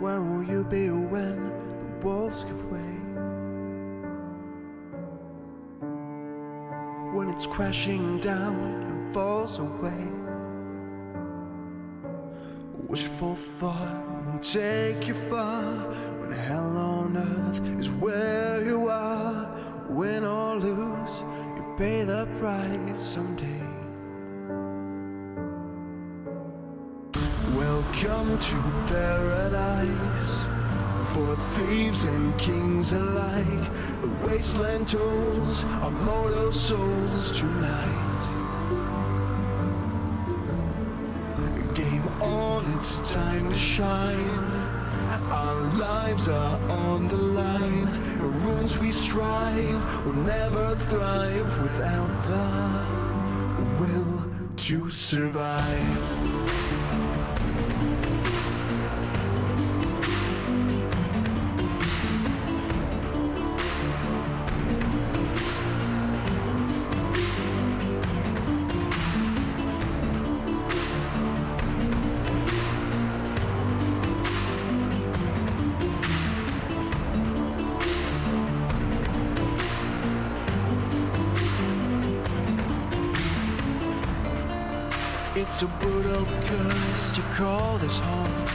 Where will you be when the walls give way? When it's crashing down and falls away. Wishful thought won't take you far. When hell on earth is where you are. Win or lose, you pay the price someday. Welcome to paradise, for thieves and kings alike. The wasteland tolls our mortal souls tonight. Game on, it's time to shine. Our lives are on the line. The runes we strive will never thrive without the will to survive. It's a brutal curse to call this home,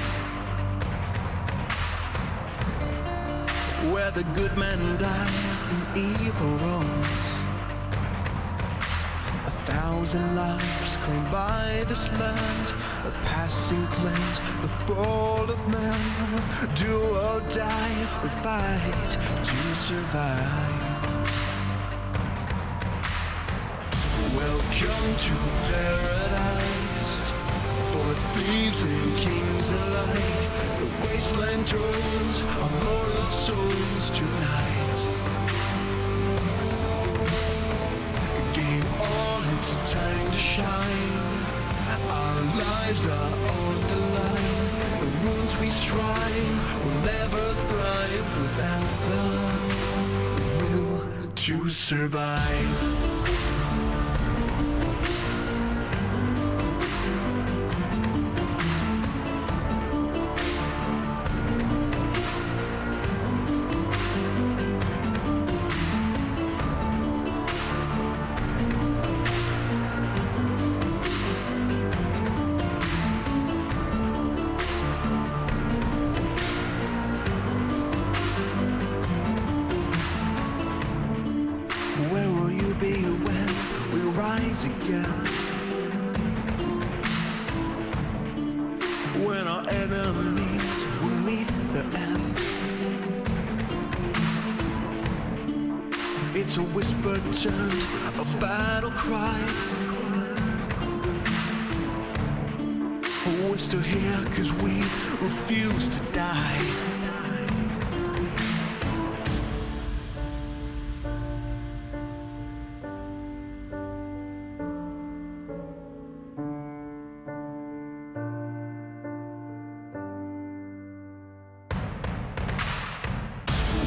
where the good men die and evil roams. 1,000 lives claimed by this land, a passing cleanse, the fall of man. Do or die, we fight to survive. Welcome to paradise, for thieves and kings alike. The wasteland draws our mortal souls tonight. Game on, it's time to shine. Our lives are on the line. The runes we strive will never thrive without the will to survive. Where will you be when we rise again? When our enemies will meet their end. It's a whisper turned a battle cry. We're still here 'cause we refuse to die.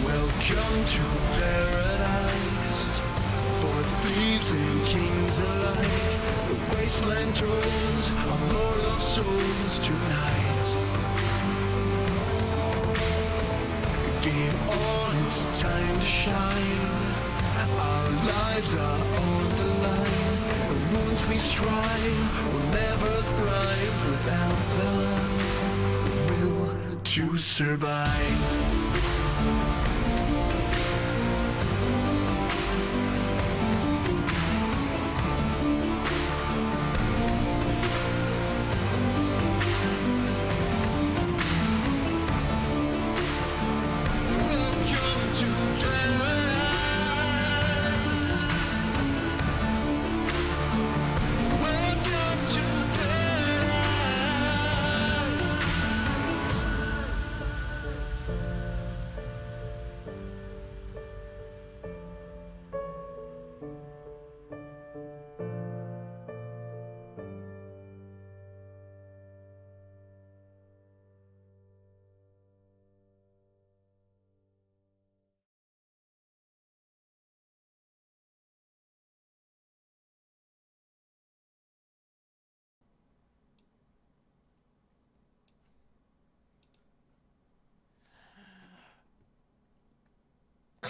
Welcome to paradise, for thieves and kings alike. The wasteland draws our mortal souls tonight. Game on, it's time to shine. Our lives are on the line. The runes we strive will never thrive without the will to survive.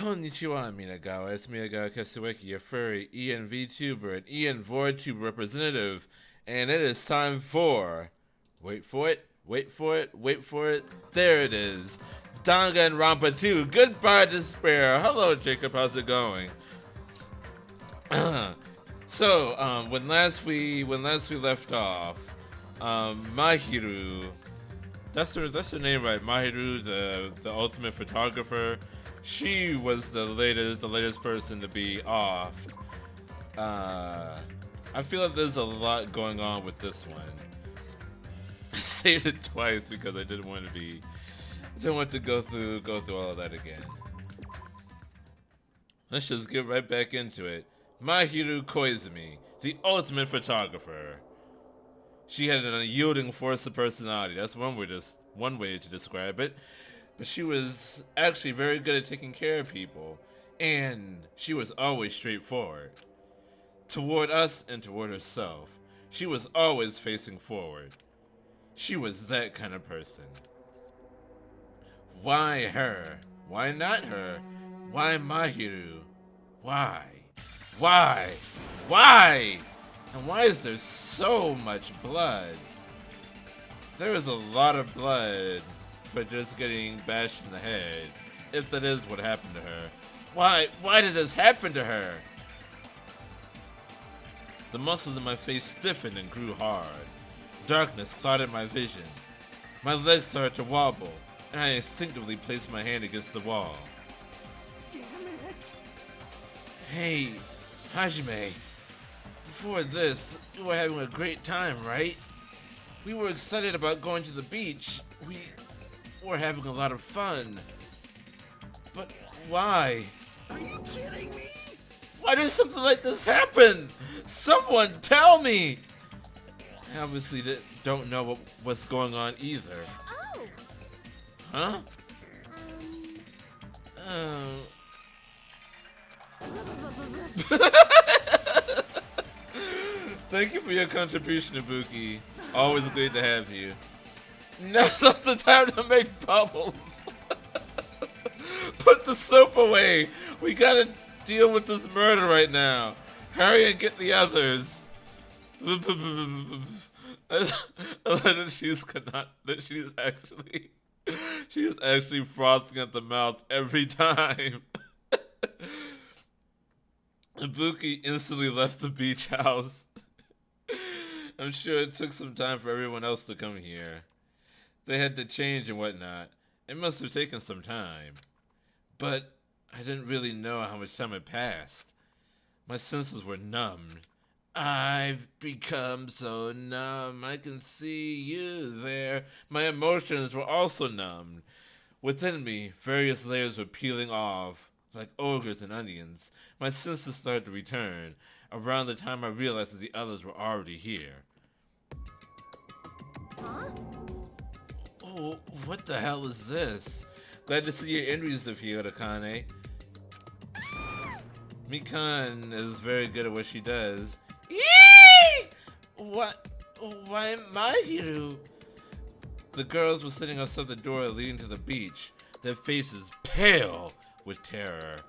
Konnichiwa, Minagawa. It's Miyagawa Kasueki, your furry Vtuber and Vtuber representative. And it is time for... Wait for it, wait for it, wait for it. There it is. Danganronpa 2, Goodbye Despair. Hello, Jacob. How's it going? So, when last we left off, Mahiru... That's her name, right? Mahiru, the ultimate photographer. She was the latest person to be off. I feel like there's a lot going on with this one. I saved it twice because I didn't want to go through all of that again. Let's just get right back into it. Mahiru Koizumi, the ultimate photographer. She had an unyielding force of personality. That's one way to describe it. But she was actually very good at taking care of people. And she was always straightforward. Toward us and toward herself. She was always facing forward. She was that kind of person. Why her? Why not her? Why Mahiru? Why? Why? Why? And why is there so much blood? There is a lot of blood for just getting bashed in the head, if that is what happened to her. Why did this happen to her? The muscles in my face stiffened and grew hard. Darkness clouded my vision. My legs started to wobble, and I instinctively placed my hand against the wall. Damn it! Hey, Hajime. Before this, we were having a great time, right? We were excited about going to the beach. We were having a lot of fun. But why? Are you kidding me? Why did something like this happen? Someone tell me! I obviously don't know what's going on either. Oh! Huh? Thank you for your contribution, Ibuki. Always great to have you. Now's not the time to make bubbles. Put the soap away. We gotta deal with this murder right now. Hurry and get the others. She's actually frothing at the mouth every time. Ibuki instantly left the beach house. I'm sure it took some time for everyone else to come here. They had to change and whatnot. It must have taken some time. But I didn't really know how much time had passed. My senses were numbed. I've become so numb. I can see you there. My emotions were also numbed. Within me, various layers were peeling off, like ogres and onions. My senses started to return, around the time I realized that the others were already here. Huh? Oh, what the hell is this? Glad to see your injuries of here, Akane. Mikan is very good at what she does. Yee! What? Why Mahiru? The girls were sitting outside the door leading to the beach, their faces pale with terror.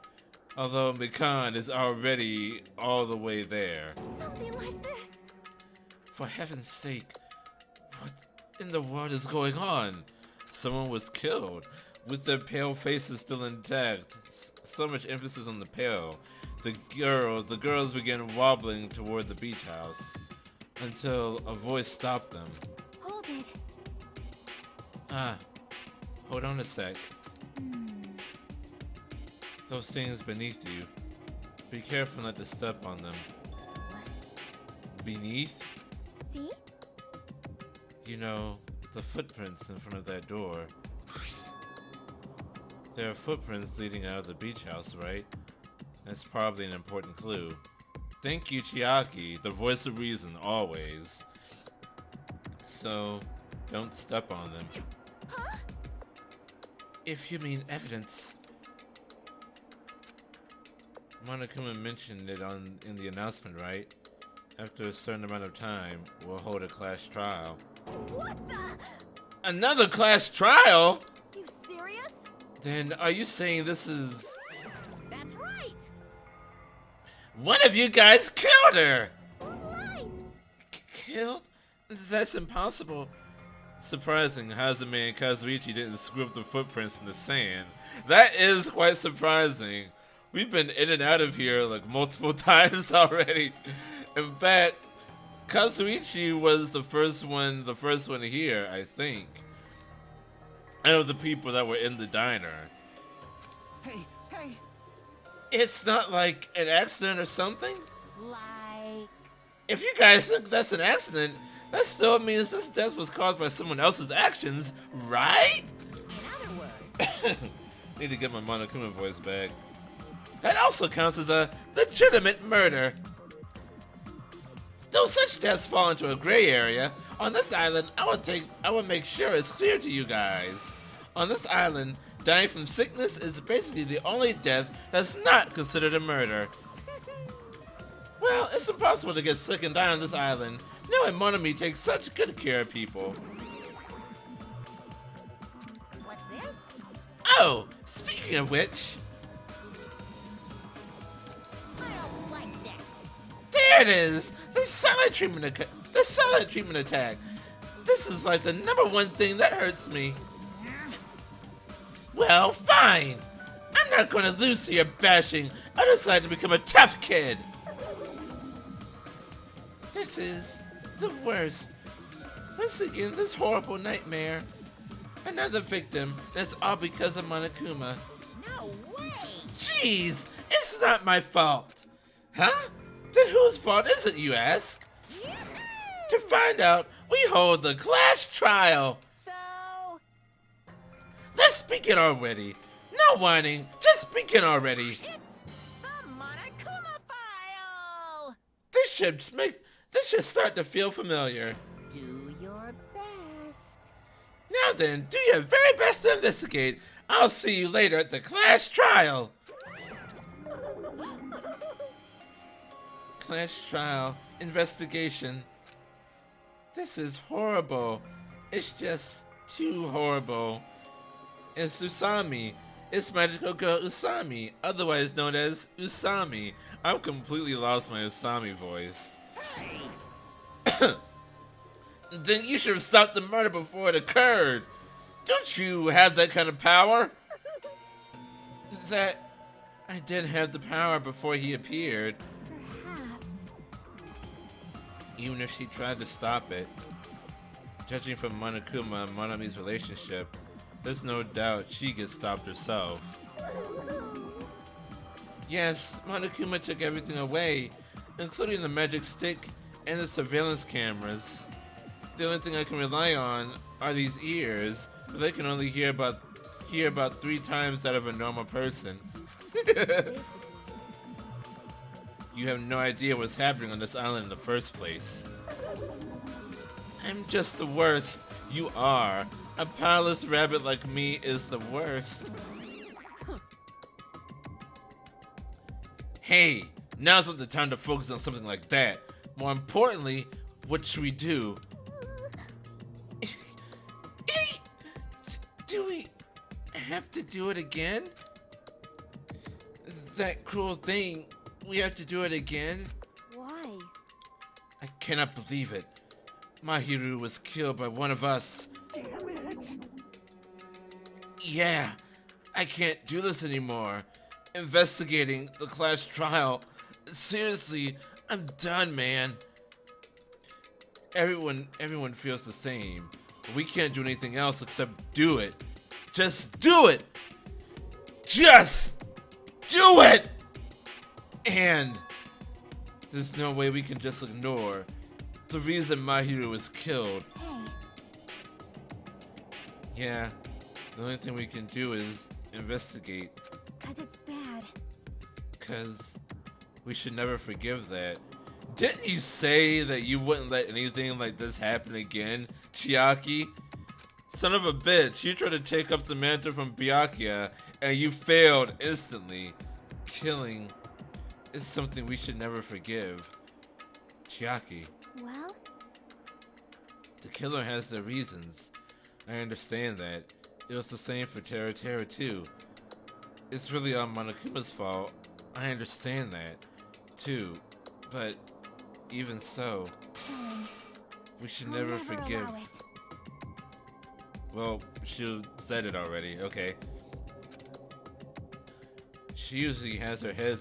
Although Mikan is already all the way there. Something like this? For heaven's sake, what in the world is going on? Someone was killed, with their pale faces still intact. So much emphasis on the pale. The girls began wobbling toward the beach house, until a voice stopped them. Hold it. Hold on a sec. Those things beneath you. Be careful not to step on them. Beneath? See? You know, the footprints in front of that door. There are footprints leading out of the beach house, right? That's probably an important clue. Thank you, Chiaki, the voice of reason, always. So, don't step on them. Huh? If you mean evidence. Monokuma mentioned it in the announcement, right? After a certain amount of time, we'll hold a class trial. What the? Another class trial? You serious? Then are you saying this is One of you guys killed her! Lies! Killed? That's impossible. Surprising, Hazame and Kazuichi didn't screw up the footprints in the sand. That is quite surprising. We've been in and out of here like multiple times already. In fact, Kazuichi was the first one here, I think. Out of the people that were in the diner. Hey, hey! It's not like an accident or something? Like... If you guys think that's an accident, that still means this death was caused by someone else's actions, right? In other words... Need to get my Monokuma voice back. That also counts as a legitimate murder. Though such deaths fall into a gray area, on this island, I will make sure it's clear to you guys. On this island, dying from sickness is basically the only death that's not considered a murder. Well, it's impossible to get sick and die on this island, knowing Monomi takes such good care of people. What's this? Oh, speaking of which, I don't like this. there it is! The silent treatment attack. This is like the #1 thing that hurts me. Well, fine. I'm not going to lose to your bashing. I decided to become a tough kid. This is the worst. Once again, this horrible nightmare. Another victim. That's all because of Monokuma. No way! Jeez, it's not my fault. Huh? Then whose fault is it, you ask? To find out, we hold the class trial. So... Let's begin already. No whining, just begin already. It's the Monokuma file! This should start to feel familiar. Do your best. Now then, do your very best to investigate. I'll see you later at the class trial. Class trial, investigation. This is horrible. It's just too horrible. It's Usami. It's magical girl Usami, otherwise known as Usami. I've completely lost my Usami voice. Then you should have stopped the murder before it occurred. Don't you have that kind of power? That I did have the power before he appeared. Perhaps. Even if she tried to stop it. Judging from Monokuma and Monomi's relationship, there's no doubt she gets stopped herself. Yes, Monokuma took everything away, including the magic stick and the surveillance cameras. The only thing I can rely on are these ears, but they can only hear about 3 times that of a normal person. You have no idea what's happening on this island in the first place. I'm just the worst. You are. A powerless rabbit like me is the worst. Hey, now's not the time to focus on something like that. More importantly, what should we do? Do we have to do it again? That cruel thing, we have to do it again? Why? I cannot believe it. Mahiru was killed by one of us. Damn it! Yeah, I can't do this anymore. Investigating the class trial. Seriously, I'm done, man. Everyone feels the same. We can't do anything else except do it. Just do it! Just do it! And there's no way we can just ignore the reason Mahiru was killed. Hey, Yeah, the only thing we can do is investigate. 'cause it's bad. Cause we should never forgive that. Didn't you say that you wouldn't let anything like this happen again, Chiaki? Son of a bitch, you tried to take up the mantle from Byakuya and you failed instantly. Killing is something we should never forgive. Chiaki, Well, the killer has their reasons. I understand that. It was the same for Terra Terra too. It's really all Monokuma's fault. I understand that. too. But even so, Fine. we should I'll never never forgive. allow it. Well, she said it already. Okay. She usually has her head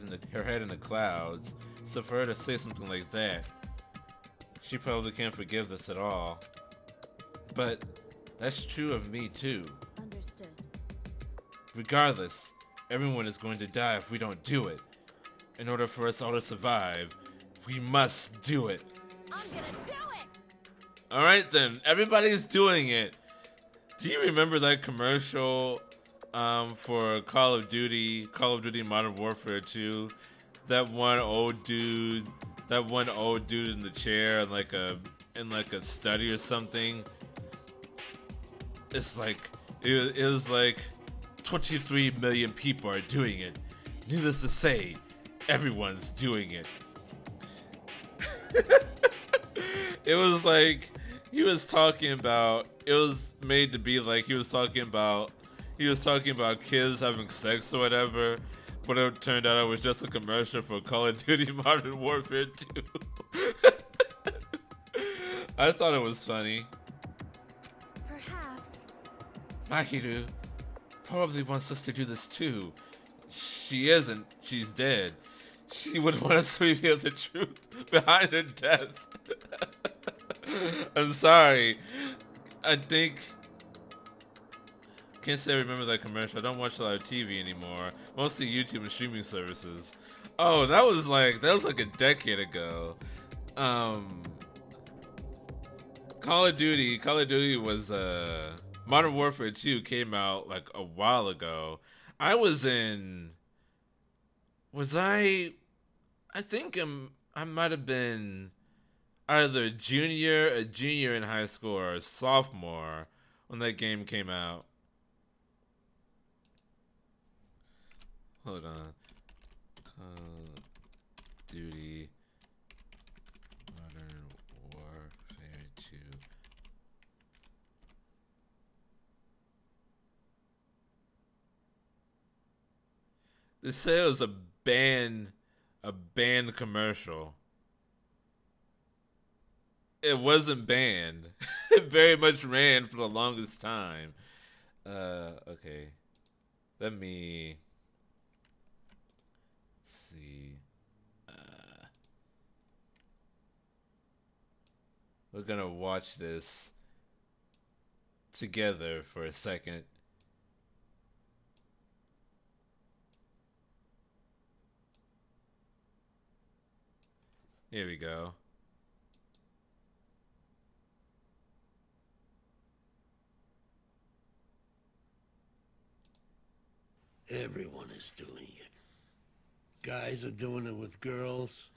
in the clouds, so for her to say something like that, she probably can't forgive this at all. But that's true of me too. Understood. Regardless, everyone is going to die if we don't do it. In order for us all to survive, we must do it. I'm gonna do it! Alright then, everybody's doing it. Do you remember that commercial for Call of Duty Modern Warfare 2? That one old dude in the chair in like a study or something. It's like it was like 23 million people are doing it. Needless to say, everyone's doing it. It was like he was talking about. It was made to be like he was talking about kids having sex or whatever, but it turned out it was just a commercial for Call of Duty Modern Warfare 2. I thought it was funny. Perhaps. Mahiru probably wants us to do this too. She isn't. She's dead. She would want us to reveal the truth behind her death. I'm sorry. I think... Can't say I remember that commercial. I don't watch a lot of TV anymore. Mostly YouTube and streaming services. Oh, that was like a decade ago. Call of Duty was Modern Warfare 2 came out like a while ago. I think I might have been either a junior in high school or a sophomore when that game came out. Hold on. Call of Duty Modern Warfare 2. They say it was a banned commercial. It wasn't banned. It very much ran for the longest time. Okay. Let me see. We're gonna watch this together for a second. Here we go. Everyone is doing it. Guys are doing it with girls,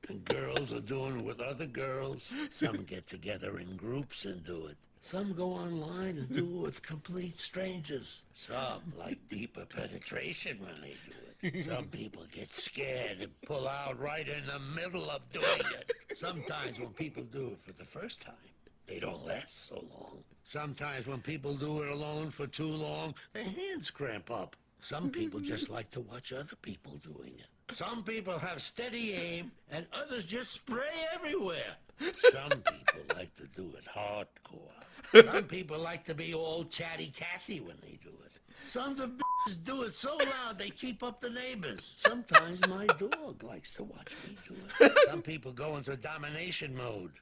and girls are doing it with other girls. Some get together in groups and do it. Some go online and do it with complete strangers. Some like deeper penetration when they do it. Some people get scared and pull out right in the middle of doing it. Sometimes when people do it for the first time, they don't last so long. Sometimes when people do it alone for too long, their hands cramp up. Some people just like to watch other people doing it. Some people have steady aim, and others just spray everywhere. Some people like to do it hardcore. Some people like to be all chatty-cathy when they do it. Sons of bitches do it so loud they keep up the neighbors. Sometimes my dog likes to watch me do it. Some people go into domination mode,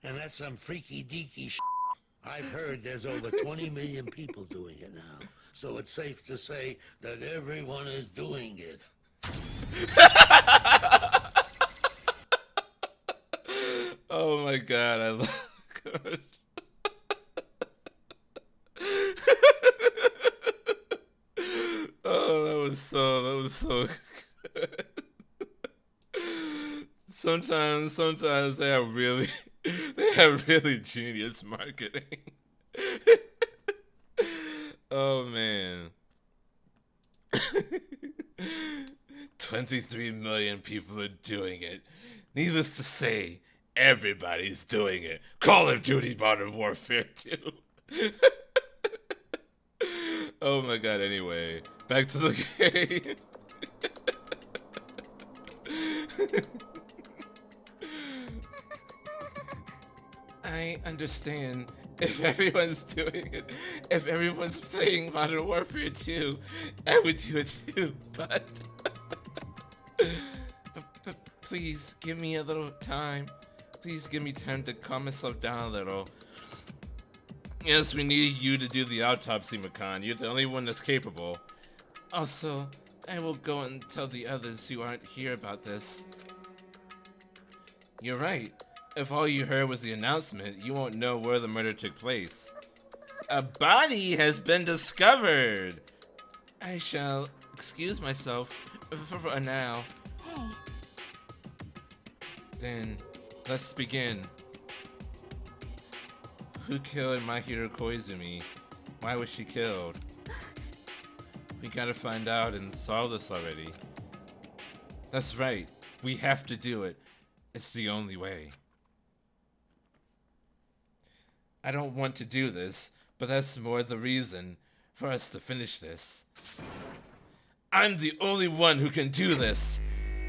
and that's some freaky-deaky shit. I've heard there's over 20 million people doing it now, so it's safe to say that everyone is doing it. Oh my god, I love God. Oh, that was so good. Sometimes they have really genius marketing. Oh man. 23 million people are doing it. Needless to say, everybody's doing it. Call of Duty Modern Warfare 2. Oh my god, anyway. Back to the game. I understand if everyone's doing it, if everyone's playing Modern Warfare 2, I would do it too, but please give me a little time. Please give me time to calm myself down a little. Yes, we need you to do the autopsy, Makan. You're the only one that's capable. Also, I will go and tell the others who aren't here about this. You're right. If all you heard was the announcement, you won't know where the murder took place. A body has been discovered! I shall excuse myself for now. Hey, Then, let's begin. Who killed Mahiro Koizumi? Why was she killed? We gotta find out and solve this already. That's right. We have to do it. It's the only way. I don't want to do this, but that's more the reason for us to finish this. I'm the only one who can do this.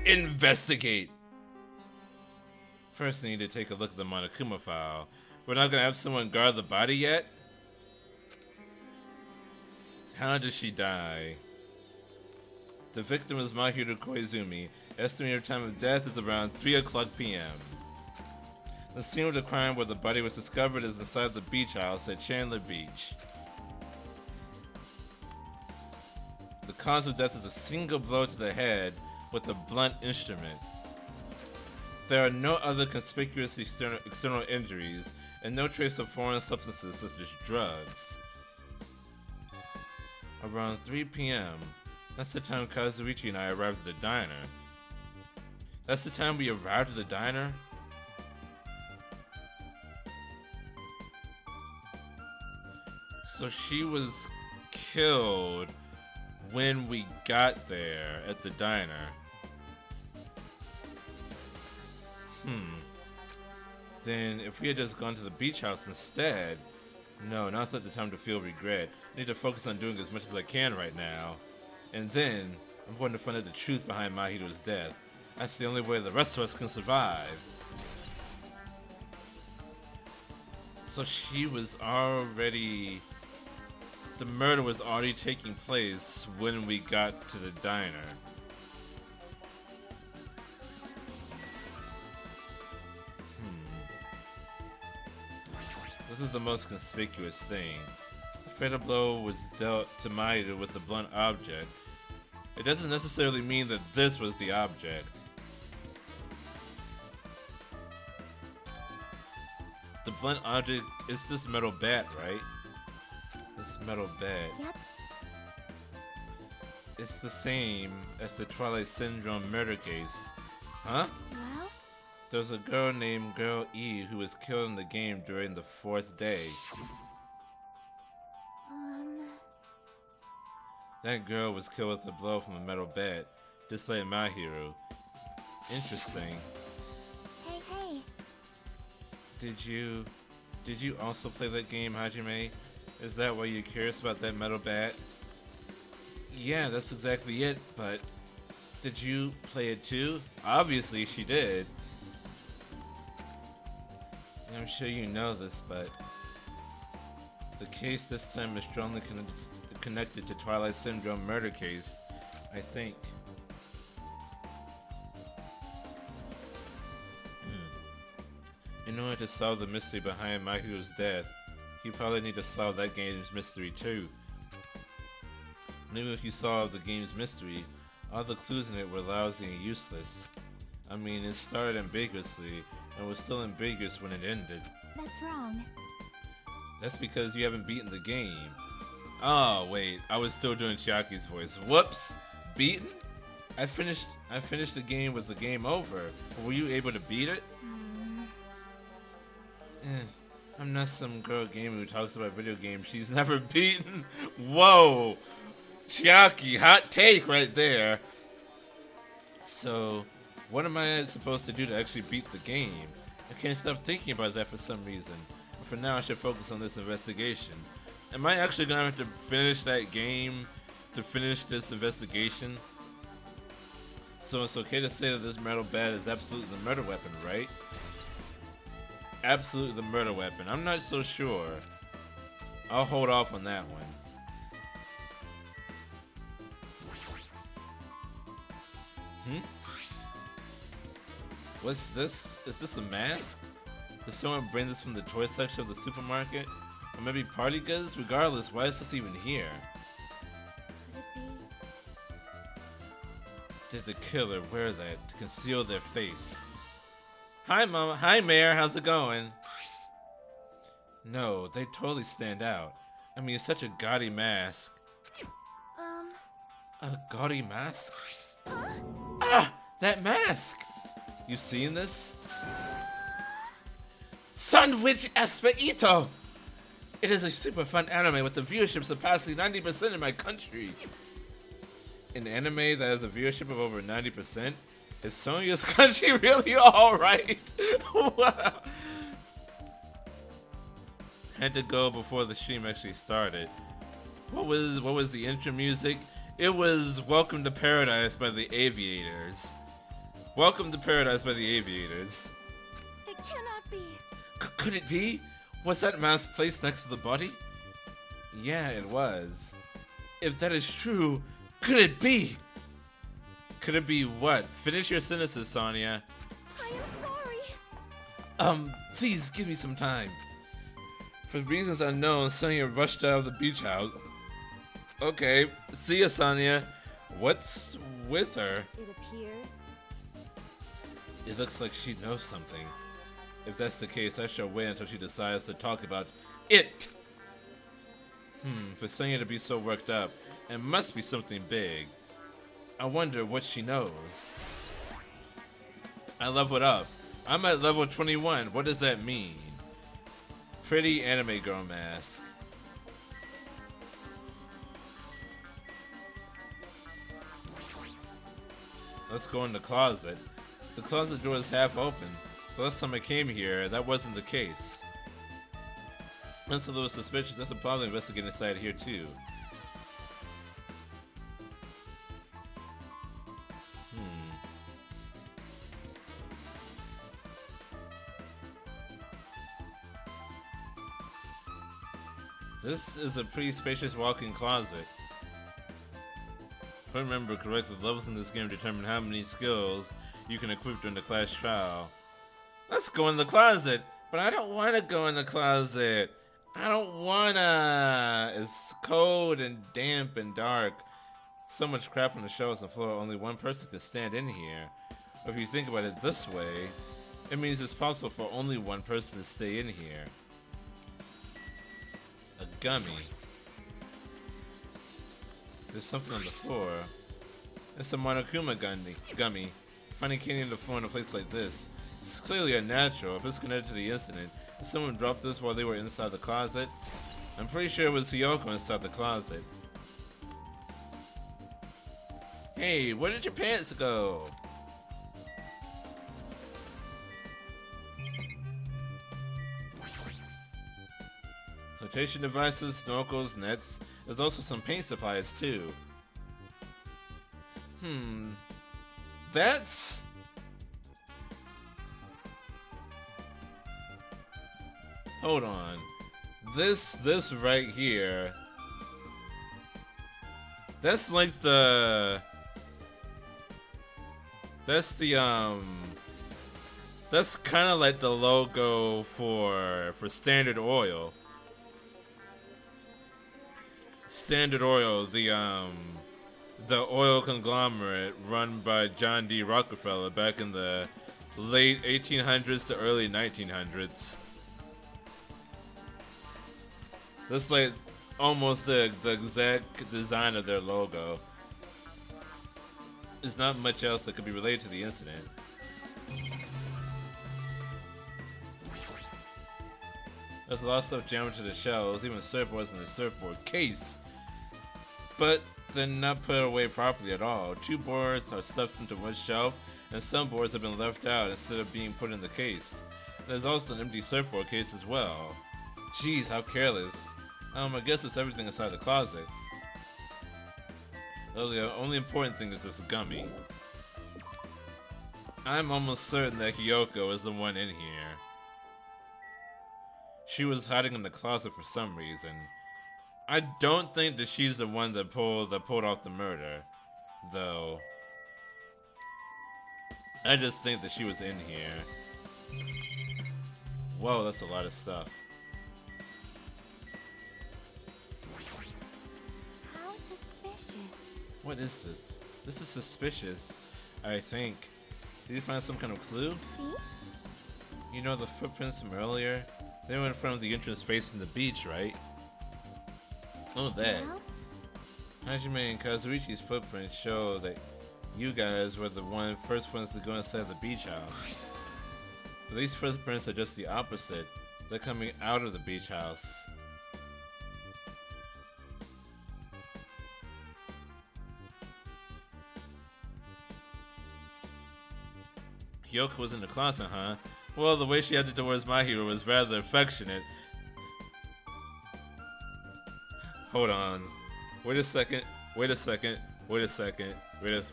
Investigate. First, I need to take a look at the Monokuma file. We're not gonna have someone guard the body yet? How did she die? The victim is Mahiro Koizumi. Estimated time of death is around 3 o'clock p.m. The scene of the crime where the body was discovered is inside the beach house at Chandler Beach. The cause of death is a single blow to the head with a blunt instrument. There are no other conspicuous external injuries and no trace of foreign substances such as drugs. Around 3 p.m., that's the time Kazuichi and I arrived at the diner. That's the time we arrived at the diner? So she was killed when we got there at the diner. Then if we had just gone to the beach house instead, no, now's not the time to feel regret. I need to focus on doing as much as I can right now. And then, I'm going to find out the truth behind Mahiro's death. That's the only way the rest of us can survive. So she was already... The murder was already taking place when we got to the diner. This is the most conspicuous thing. The fatal blow was dealt to Mahiro with a blunt object. It doesn't necessarily mean that this was the object. The blunt object is this metal bat, right? This metal bat. yep. It's the same as the Twilight Syndrome murder case. Huh? Well, There's a girl named Girl E who was killed in the game during the 4th day. That girl was killed with a blow from a metal bat, just like Mahiro. Interesting. hey. Did you also play that game, Hajime? Is that why you're curious about that metal bat? Yeah, that's exactly it, but did you play it too? Obviously she did. I'm sure you know this, but the case this time is strongly connected to Twilight Syndrome murder case, I think. In order to solve the mystery behind Mahiro's death, you probably need to solve that game's mystery too. And even if you solve the game's mystery, all the clues in it were lousy and useless. I mean, it started ambiguously, and was still ambiguous when it ended. That's wrong. That's because you haven't beaten the game. Oh wait, I was still doing Chiaki's voice. Whoops! Beaten? I finished the game with the game over. Were you able to beat it? I'm not some girl gamer who talks about video games she's never beaten. Whoa! Chiaki, hot take right there. So, what am I supposed to do to actually beat the game? I can't stop thinking about that for some reason. But for now, I should focus on this investigation. Am I actually gonna have to finish that game to finish this investigation? So it's okay to say that this metal bat is absolutely the murder weapon, right? Absolutely the murder weapon. I'm not so sure. I'll hold off on that one. What's this? Is this a mask? Did someone bring this from the toy section of the supermarket? Or maybe party goods? Regardless, why is this even here? Could it be? Did the killer wear that to conceal their face? Hi, Mama. Hi, Mayor. How's it going? No, they totally stand out. I mean, it's such a gaudy mask. A gaudy mask? Huh? Ah! That mask! You seen this? Sandwich Esperito! It is a super fun anime with the viewership surpassing 90% in my country. An anime that has a viewership of over 90%? Is Sonya's country really alright? Wow. Had to go before the stream actually started. What was the intro music? It was Welcome to Paradise by the Aviators. Welcome to Paradise by the Aviators. It cannot be. Could it be? Was that mask placed next to the body? Yeah, it was. If that is true, could it be? Could it be what? Finish your sentences, Sonia. I am sorry. Please give me some time. For reasons unknown, Sonia rushed out of the beach house. Okay, see ya, Sonia. What's with her? It appears. It looks like she knows something. If that's the case, I shall wait until she decides to talk about it. For Sonia to be so worked up, it must be something big. I wonder what she knows. I leveled up. I'm at level 21. What does that mean? Pretty anime girl mask. Let's go in the closet. The closet door is half open. The last time I came here, that wasn't the case. That's a little suspicious. That's a problem to investigate inside here too. This is a pretty spacious walk-in closet. If I remember correctly, the levels in this game determine how many skills you can equip during the class trial. Let's go in the closet! But I don't want to go in the closet! I don't wanna! It's cold and damp and dark. So much crap on the shelves and floor, only one person can stand in here. Or if you think about it this way, it means it's possible for only one person to stay in here. A gummy. There's something on the floor. It's a Monokuma gummy. Finding candy on the floor in a place like this. It's clearly unnatural. If it's connected to the incident, did someone drop this while they were inside the closet? I'm pretty sure it was Hiyoko inside the closet. Hey, where did your pants go? Flotation devices, snorkels, nets. There's also some paint supplies too. That's... Hold on. This right here. That's like the... That's kind of like the logo for Standard Oil. Standard Oil, the oil conglomerate run by John D. Rockefeller back in the late 1800s to early 1900s. That's like almost the exact design of their logo. There's not much else that could be related to the incident. There's a lot of stuff jammed to the shelves, even surfboards in the surfboard case. But they're not put away properly at all. 2 boards are stuffed into one shelf, and some boards have been left out instead of being put in the case. There's also an empty surfboard case as well. Jeez, how careless. I guess it's everything inside the closet. Well, the only important thing is this gummy. I'm almost certain that Kyoko is the one in here. She was hiding in the closet for some reason. I don't think that she's the one that pulled off the murder, though. I just think that she was in here. Whoa, that's a lot of stuff. How suspicious. What is this? This is suspicious, I think. Did you find some kind of clue? See? You know the footprints from earlier? They were in front of the entrance facing the beach, right? Oh, that. Well, Hajime and Kazuichi's footprints show that you guys were the first ones to go inside the beach house. But these footprints are just the opposite. They're coming out of the beach house. Kyoko was in the closet, huh? Well, the way she acted towards my hero was rather affectionate. Hold on. Wait a second. Wait a second. Wait a second.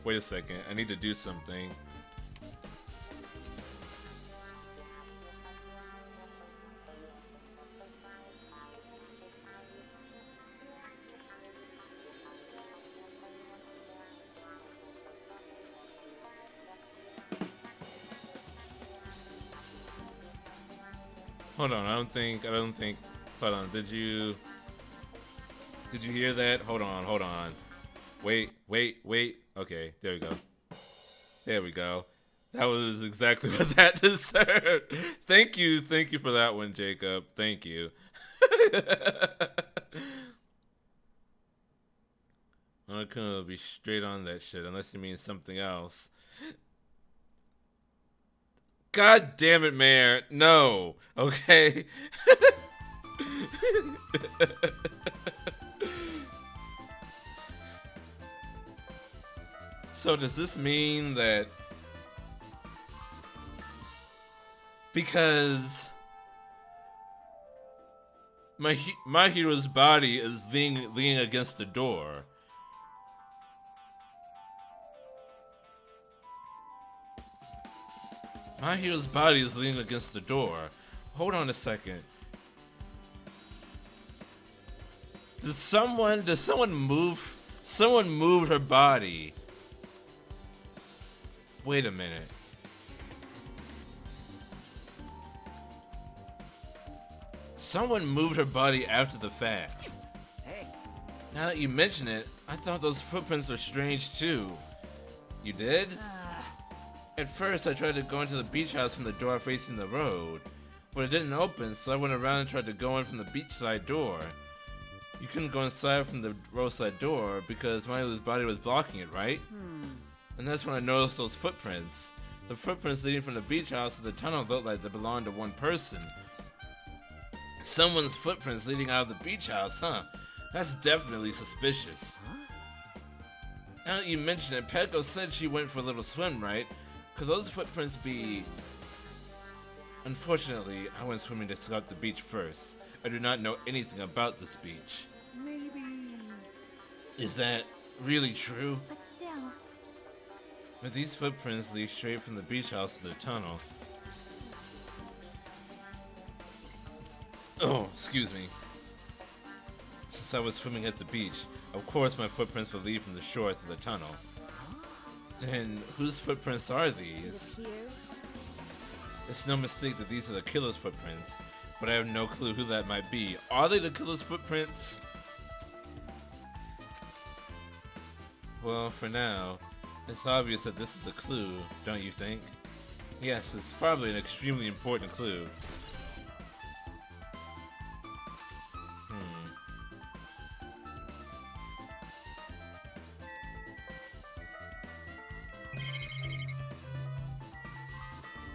Wait a second. I need to do something. Hold on, I don't think, hold on, did you hear that? Hold on. Wait. Okay, there we go. There we go. That was exactly what that deserved. Thank you for that one, Jacob. Thank you. I'm gonna be straight on that shit, unless you mean something else. God damn it, Mayor. No. Okay. So does this mean that because my hero's body is leaning against the door, my hero's body is leaning against the door. Hold on a second. Did someone move? Someone moved her body. Wait a minute. Someone moved her body after the fact. Hey, Now that you mention it, I thought those footprints were strange too. You did? At first, I tried to go into the beach house from the door facing the road, but it didn't open, so I went around and tried to go in from the beachside door. You couldn't go inside from the roadside door because Milo's body was blocking it, right? And that's when I noticed those footprints. The footprints leading from the beach house to the tunnel looked like they belonged to one person. Someone's footprints leading out of the beach house, huh? That's definitely suspicious. Now that you mention it, Peko said she went for a little swim, right? Could those footprints be... Unfortunately, I went swimming to scout the beach first. I do not know anything about this beach. maybe. Is that really true? but still. But these footprints lead straight from the beach house to the tunnel. Oh, excuse me. Since I was swimming at the beach, of course my footprints would lead from the shore to the tunnel. Then, whose footprints are It these? appears. It's no mistake that these are the killer's footprints, but I have no clue who that might be. Are they the killer's footprints? Well, for now, it's obvious that this is a clue, don't you think? Yes, it's probably an extremely important clue.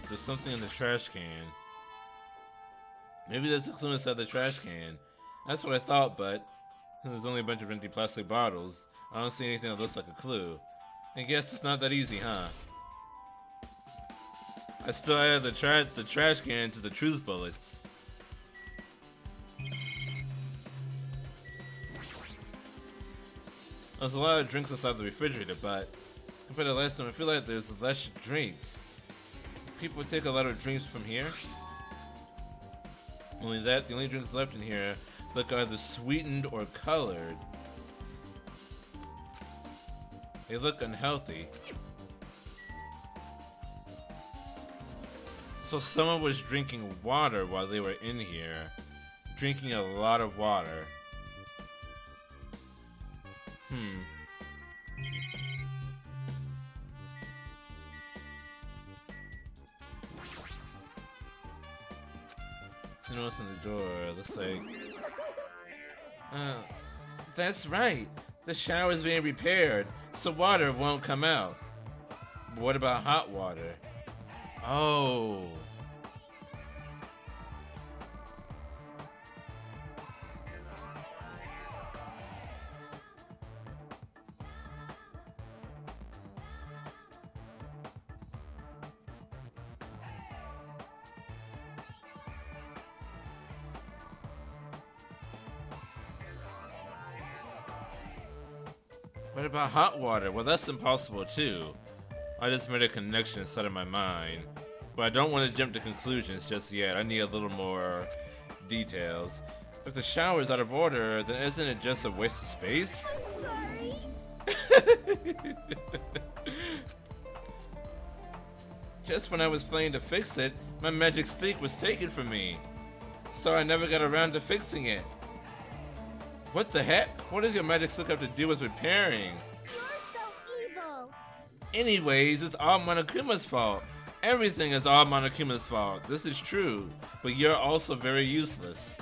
There's something in the trash can. Maybe there's a clue inside the trash can. That's what I thought, but there's only a bunch of empty plastic bottles. I don't see anything that looks like a clue. I guess it's not that easy, huh? I still added the trash can to the truth bullets. There's a lot of drinks inside the refrigerator, but compared to last time, I feel like there's less drinks. people take a lot of drinks from here. Only that, the only drinks left in here look either sweetened or colored. They look unhealthy. So someone was drinking water while they were in here. Drinking a lot of water. So notice on the door, looks like... that's right. The shower is being repaired, so water won't come out. But what about hot water? Oh. What about hot water? Well, that's impossible too. I just made a connection inside of my mind. But I don't want to jump to conclusions just yet. I need a little more details. If the shower is out of order, then isn't it just a waste of space? Just when I was planning to fix it, my magic stick was taken from me. So I never got around to fixing it. What the heck? What does your magic stick have to do with repairing? You're so evil. Anyways, it's all Monokuma's fault. Everything is all Monokuma's fault. This is true, but you're also very useless.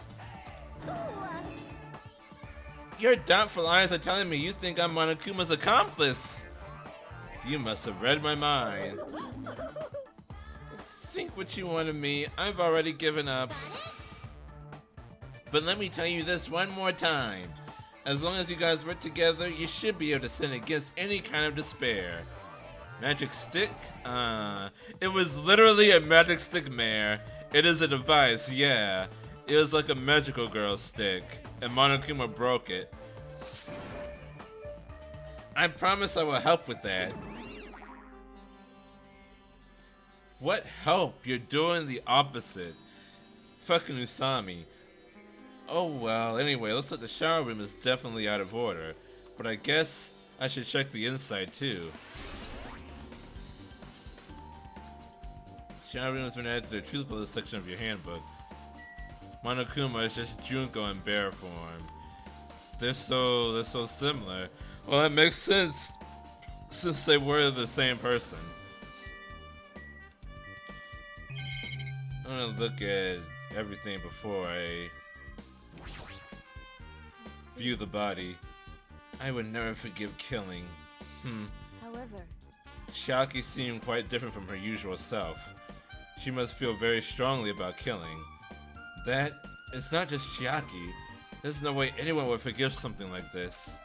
Your doubtful eyes are telling me you think I'm Monokuma's accomplice. You must have read my mind. Think what you want of me. I've already given up. But let me tell you this one more time. As long as you guys work together, you should be able to sin against any kind of despair. Magic stick? It was literally a magic stick, Mare. It is a device, yeah. It was like a magical girl stick, and Monokuma broke it. I promise I will help with that. What help? You're doing the opposite. Fucking Usami. Oh well, anyway, looks like the shower room is definitely out of order. But I guess I should check the inside too. Shower room has been added to the truth bullet section of your handbook. Monokuma is just Junko in bear form. They're so similar. Well, that makes sense since they were the same person. I'm gonna look at everything before I view the body. I would never forgive killing. However, Shiaki seemed quite different from her usual self. She must feel very strongly about killing. That, it's not just Shiaki. There's no way anyone would forgive something like this.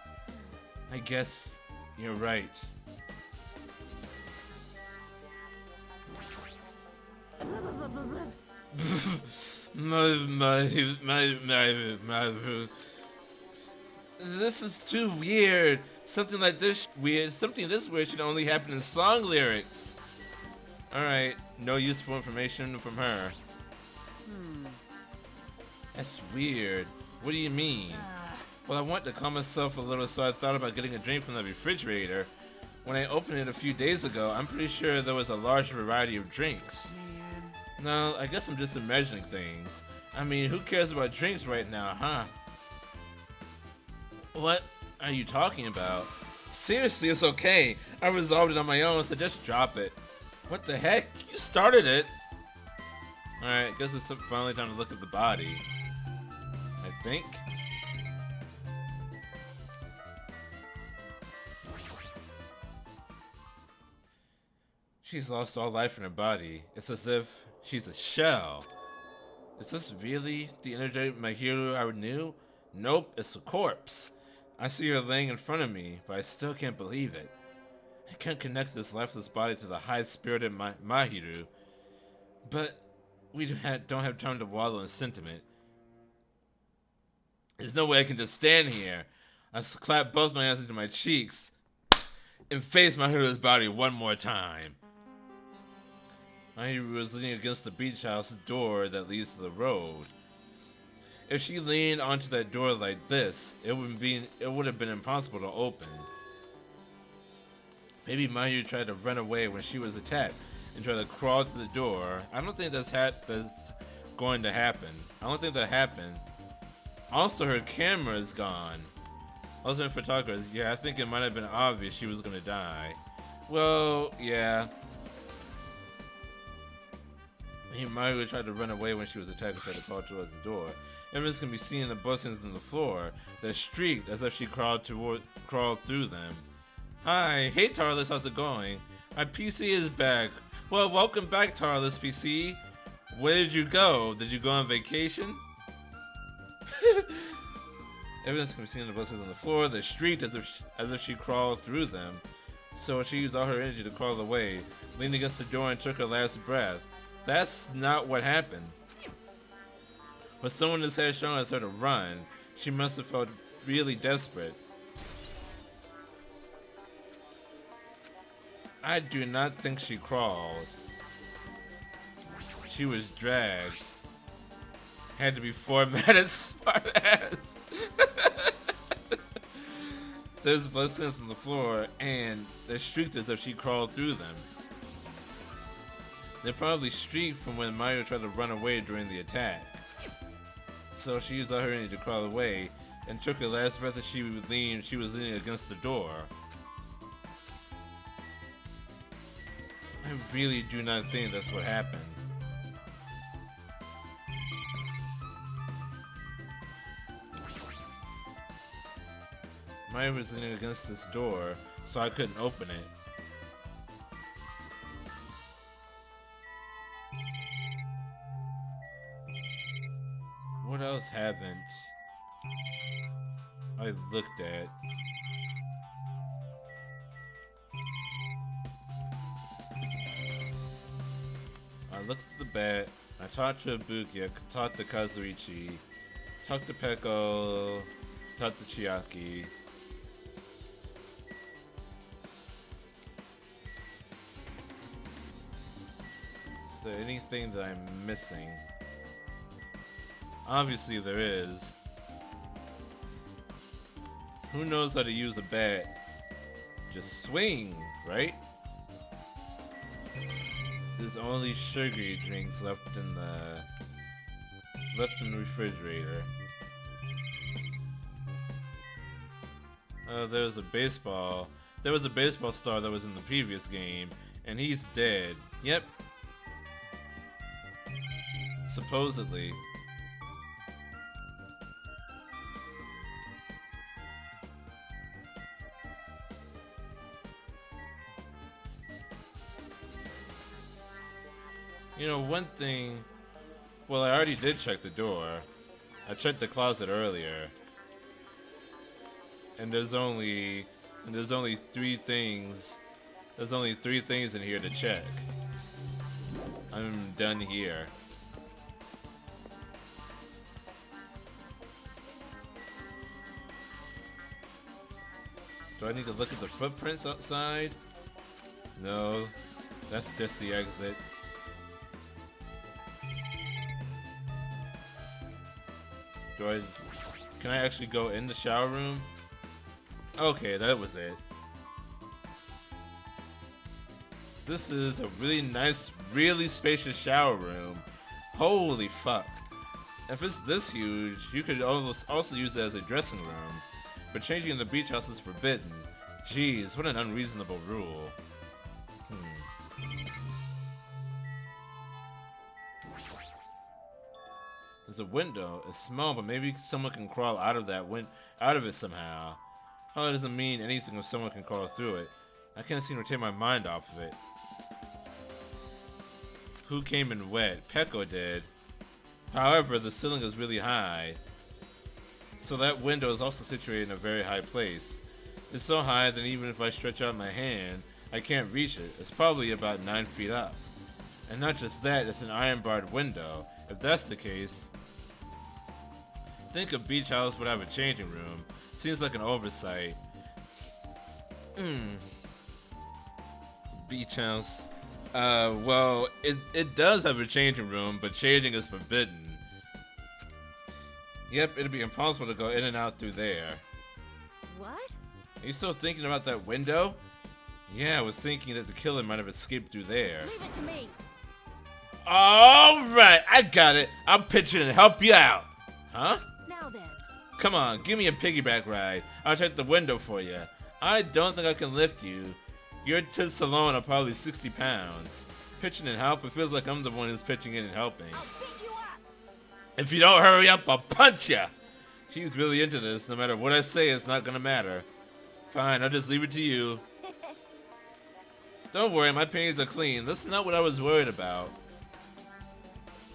I guess you're right. This is too weird. Something like this weird. Something this weird should only happen in song lyrics. Alright, no useful information from her. That's weird. What do you mean? Well, I want to calm myself a little, so I thought about getting a drink from the refrigerator. When I opened it a few days ago, I'm pretty sure there was a large variety of drinks. No, I guess I'm just imagining things. I mean, who cares about drinks right now, huh? What are you talking about? Seriously, it's okay. I resolved it on my own, so just drop it. What the heck? You started it! Alright, guess it's finally time to look at the body. I think. She's lost all life in her body. It's as if she's a shell. Is this really the energetic Mahiru I knew? Nope, it's a corpse. I see her laying in front of me, but I still can't believe it. I can't connect this lifeless body to the high-spirited Mahiru. But we don't have time to wallow in sentiment. There's no way I can just stand here. I clap both my hands into my cheeks and face Mahiru's body one more time. Mayu was leaning against the beach house door that leads to the road. If she leaned onto that door like this, it would have been impossible to open. Maybe Mayu tried to run away when she was attacked and tried to crawl to the door. I don't think that's going to happen. I don't think that happened. Also, her camera is gone. Also, photographer, yeah, I think it might have been obvious she was gonna die. Well, yeah. Mayu tried to run away when she was attacked and tried to crawl towards the door. Evidence can be seen in the blessings on the floor that streaked as if she crawled through them. Hi, hey Tarlis, how's it going? My PC is back. Well, welcome back, Tarlis PC. Where did you go? Did you go on vacation? Evidence can be seen in the blessings on the floor that streaked as if she crawled through them. So she used all her energy to crawl away, leaned against the door and took her last breath. That's not what happened. When someone has had shown us her to run, she must have felt really desperate. I do not think she crawled. She was dragged. Had to be formatted smart ass. There's blessings on the floor and they're streaked as if she crawled through them. They probably streaked from when Mayu tried to run away during the attack. So she used all her energy to crawl away and took her last breath as she was leaning against the door. I really do not think that's what happened. Mayu was leaning against this door, so I couldn't open it. What else haven't I looked at? I looked at the bat, I talked to Ibuki, talked to Kazuichi, talked to Peko, talked to Chiaki. Is there anything that I'm missing? Obviously there is. Who knows how to use a bat? Just swing, right? There's only sugary drinks left in the refrigerator. Oh, there was a baseball star that was in the previous game, and he's dead. Yep. Supposedly. You know, one thing, well, I already did check the door. I checked the closet earlier. And there's only three things. There's only three things in here to check. I'm done here. Do I need to look at the footprints outside? No, that's just the exit. Can I actually go in the shower room? Okay, that was it. This is a really nice, really spacious shower room. Holy fuck. If it's this huge, you could also use it as a dressing room. But changing in the beach house is forbidden. Jeez, what an unreasonable rule. There's a window. It's small, but maybe someone can crawl out of it somehow. Oh, that doesn't mean anything if someone can crawl through it. I can't seem to take my mind off of it. Who came in wet? Peko did. However, the ceiling is really high. So that window is also situated in a very high place. It's so high that even if I stretch out my hand, I can't reach it. It's probably about 9 feet up. And not just that, it's an iron-barred window. If that's the case, think a beach house would have a changing room. Seems like an oversight. Beach house. Well, it does have a changing room, but changing is forbidden. Yep, it'd be impossible to go in and out through there. What? Are you still thinking about that window? Yeah, I was thinking that the killer might have escaped through there. Leave it to me. Alright, I got it. I'll pitch in and help you out. Huh? Now then. Come on, give me a piggyback ride. I'll check the window for you. I don't think I can lift you. Your tits alone are probably 60 pounds. Pitching and help, it feels like I'm the one who's pitching in and helping. I'll beat you up. If you don't hurry up, I'll punch ya! She's really into this. No matter what I say, it's not gonna matter. Fine, I'll just leave it to you. Don't worry, my panties are clean. That's not what I was worried about.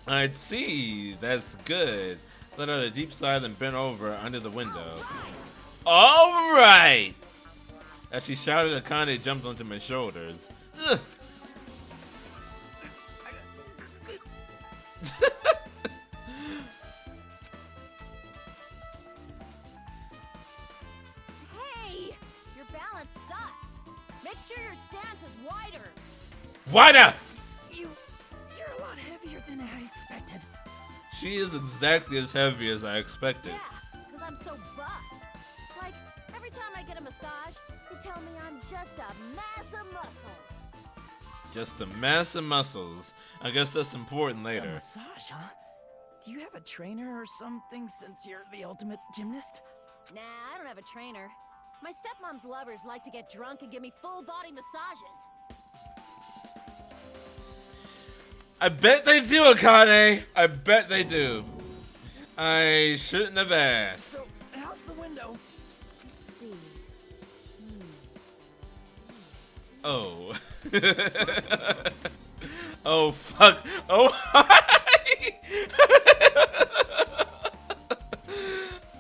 I see. That's good. Let out a deep sigh, then bent over under the window. Alright! As she shouted, Akane jumped onto my shoulders. Ugh. Hey! Your balance sucks. Make sure your stance is wider. Wider! You're a lot heavier than I expected. She is exactly as heavy as I expected. Yeah, because I'm so buff. Like, every time I get a massage, they tell me I'm just a mass of muscles. Just a mass of muscles. I guess that's important A later. massage, huh? Do you have a trainer or something since you're the ultimate gymnast? Nah, I don't have a trainer. My stepmom's lovers like to get drunk and give me full body massages. I bet they do, Akane! I bet they do. I shouldn't have asked. So, how's the window? Let's see. Oh. Oh, fuck. Oh,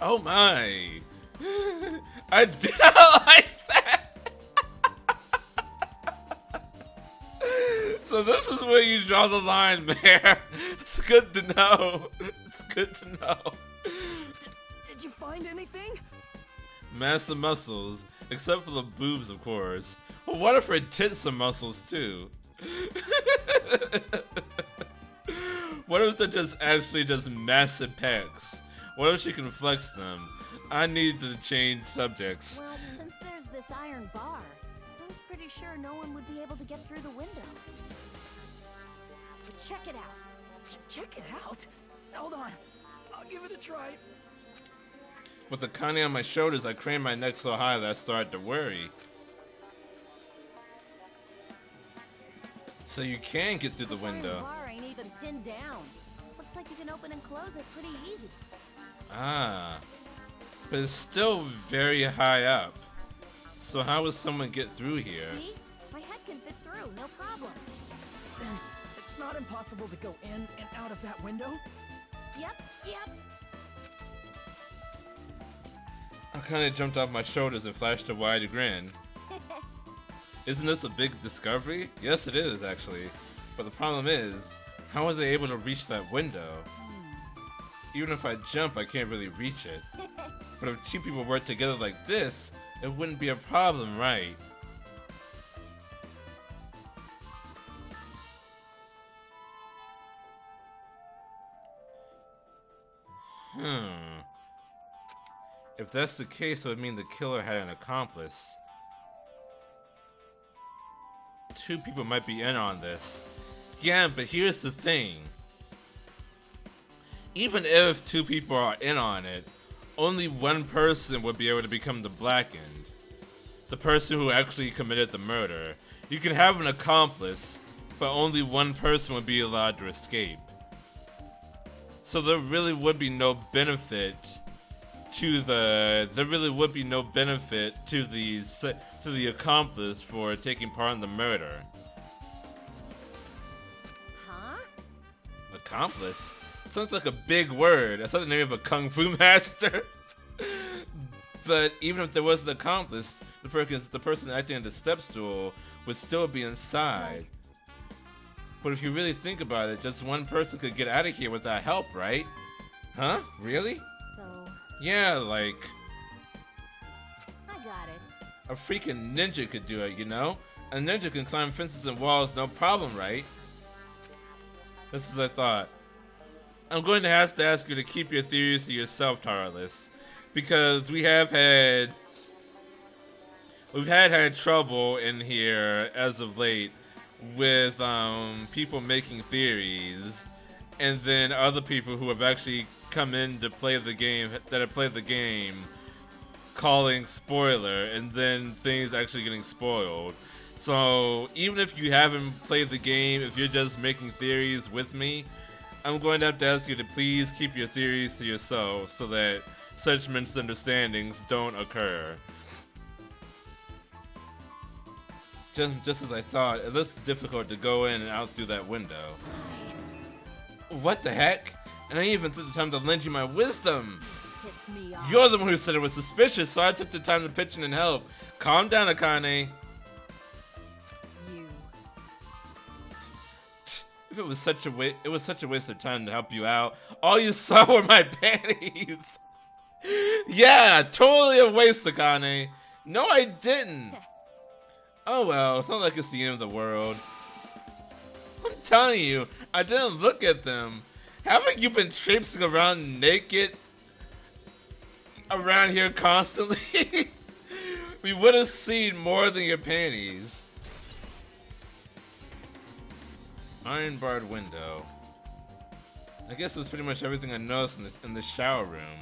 oh my. I did not like that. So this is where you draw the line, Mayor. It's good to know. It's good to know. Did you find anything? Massive muscles, except for the boobs, of course. Well, what if her tits are muscles too? What if they're just actually just massive pecs? What if she can flex them? I need to change subjects. Well, since there's this iron bar, I was pretty sure no one would be able to get through the window. But check it out. Check it out. Hold on. I'll give it a try. With the Kanye on my shoulders, I craned my neck so high that I started to worry. So you can get through the This iron window. bar ain't even pinned down. Looks like you can open and close it pretty easy. Ah. But it's still very high up. So how would someone get through here? See? My head can fit through, no problem. Then it's not impossible to go in and out of that window? Yep. I kind of jumped off my shoulders and flashed a wide grin. Isn't this a big discovery? Yes, it is, actually. But the problem is, how are they able to reach that window? Even if I jump, I can't really reach it. But if two people work together like this, it wouldn't be a problem, right? If that's the case, it would mean the killer had an accomplice. Two people might be in on this. Yeah, but here's the thing. Even if two people are in on it, only one person would be able to become the blackened. The person who actually committed the murder. You can have an accomplice, but only one person would be allowed to escape. So there really would be no benefit to the accomplice for taking part in the murder. Huh? Accomplice? Sounds like a big word. That's not the name of a kung fu master. But even if there was an accomplice, the person acting on the step stool would still be inside. But if you really think about it, just one person could get out of here without help, right? Huh? Really? So, Yeah, like I got it. a freaking ninja could do it, you know? A ninja can climb fences and walls, no problem, right? This is what I thought. I'm going to have to ask you to keep your theories to yourself, Tarlis, because we've had trouble in here as of late with people making theories, and then other people who have actually come in to play the game calling spoiler, and then things actually getting spoiled. So even if you haven't played the game, if you're just making theories with me, I'm going to have to ask you to please keep your theories to yourself so that such misunderstandings don't occur. Just as I thought, it looks difficult to go in and out through that window. What the heck? And I even took the time to lend you my wisdom. Piss me off. You're the one who said it was suspicious, so I took the time to pitch in and help. Calm down, Akane. You. If it was such a waste of time to help you out. All you saw were my panties. Yeah, totally a waste, Akane. No, I didn't. Oh well, it's not like it's the end of the world. I'm telling you, I didn't look at them. Haven't you been traipsing around naked around here constantly? We would have seen more than your panties. Iron barred window. I guess that's pretty much everything I noticed in the shower room.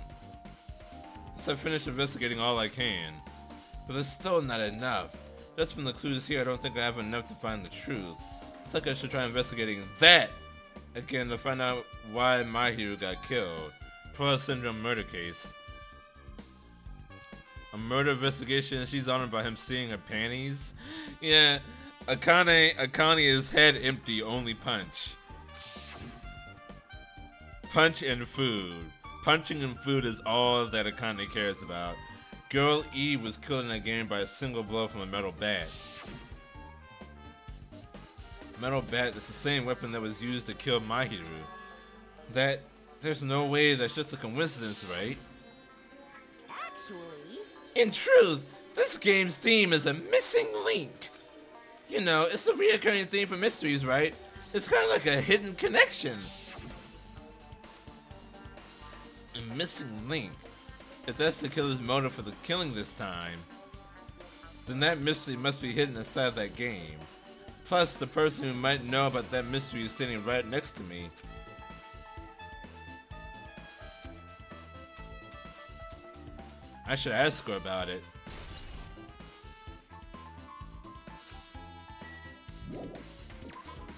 So I finished investigating all I can. But it's still not enough. Just from the clues here, I don't think I have enough to find the truth. It's like I should try investigating that again to find out why my hero got killed. Toilet syndrome murder case. A murder investigation and she's honored by him seeing her panties? Yeah, Akane is head empty, only punch. Punch and food. Punching and food is all that Akane cares about. Girl E was killed in that game by a single blow from a metal bat. Metal bat is the same weapon that was used to kill Mahiru. There's no way that's just a coincidence, right? Actually. In truth, this game's theme is a missing link. You know, it's a reoccurring theme for mysteries, right? It's kind of like a hidden connection. A missing link. If that's the killer's motive for the killing this time, then that mystery must be hidden inside that game. Plus, the person who might know about that mystery is standing right next to me. I should ask her about it.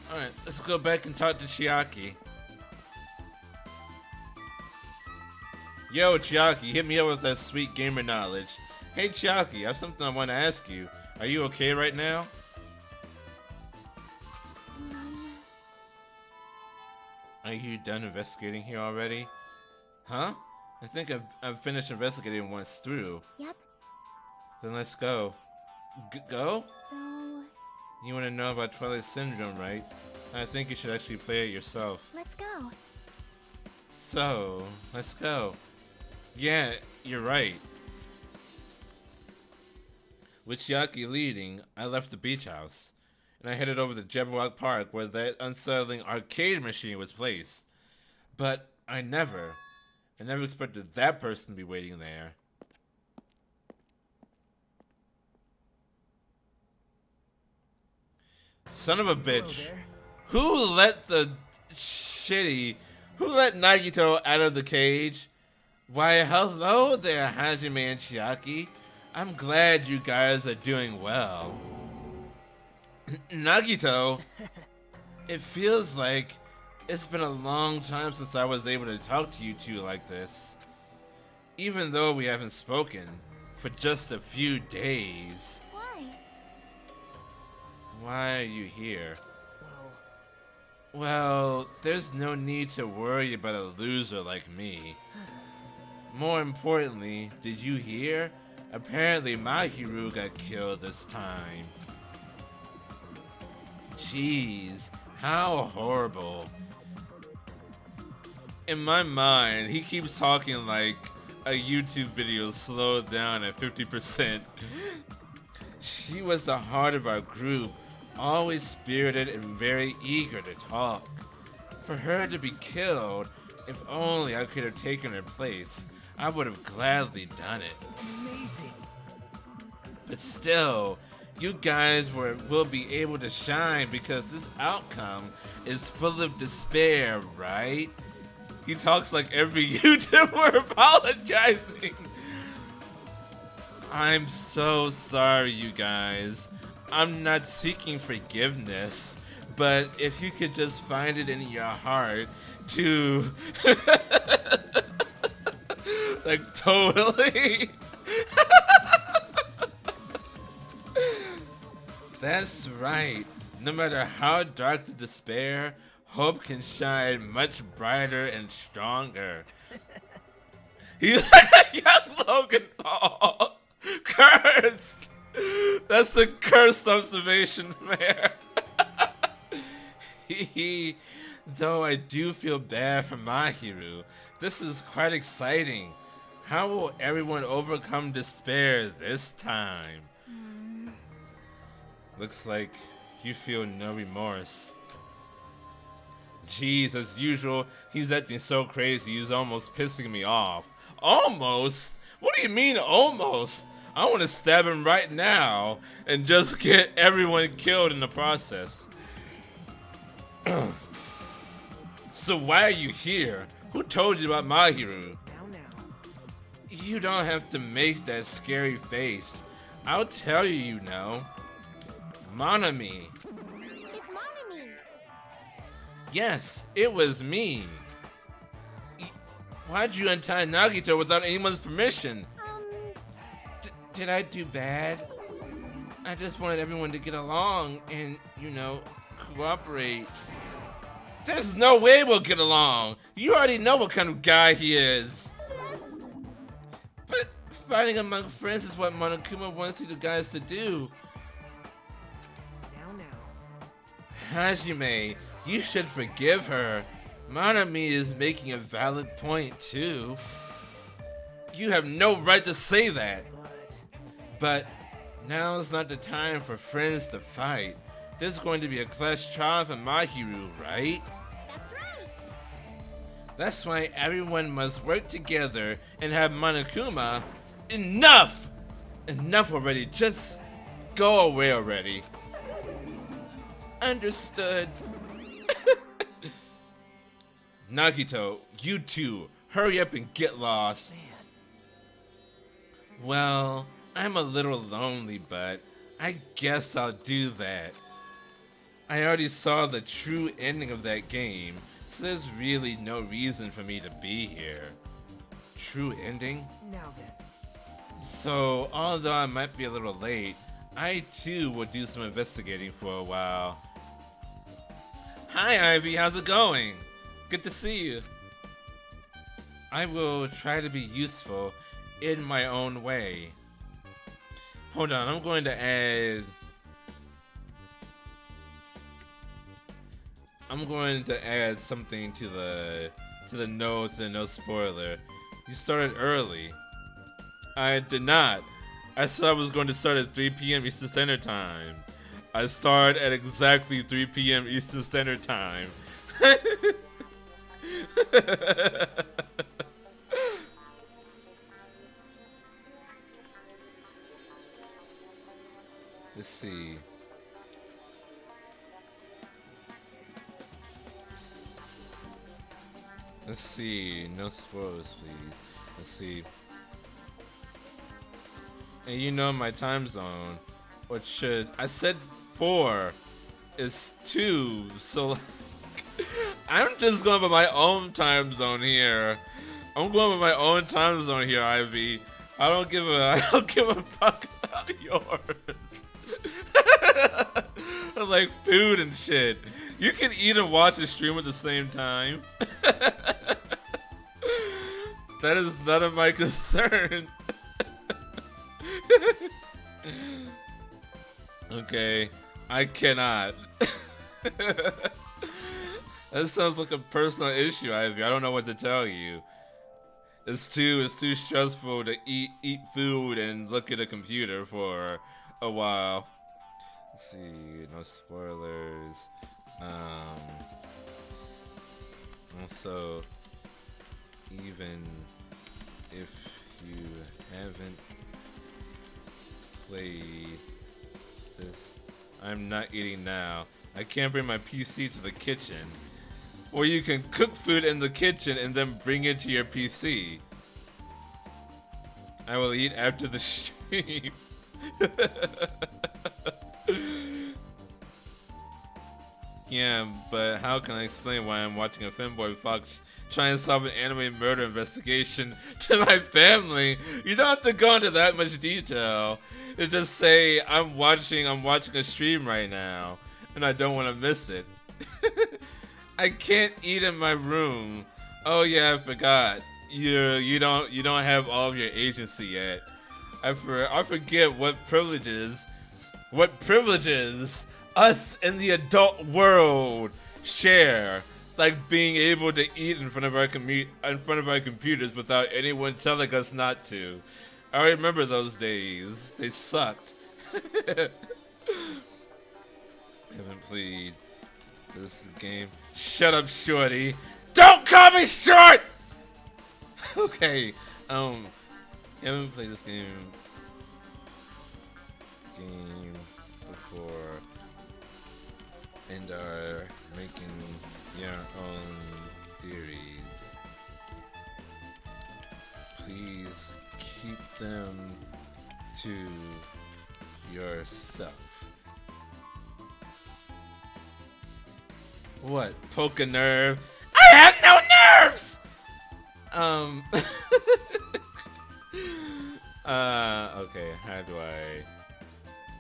Alright, let's go back and talk to Chiaki. Yo, Chiaki, hit me up with that sweet gamer knowledge. Hey, Chiaki, I have something I want to ask you. Are you okay right now? Are you done investigating here already? Huh? I think I've finished investigating once through. Yep. Then let's go. Go? So. You want to know about Twilight Syndrome, right? I think you should actually play it yourself. Let's go. So, let's go. Yeah, you're right. With Chiaki leading, I left the beach house, and I headed over to Jabberwock Park where that unsettling arcade machine was placed. But I never expected that person to be waiting there. Son of a bitch. Who let Nagito out of the cage? Why, hello there, Hajime and Chiaki. I'm glad you guys are doing well. Nagito, it feels like it's been a long time since I was able to talk to you two like this. Even though we haven't spoken for just a few days. Why? Why are you here? Well, there's no need to worry about a loser like me. More importantly, did you hear? Apparently Mahiru got killed this time. Jeez, how horrible. In my mind, he keeps talking like a YouTube video slowed down at 50%. She was the heart of our group, always spirited and very eager to talk. For her to be killed, if only I could have taken her place, I would have gladly done it. Amazing. But still, you guys will be able to shine because this outcome is full of despair, right? He talks like every YouTuber apologizing. I'm so sorry, you guys. I'm not seeking forgiveness, but if you could just find it in your heart to like totally That's right. No matter how dark the despair, hope can shine much brighter and stronger. He's like a young Logan Paul. Cursed. That's a cursed observation, Mayor. Though I do feel bad for Mahiru, this is quite exciting. How will everyone overcome despair this time? Looks like you feel no remorse. Jeez, as usual, he's acting so crazy, he's almost pissing me off. Almost? What do you mean, almost? I want to stab him right now and just get everyone killed in the process. So why are you here? Who told you about Mahiru? Now. You don't have to make that scary face. I'll tell you, you know. Monami. It's Monami. Yes, it was me. Why'd you untie Nagito without anyone's permission? Did I do bad? I just wanted everyone to get along and, you know, cooperate. There's no way we'll get along. You already know what kind of guy he is. But fighting among friends is what Monokuma wants you guys to do. Now. Hajime, you should forgive her. Monami is making a valid point, too. You have no right to say that. But now's not the time for friends to fight. There's going to be a clash trial for Mahiru, right? That's right. That's why everyone must work together and have Monokuma. Enough! Enough already. Just go away already. Understood. Nagito, you two, hurry up and get lost. Well, I'm a little lonely, but I guess I'll do that. I already saw the true ending of that game, so there's really no reason for me to be here. True ending? Now then. So, although I might be a little late, I too will do some investigating for a while. Hi Ivy, how's it going? Good to see you. I will try to be useful in my own way. Hold on, I'm going to add something to the no spoiler. You started early. I did not. I said I was going to start at 3 p.m. Eastern Standard Time. I start at exactly 3 p.m. Eastern Standard Time. Let's see. Let's see. No spoilers, please. Let's see. And you know my time zone. What should I said 4 is 2, so like, I'm just going by my own time zone here. I'm going by my own time zone here, Ivy. I don't give a fuck about yours. Like food and shit. You can eat and watch a stream at the same time. That is none of my concern. Okay, I cannot. That sounds like a personal issue, Ivy. I don't know what to tell you. It's too stressful to eat food and look at a computer for a while. Let's see, no spoilers. Also, even if you haven't played this, I'm not eating now. I can't bring my PC to the kitchen. Or you can cook food in the kitchen and then bring it to your PC. I will eat after the stream. Yeah, but how can I explain why I'm watching a Femboy Fox try and solve an anime murder investigation to my family? You don't have to go into that much detail. You just say I'm watching a stream right now, and I don't want to miss it. I can't eat in my room. Oh yeah, I forgot. You don't have all of your agency yet. I forget what privileges us in the adult world share, like being able to eat in front of our computers without anyone telling us not to. I remember those days. They sucked. Haven't played this game. Shut up, shorty. Don't call me short. Okay. Haven't played this game before and are making your own theories. Please keep them to yourself. What? Poke a nerve? I have no nerves! Okay, how do I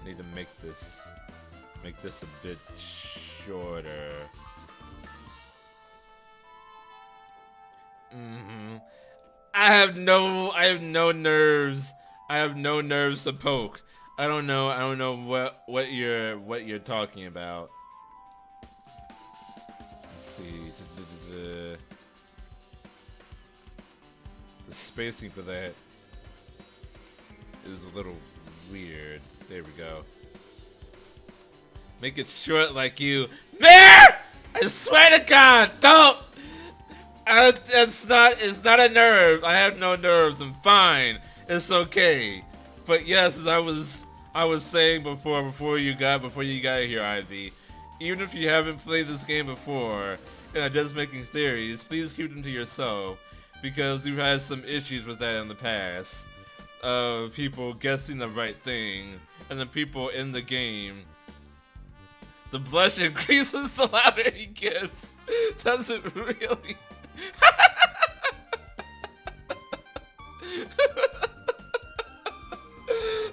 need to make this a bit shorter? I have no nerves. I have no nerves to poke. I don't know what you're talking about. Let's see. The spacing for that is a little weird. There we go. Make it short like you. Mayor! I swear to God, don't! It's not a nerve. I have no nerves. I'm fine. It's okay. But yes, as I was saying before you got here, Ivy. Even if you haven't played this game before and are just making theories, please keep them to yourself, because we've had some issues with that in the past. Of people guessing the right thing, and the people in the game. The blush increases the louder he gets. Does it really?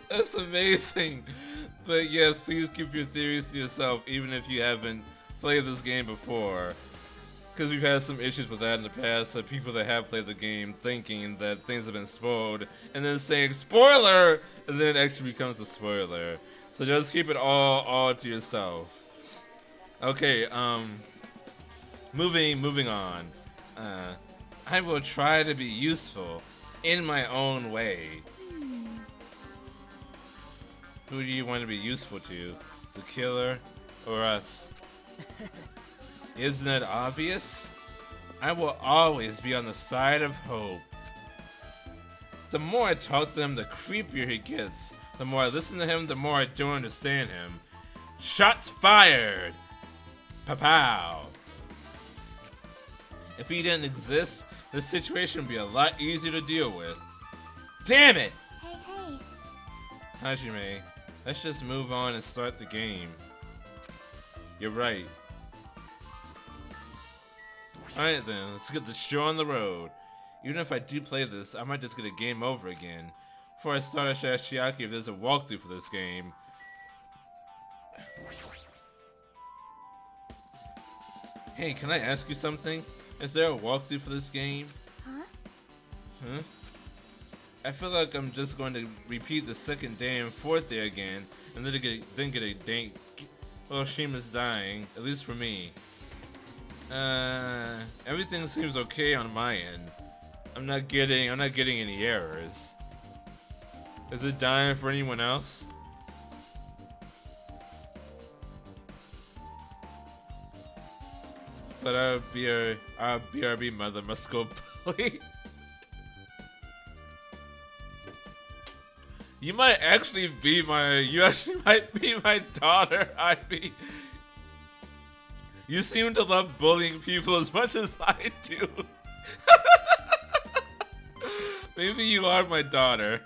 That's amazing. But yes, please keep your theories to yourself, even if you haven't played this game before. Because we've had some issues with that in the past, of people that have played the game thinking that things have been spoiled, and then saying spoiler, and then it actually becomes a spoiler. So just keep it all to yourself. Okay, moving on. I will try to be useful in my own way. Who do you want to be useful to? The killer or us? Isn't it obvious? I will always be on the side of hope. The more I talk to him, the creepier he gets. The more I listen to him, the more I don't understand him. Shots fired! Pow! If he didn't exist, the situation would be a lot easier to deal with. Damn it! Hey. Hajime, let's just move on and start the game. You're right. Alright then, let's get the show on the road. Even if I do play this, I might just get a game over again. Before I start, I should ask Chiaki if there's a walkthrough for this game. Hey, can I ask you something? Is there a walkthrough for this game? Huh? I feel like I'm just going to repeat the second day and fourth day again, and then get a dang. Well, Shima's dying, at least for me. Everything seems okay on my end. I'm not getting any errors. Is it dying for anyone else? But our BRB mother must go bully. You actually might be my daughter, Ivy. You seem to love bullying people as much as I do. Maybe you are my daughter.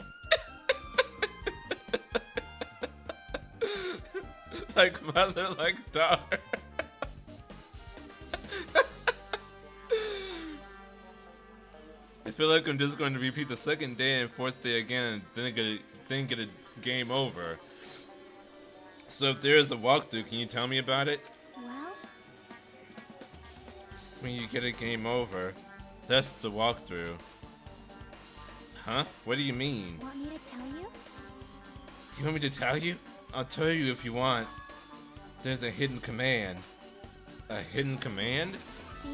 Like mother, like daughter. I feel like I'm just going to repeat the second day and fourth day again and then get a game over. So if there is a walkthrough, can you tell me about it? Well, When you get a game over, that's the walkthrough. Huh? What do you mean? want me to tell you? You want me to tell you? I'll tell you if you want. There's a hidden command. A hidden command? See?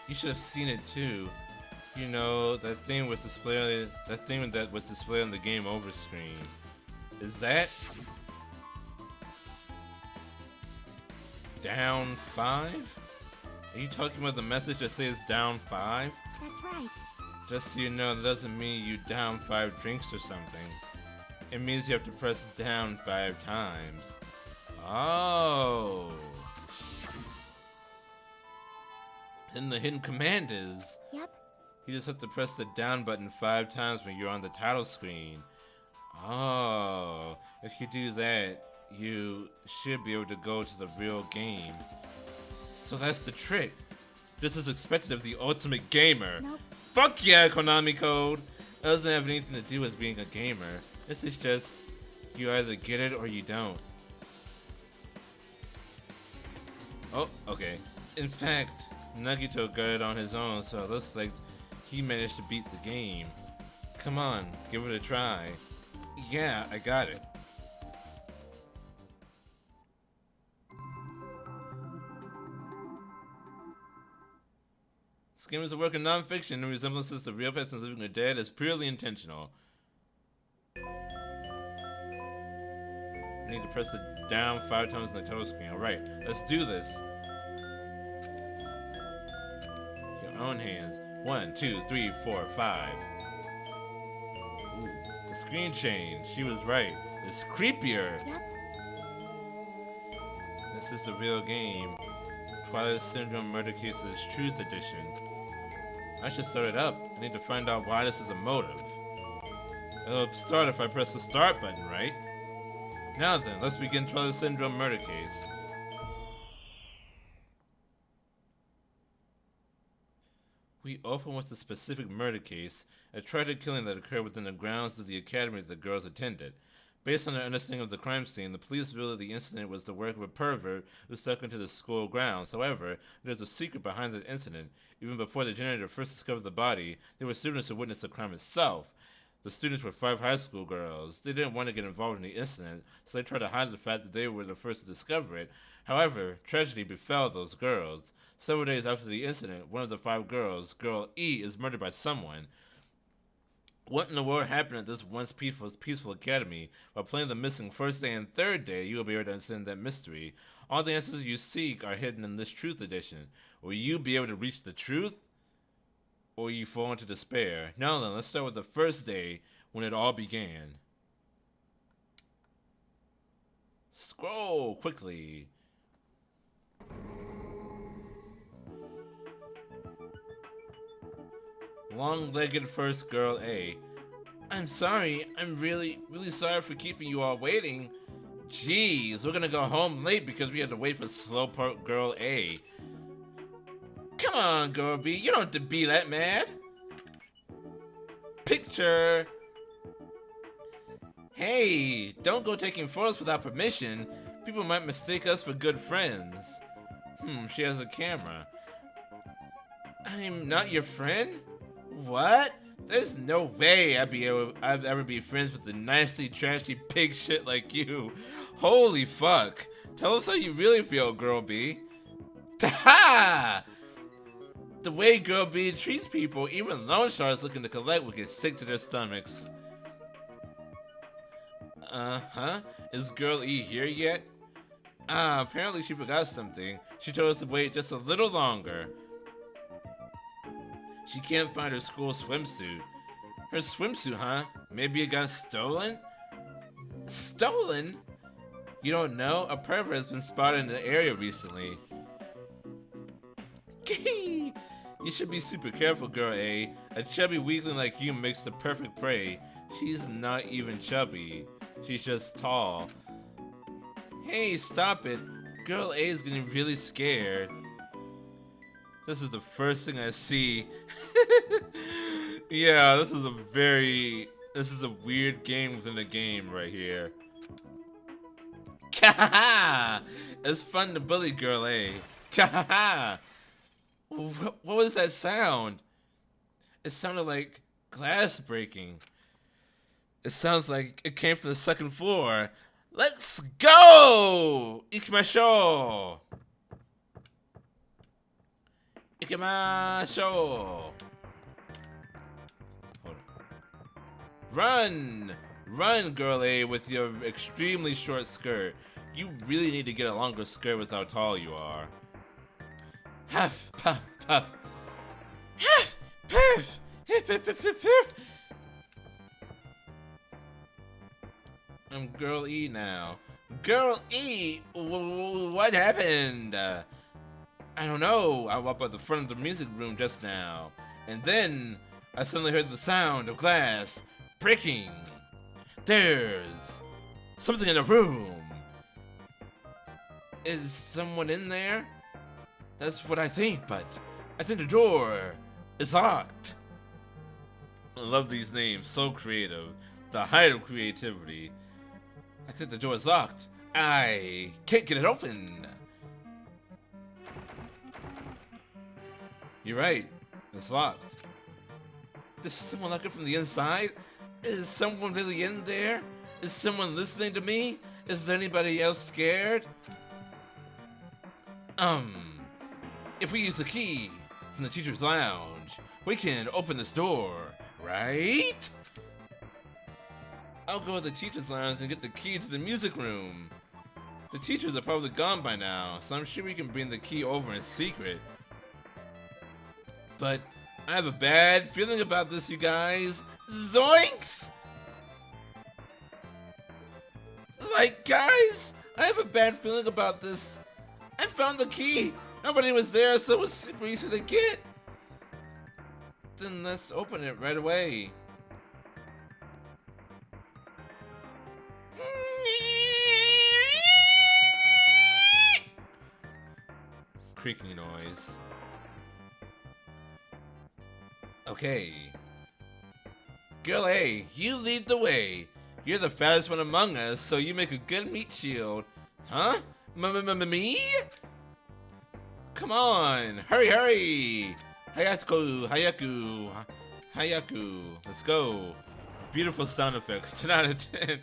You should have seen it too. You know, that thing that was displayed on the game over screen. Is that down 5? Are you talking about the message that says down 5? That's right. Just so you know, that doesn't mean you down 5 drinks or something. It means you have to press down 5 times. Oh. Then the hidden command is... Yep. You just have to press the down button 5 times when you're on the title screen. Oh. If you do that, you should be able to go to the real game. So that's the trick. This is expected of the ultimate gamer. Nope. Fuck yeah, Konami Code! That doesn't have anything to do with being a gamer. This is just, you either get it or you don't. Oh, okay. In fact, Nagito got it on his own, so it looks like he managed to beat the game. Come on, give it a try. Yeah, I got it. This game is a work of non-fiction and resemblances to real persons living or dead is purely intentional. I need to press the down 5 times on the title screen. Alright, let's do this. Your own hands. 1, 2, 3, 4, 5. Ooh, the screen changed. She was right. It's creepier. Yep. This is the real game. Twilight Syndrome Murder Cases Truth Edition. I should start it up. I need to find out why this is a motive. It'll start if I press the start button, right? Now then, let's begin Twilight Syndrome Murder Case. We open with a specific murder case, a tragic killing that occurred within the grounds of the academy the girls attended. Based on their understanding of the crime scene, the police revealed that the incident was the work of a pervert who snuck into the school grounds. However, there's a secret behind the incident. Even before the janitor first discovered the body, there were students who witnessed the crime itself. The students were 5 high school girls. They didn't want to get involved in the incident, so they tried to hide the fact that they were the first to discover it. However, tragedy befell those girls. Several days after the incident, one of the 5 girls, Girl E, is murdered by someone. What in the world happened at this once peaceful academy? While playing the missing first day and third day, you will be able to understand that mystery. All the answers you seek are hidden in this Truth Edition. Will you be able to reach the truth? Or you fall into despair? Now then, let's start with the first day, when it all began. Scroll quickly. Long-legged first girl A. I'm sorry. I'm really sorry for keeping you all waiting. Jeez, we're gonna go home late because we had to wait for slowpoke girl A. Come on, girl B. You don't have to be that mad. Picture. Hey, don't go taking photos without permission. People might mistake us for good friends. She has a camera. I'm not your friend? What? There's no way I'd ever be friends with a nicely trashy pig shit like you. Holy fuck. Tell us how you really feel, girl B. Ha! The way girl B treats people, even loan sharks looking to collect will get sick to their stomachs. Uh-huh. Is girl E here yet? Ah, apparently she forgot something. She told us to wait just a little longer. She can't find her school swimsuit. Her swimsuit, huh? Maybe it got stolen? Stolen? You don't know? A pervert has been spotted in the area recently. You should be super careful, girl A. A chubby weakling like you makes the perfect prey. She's not even chubby. She's just tall. Hey, stop it. Girl A is getting really scared. This is the first thing I see. Yeah, this is a weird game within a game right here. Kahaha! It's fun to bully girl A. Kahaha! What was that sound? It sounded like glass breaking. It sounds like it came from the second floor. Let's go! Ikimashou! Ikimashou! Hold on. Run! Run, girl A, with your extremely short skirt. You really need to get a longer skirt with how tall you are. Huff, puff, puff. Huff, puff, hiff, hiff, hiff, hiff, hiff. I'm Girl E now. Girl E, what happened? I don't know. I walked by the front of the music room just now, and then I suddenly heard the sound of glass breaking. There's something in the room. Is someone in there? That's what I think, but I think the door is locked. I love these names, so creative. The height of creativity. I think the door is locked. I can't get it open. You're right, it's locked. Is someone looking from the inside? Is someone really in there? Is someone listening to me? Is there anybody else scared? If we use the key from the teacher's lounge, we can open this door, right? I'll go to the teacher's lounge and get the key to the music room. The teachers are probably gone by now, so I'm sure we can bring the key over in secret. But I have a bad feeling about this, you guys. Zoinks! Like, guys, I have a bad feeling about this. I found the key. Nobody was there, so it was super easy to get. Then let's open it right away. Creaking noise. Okay. Girl A, you lead the way. You're the fattest one among us, so you make a good meat shield. Huh? Me? Come on, hurry, hurry! Hayaku. Let's go. Beautiful sound effects, 10 out of 10.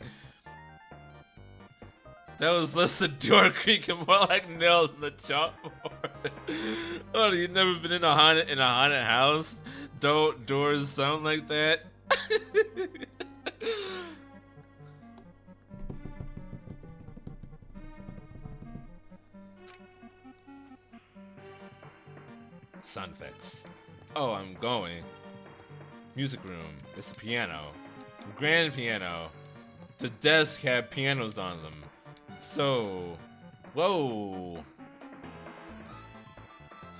That was less than door creaking, more like nails in the chalkboard. Oh, you've never been in a haunted house? Don't doors sound like that? Sound effects. Oh, I'm going. Music room. It's a piano. Grand piano. The desk had pianos on them. So, whoa.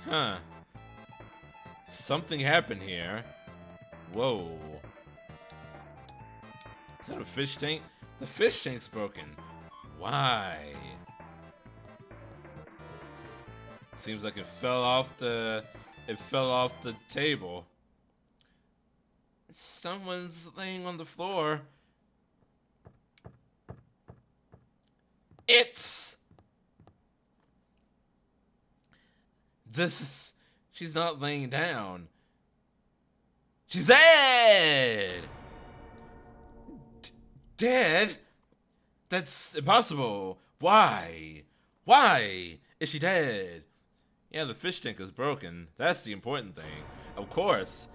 Huh. Something happened here. Whoa. Is that a fish tank? The fish tank's broken. Why? Seems like it fell off the table. Someone's laying on the floor. She's not laying down. She's dead! Dead? That's impossible. Why? Why is she dead? Yeah, the fish tank is broken. That's the important thing. Of course.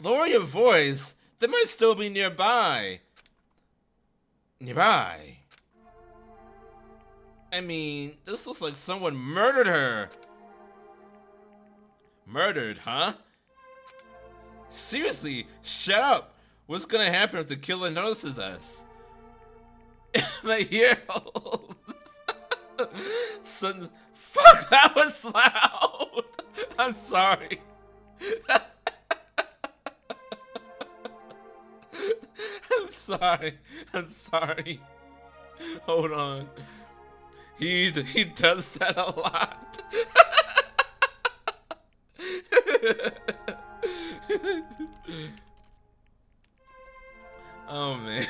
Lower your voice. They might still be nearby. nearby. I mean, this looks like someone murdered her. Murdered, huh? Seriously, shut up. What's gonna happen if the killer notices us? My ear holes. Son, fuck, that was loud. I'm sorry. I'm sorry. I'm sorry. Hold on. He does that a lot. Oh man.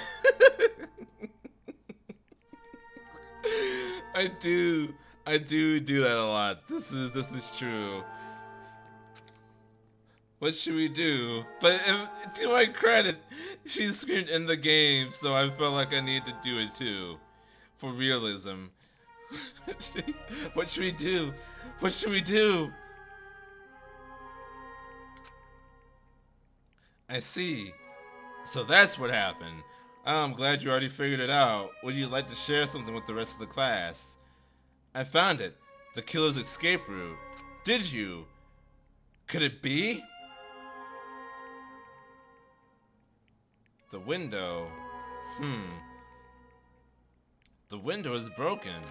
I do that a lot. This is true. What should we do? But to my credit, she screamed in the game, so I felt like I need to do it too, for realism. What should we do? What should we do? I see. So that's what happened. I'm glad you already figured it out. Would you like to share something with the rest of the class? I found it. The killer's escape route. Did you? Could it be? The window. The window is broken.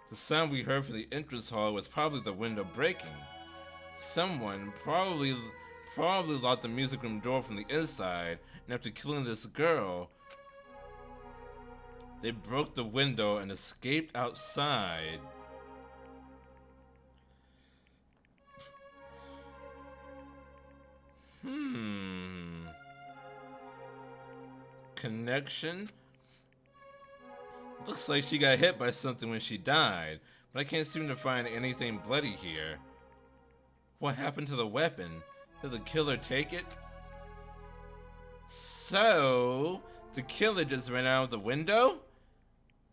The sound we heard from the entrance hall was probably the window breaking. Someone probably locked the music room door from the inside, and after killing this girl, they broke the window and escaped outside. Connection? Looks like she got hit by something when she died, but I can't seem to find anything bloody here. What happened to the weapon? Did the killer take it? So, the killer just ran out of the window?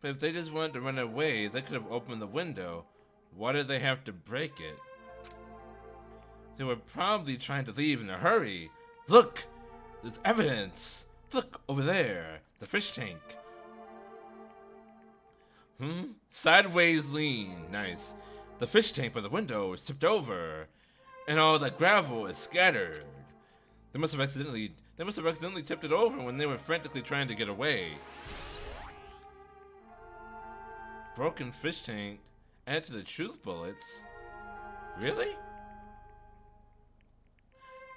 But if they just wanted to run away, they could have opened the window. Why did they have to break it? They were probably trying to leave in a hurry. Look! There's evidence! Look, over there! The fish tank. Sideways lean. Nice. The fish tank by the window is tipped over, and all that gravel is scattered. They must have accidentally tipped it over when they were frantically trying to get away. Broken fish tank. Add to the truth bullets. Really?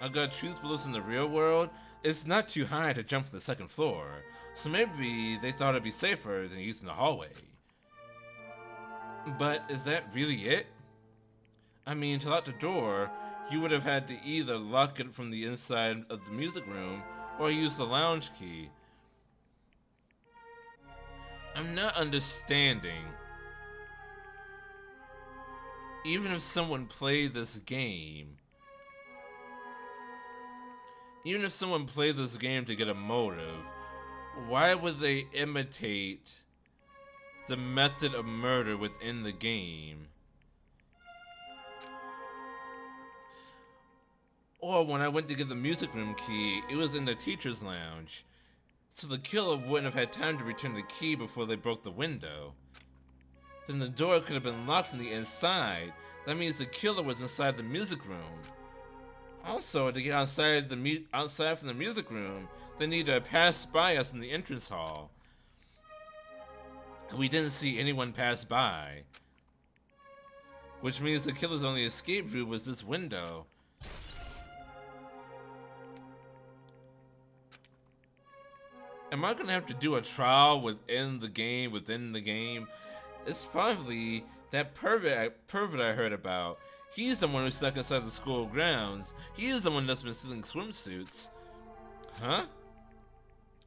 I got truth bullets in the real world. It's not too high to jump from the second floor, so maybe they thought it'd be safer than using the hallway. But is that really it? I mean, to lock the door, you would have had to either lock it from the inside of the music room or use the lounge key. I'm not understanding. Even if someone played this game, to get a motive, why would they imitate the method of murder within the game? Or when I went to get the music room key, it was in the teacher's lounge, so the killer wouldn't have had time to return the key before they broke the window. Then the door could have been locked from the inside. That means the killer was inside the music room. Also, to get outside from the music room, they need to pass by us in the entrance hall. And we didn't see anyone pass by, which means the killer's only escape route was this window. Am I gonna have to do a trial within the game? It's probably that pervert I heard about. He's the one who's stuck inside the school grounds. He's the one that's been stealing swimsuits. Huh?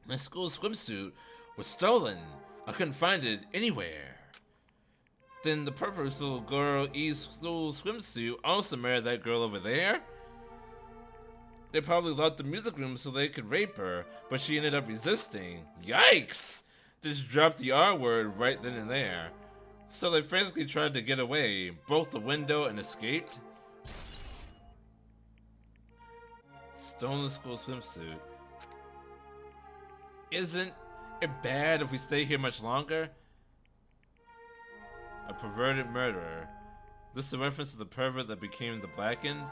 My school swimsuit was stolen. I couldn't find it anywhere. Then the pervert's little girl E's school swimsuit also married that girl over there? They probably locked the music room so they could rape her, but she ended up resisting. Yikes! Just dropped the R word right then and there. So they frantically tried to get away, broke the window, and escaped? Stolen school swimsuit. Isn't it bad if we stay here much longer? A perverted murderer. This is a reference to the pervert that became the Blackened?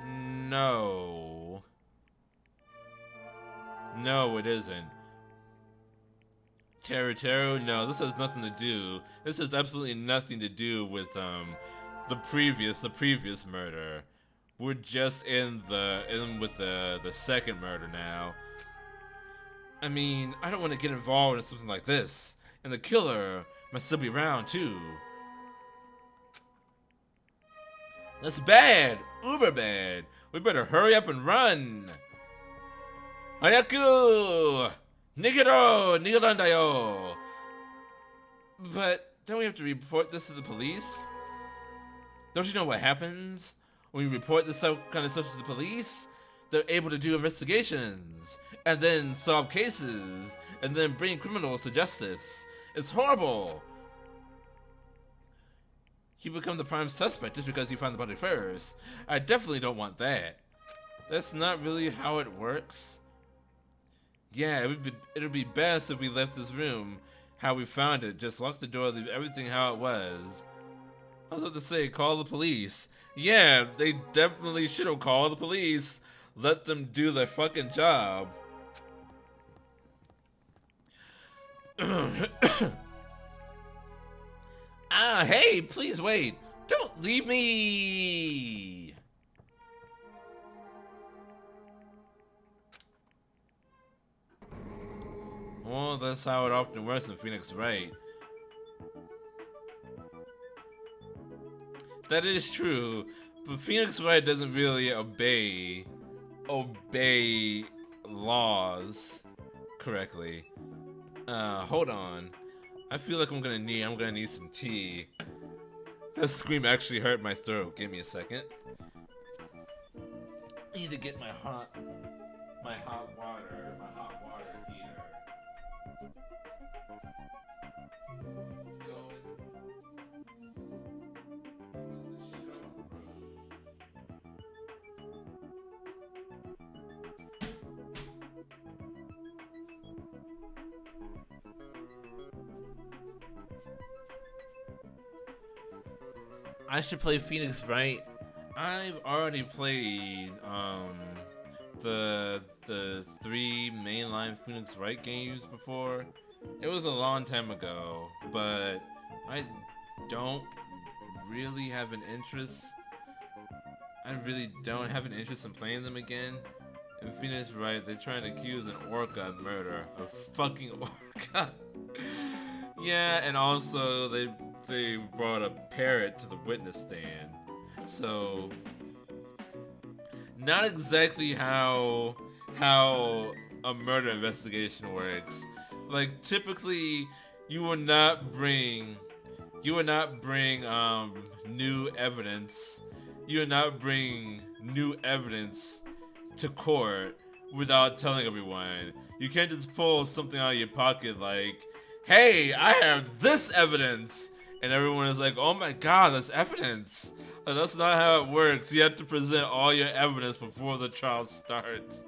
No. No, it isn't. Teru? No, this has nothing to do. This has absolutely nothing to do with the previous murder. We're just in with the second murder now. I mean, I don't want to get involved in something like this. And the killer might still be around too. That's bad! Uber bad! We better hurry up and run! Hayaku! Nigero! Nigerandayo! But don't we have to report this to the police? Don't you know what happens when we report this kind of stuff to the police? They're able to do investigations, and then solve cases, and then bring criminals to justice. It's horrible! You become the prime suspect just because you found the body first. I definitely don't want that. That's not really how it works. Yeah, it would be best if we left this room how we found it. Just lock the door, leave everything how it was. I was about to say, call the police. Yeah, they definitely should have called the police. Let them do their fucking job. Hey, please wait. Don't leave me. Well, that's how it often works in Phoenix Wright. That is true, but Phoenix Wright doesn't really obey laws correctly. Hold on. I feel like I'm gonna need some tea. That scream actually hurt my throat. Give me a second. I need to get my hot water heater. Going. I should play Phoenix Wright. I've already played the 3 mainline Phoenix Wright games before. It was a long time ago, but I don't really have an interest. I really don't have an interest in playing them again. In Phoenix Wright, they're trying to accuse an orca of murder. A fucking orca. Yeah, and also they brought a parrot to the witness stand. So not exactly how a murder investigation works. Like typically you would not bring new evidence. You would not bring new evidence to court without telling everyone. You can't just pull something out of your pocket like, hey, I have this evidence! And everyone is like, oh my god, that's evidence! And that's not how it works. You have to present all your evidence before the trial starts.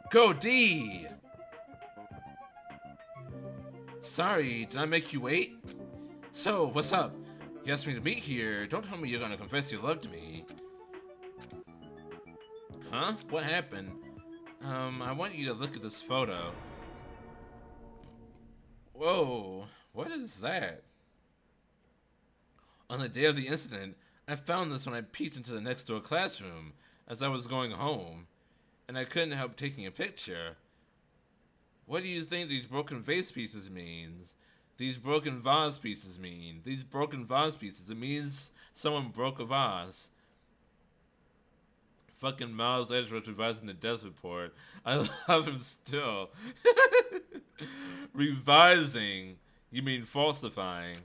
Go D! Sorry, did I make you wait? So, what's up? You asked me to meet here. Don't tell me you're gonna confess your love to me. Huh? What happened? I want you to look at this photo. Whoa, what is that? On the day of the incident, I found this when I peeked into the next door classroom as I was going home, and I couldn't help taking a picture. What do you think these broken vase pieces means? These broken vase pieces mean? These broken vase pieces, it means someone broke a vase. Fucking Miles Edgeworth revising the death report. I love him still. Revising? You mean falsifying.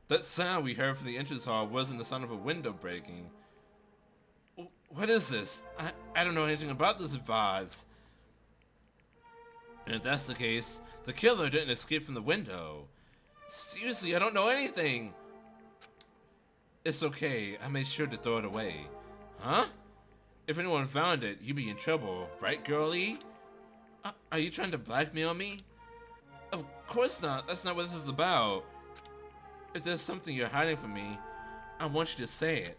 That sound we heard from the entrance hall wasn't the sound of a window breaking. What is this? I don't know anything about this vase. And if that's the case, the killer didn't escape from the window. Seriously, I don't know anything. It's okay, I made sure to throw it away. Huh? If anyone found it, you'd be in trouble, right, girlie? Are you trying to blackmail me? Of course not, that's not what this is about. If there's something you're hiding from me, I want you to say it.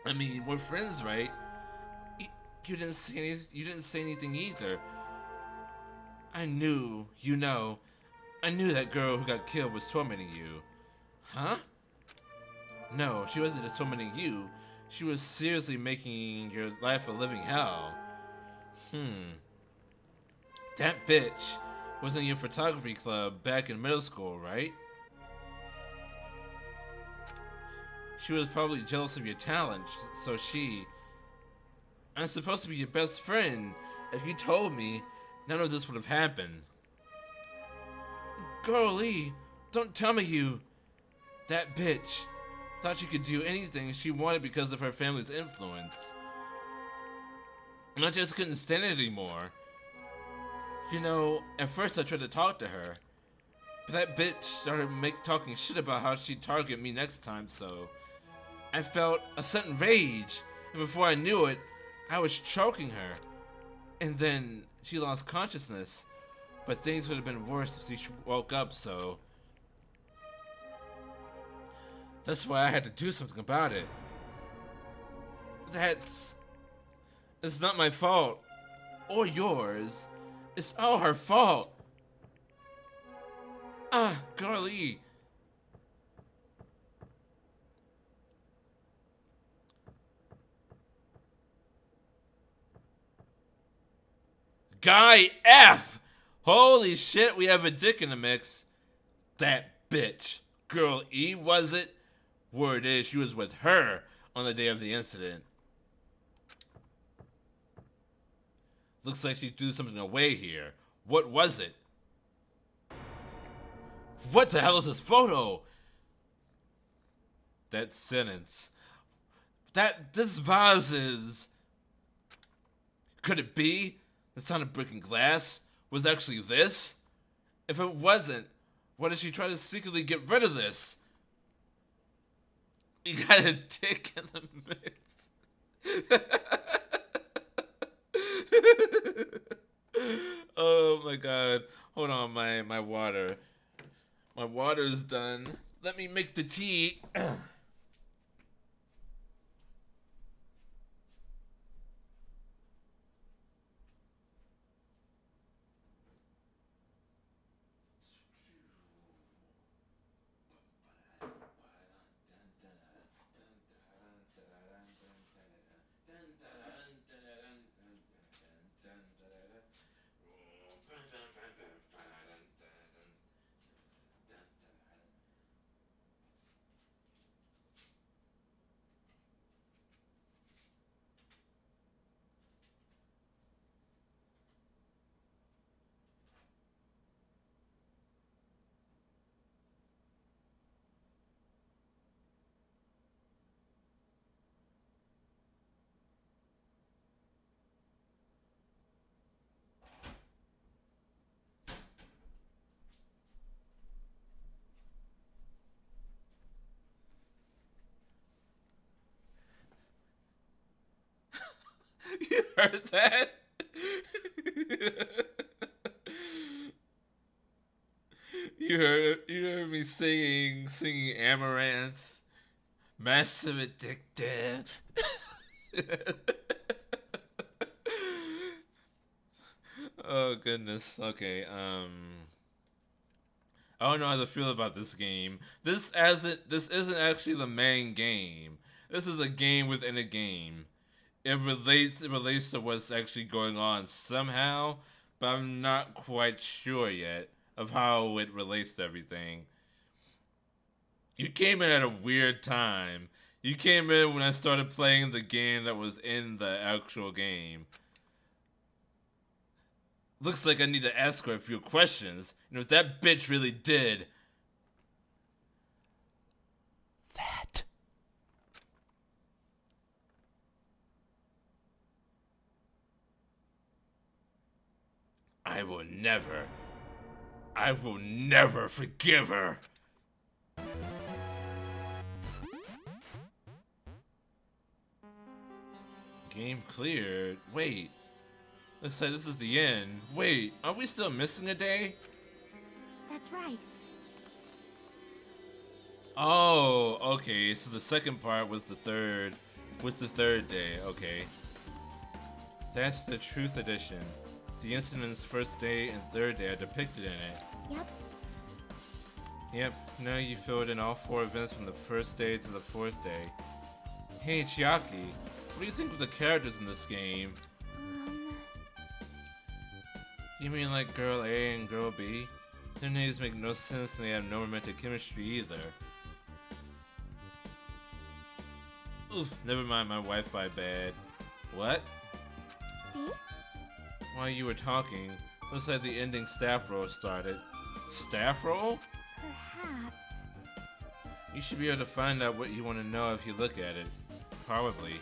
I mean, we're friends, right? You didn't say anything either. I knew, I knew that girl who got killed was tormenting you. Huh? No, she wasn't just tormenting you. She was seriously making your life a living hell. That bitch was in your photography club back in middle school, right? She was probably jealous of your talent, so I'm supposed to be your best friend. If you told me, none of this would have happened. Girlie, don't tell me that bitch thought she could do anything she wanted because of her family's influence. And I just couldn't stand it anymore. At first I tried to talk to her, but that bitch started talking shit about how she'd target me next time, so I felt a sudden rage, and before I knew it, I was choking her. And then she lost consciousness, but things would have been worse if she woke up, so that's why I had to do something about it. It's not my fault, or yours. It's all her fault. Girlie. Guy F! Holy shit, we have a dick in the mix. That bitch. Girl E, was it? Word is, she was with her on the day of the incident. Looks like she threw something away here. What was it? What the hell is this photo? That sentence. This vase is... Could it be? The sound of breaking glass was actually this? If it wasn't, why did she try to secretly get rid of this? You got a dick in the mix. Oh my god. Hold on, my water. My water is done. Let me make the tea. You heard that? You heard me singing Amaranth, Massive Addicted. Oh goodness. Okay. I don't know how to feel about this game. This isn't actually the main game. This is a game within a game. It relates to what's actually going on somehow, but I'm not quite sure yet of how it relates to everything. You came in at a weird time. You came in when I started playing the game that was in the actual game. Looks like I need to ask her a few questions. And if that bitch really did that, I will never forgive her. Game cleared. Wait. Looks like this is the end. Wait, are we still missing a day? That's right. Oh, okay. So the second part was the third day. Okay. That's the Truth Edition. The incident's first day and third day are depicted in it. Yep. Yep, now you filled in all 4 events from the first day to the 4th day. Hey, Chiaki, what do you think of the characters in this game? You mean like Girl A and Girl B? Their names make no sense and they have no romantic chemistry either. Oof, never mind, my Wi-Fi bad. What? See? While you were talking, looks like the ending staff roll started. Staff roll? Perhaps. You should be able to find out what you want to know if you look at it. Probably.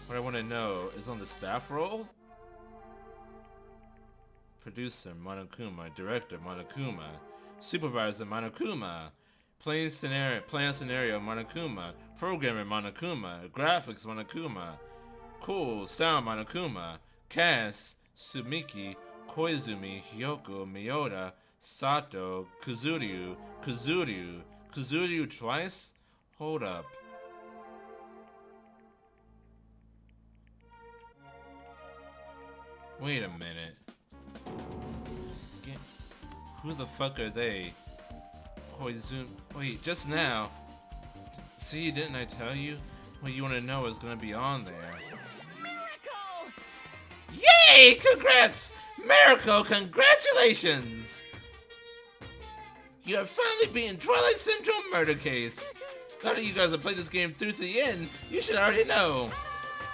What I want to know is on the staff roll? Producer, Monokuma. Director, Monokuma. Supervisor, Monokuma. Plan scenario, Monokuma. Programmer, Monokuma. Graphics, Monokuma. Cool, sound, Monokuma. Cast, Sumiki, Koizumi, Hyoko, Miyoda, Sato, Kazuryu twice? Hold up. Wait a minute. Who the fuck are they? Koizumi. Wait, just now. See, didn't I tell you? What you want to know is gonna be on there. Miracle! Yay! Congrats! Miracle, congratulations! You have finally beaten Twilight Syndrome Murder Case. Now that you guys have played this game through to the end, you should already know.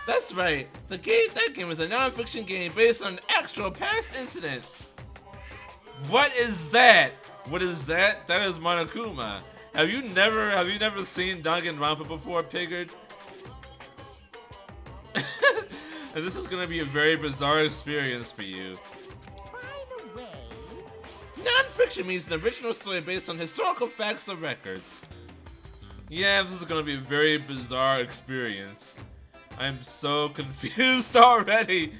That's right, that game is a non-fiction game based on an actual past incident. What is that? What is that? That is Monokuma. Have you never seen Danganronpa before, Pigard? And this is gonna be a very bizarre experience for you. By the way, Non-fiction means an original story based on historical facts or records. Yeah, this is gonna be a very bizarre experience. I'm so confused already.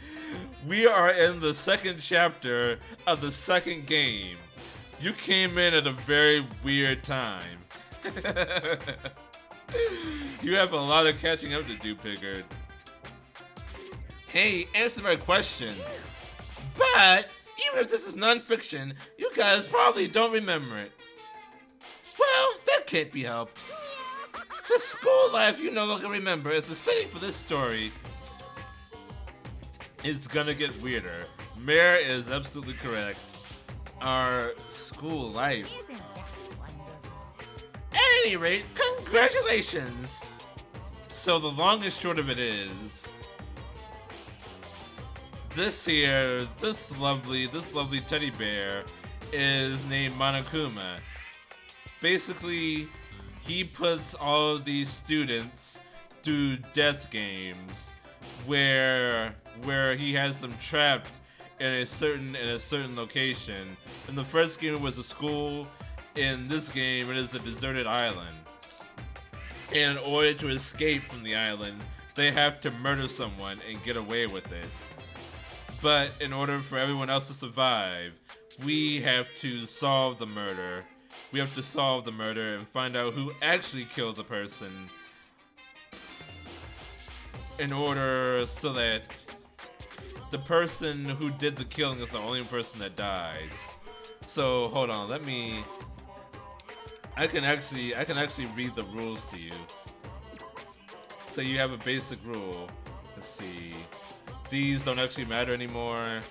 We are in the second chapter of the second game. You came in at a very weird time. You have a lot of catching up to do, Pigard. Hey, answer my question. But even if this is non-fiction, you guys probably don't remember it. Well, that can't be helped. The school life you no longer remember is the setting for this story. It's gonna get weirder. Mare is absolutely correct. Our school life. isn't that wonderful? At any rate, congratulations! So the long and short of it is, this lovely teddy bear is named Monokuma. Basically, he puts all of these students through death games where he has them trapped in a certain location. In the first game it was a school. In this game it is a deserted island. And in order to escape from the island, they have to murder someone and get away with it. But in order for everyone else to survive, we have to solve the murder. We have to solve the murder and find out who actually killed the person, in order so that the person who did the killing is the only person that dies. So hold on, I can actually read the rules to you. So you have a basic rule. Let's see. These don't actually matter anymore.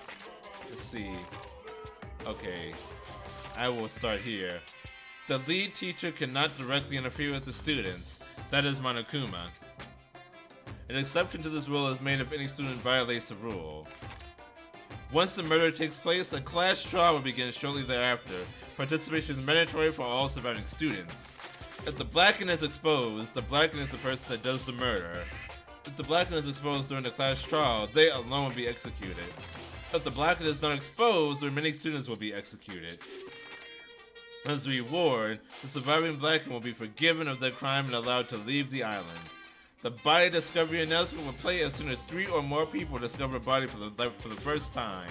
Let's see. Okay. I will start here. The lead teacher cannot directly interfere with the students. That is Monokuma. An exception to this rule is made if any student violates the rule. Once the murder takes place, a class trial will begin shortly thereafter. Participation is mandatory for all surviving students. If the Blacken is exposed, the Blacken is the person that does the murder. If the Blacken is exposed during the class trial, they alone will be executed. If the Blacken is not exposed, the remaining students will be executed. As a reward, the surviving Blacken will be forgiven of their crime and allowed to leave the island. The body discovery announcement will play as soon as 3 or more people discover a body for the first time.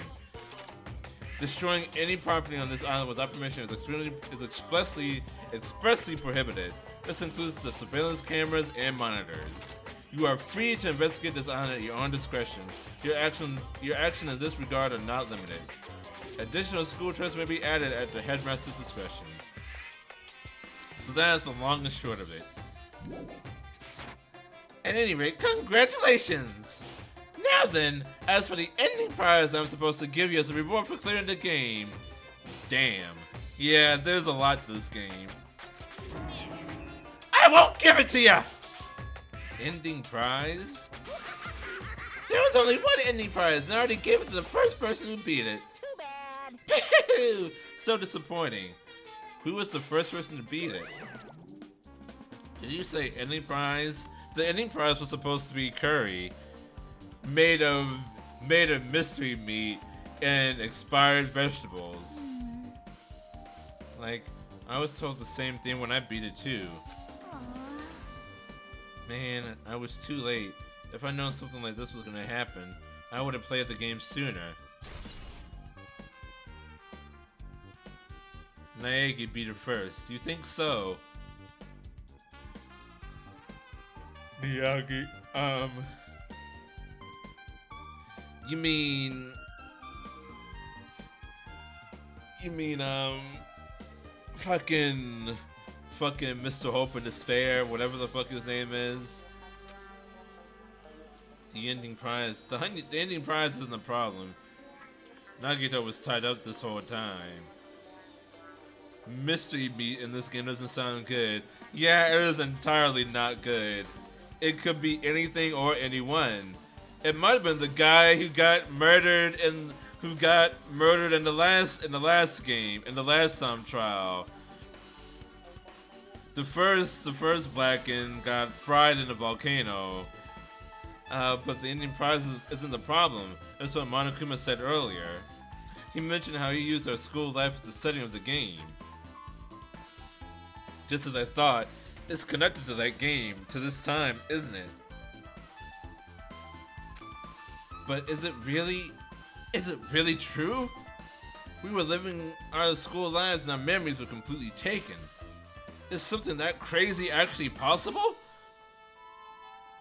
Destroying any property on this island without permission is expressly prohibited. This includes the surveillance cameras and monitors. You are free to investigate this island at your own discretion. Your action in this regard are not limited. Additional school trips may be added at the headmaster's discretion. So that's the long and short of it. At any rate, congratulations! Now then, as for the ending prize I'm supposed to give you as a reward for clearing the game. Damn. Yeah, there's a lot to this game. I won't give it to ya! Ending prize? There was only one ending prize, and I already gave it to the first person who beat it. Too bad. Boo! So disappointing. Who was the first person to beat it? Did you say ending prize? The ending prize was supposed to be curry, made of mystery meat and expired vegetables. Like, I was told the same thing when I beat it too. Man, I was too late. If I'd known something like this was gonna happen, I would have played the game sooner. Naegi beat it first. You think so? Miyagi, You mean, fucking Mr. Hope and Despair, whatever the fuck his name is. The ending prize, the ending prize isn't the problem. Nagito was tied up this whole time. Mystery meat in this game doesn't sound good. Yeah, it is entirely not good. It could be anything or anyone. It might have been the guy who got murdered in the last game, in the last time trial. The first Blacken got fried in a volcano. But the ending prize isn't the problem. That's what Monokuma said earlier. He mentioned how he used our school life as the setting of the game. Just as I thought, it's connected to that game, to this time, isn't it? But is it really true? We were living our school lives and our memories were completely taken. Is something that crazy actually possible?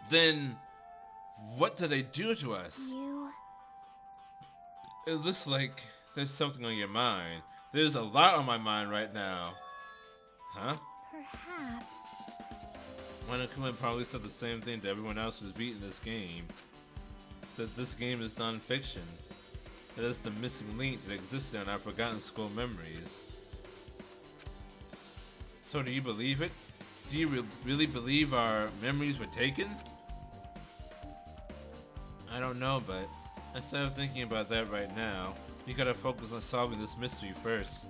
Then, what do they do to us? It looks like there's something on your mind. There's a lot on my mind right now. Huh? Perhaps. Monokuma probably said the same thing to everyone else who's beaten this game. That this game is non-fiction. That it's the missing link that existed in our forgotten school memories. So do you believe it? Do you really believe our memories were taken? I don't know, but instead of thinking about that right now, we gotta focus on solving this mystery first.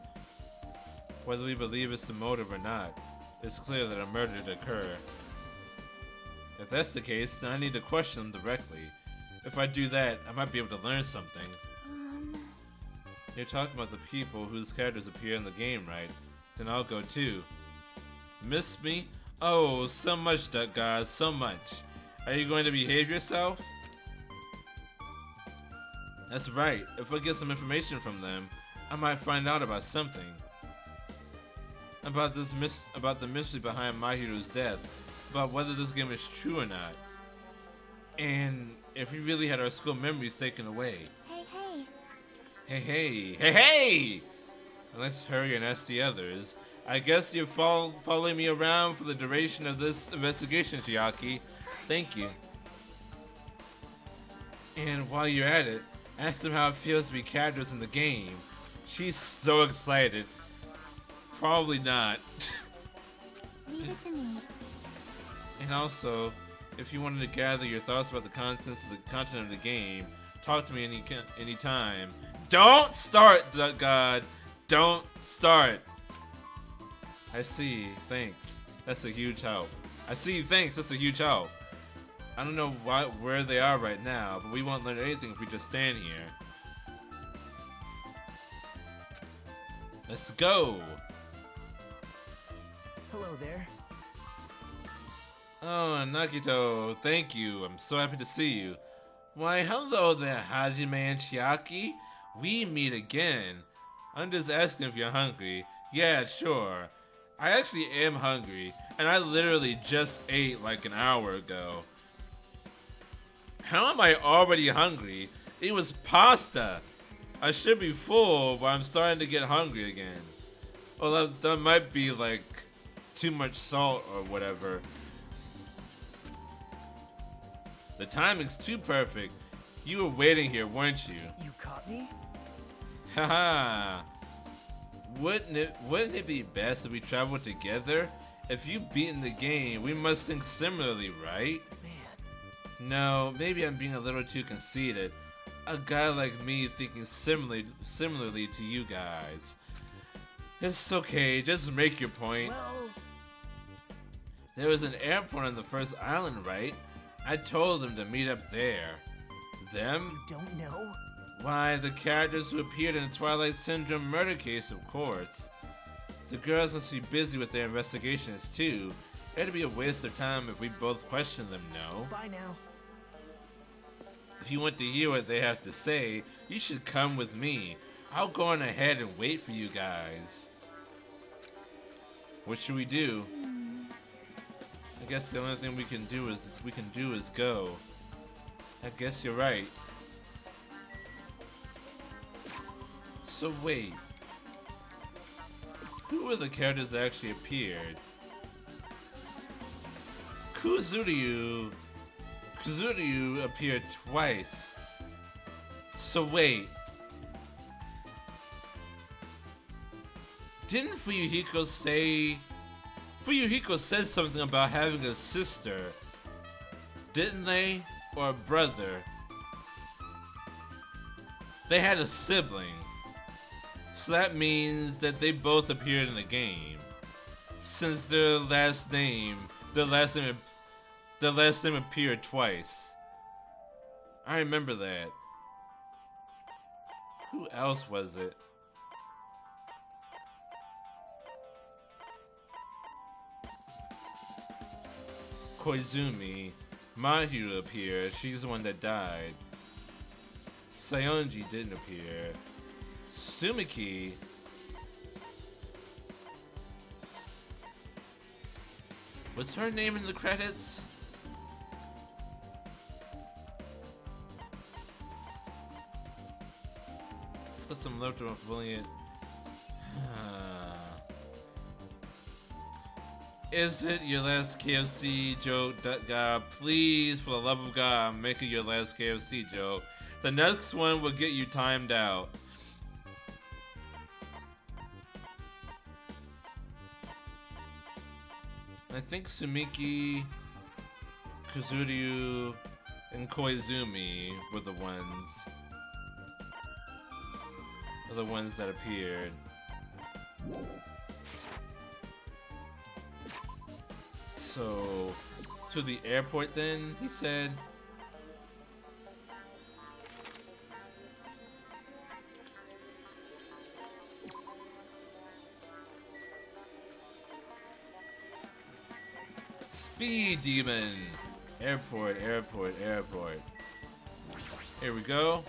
Whether we believe it's the motive or not, it's clear that a murder did occur. If that's the case, then I need to question them directly. If I do that, I might be able to learn something. You're talking about the people whose characters appear in the game, right? Then I'll go too. Miss me? Oh, so much, Duck God, so much. Are you going to behave yourself? That's right. If I get some information from them, I might find out about something. About the mystery behind Mahiru's death. About whether this game is true or not. And if we really had our school memories taken away. Hey! Let's hurry and ask the others. I guess you're following me around for the duration of this investigation, Chiaki. Thank you. And while you're at it, ask them how it feels to be characters in the game. She's so excited. Probably not. Leave it to me. And also, if you wanted to gather your thoughts about the content of the game, talk to me anytime. Don't start, God. Don't start. I see. Thanks. That's a huge help. Thanks. That's a huge help. I don't know where they are right now, but we won't learn anything if we just stand here. Let's go. Hello there. Oh, Nagito, thank you. I'm so happy to see you. Why, hello there, Hajime and Chiaki. We meet again. I'm just asking if you're hungry. Yeah, sure. I actually am hungry, and I literally just ate like an hour ago. How am I already hungry? It was pasta. I should be full, but I'm starting to get hungry again. Well, that might be like too much salt or whatever. The timing's too perfect. You were waiting here, weren't you? You caught me? Haha. Wouldn't it be best if we traveled together? If you've beaten the game, we must think similarly, right? Man. No, maybe I'm being a little too conceited. A guy like me thinking similarly to you guys. It's okay, just make your point. Well, There was an airport on the first island, right? I told them to meet up there. Them? don't know. Why, the characters who appeared in the Twilight Syndrome murder case, of course. The girls must be busy with their investigations too. It'd be a waste of time if we both questioned them, no? Bye now. If you want to hear what they have to say, you should come with me. I'll go on ahead and wait for you guys. What should we do? I guess the only thing we can do is go. I guess you're right. So wait. Who were the characters that actually appeared? Kuzuryu appeared twice. So wait. Didn't Fuyuhiko say... Fuyuhiko said something about having a sister. Didn't they? Or a brother? They had a sibling. So that means that they both appeared in the game. Since their last name appeared twice. I remember that. Who else was it? Koizumi. Mahiru appeared. She's the one that died. Sayonji didn't appear. Sumiki. Was her name in the credits? Let's get some leftover brilliant. Is it your last KFC joke? God, please, for the love of God, make it your last KFC joke. The next one will get you timed out. I think Sumiki, Kuzuryu, and Koizumi were the ones that appeared. So, to the airport then, he said. Speed Demon! Airport, airport, airport. Here we go.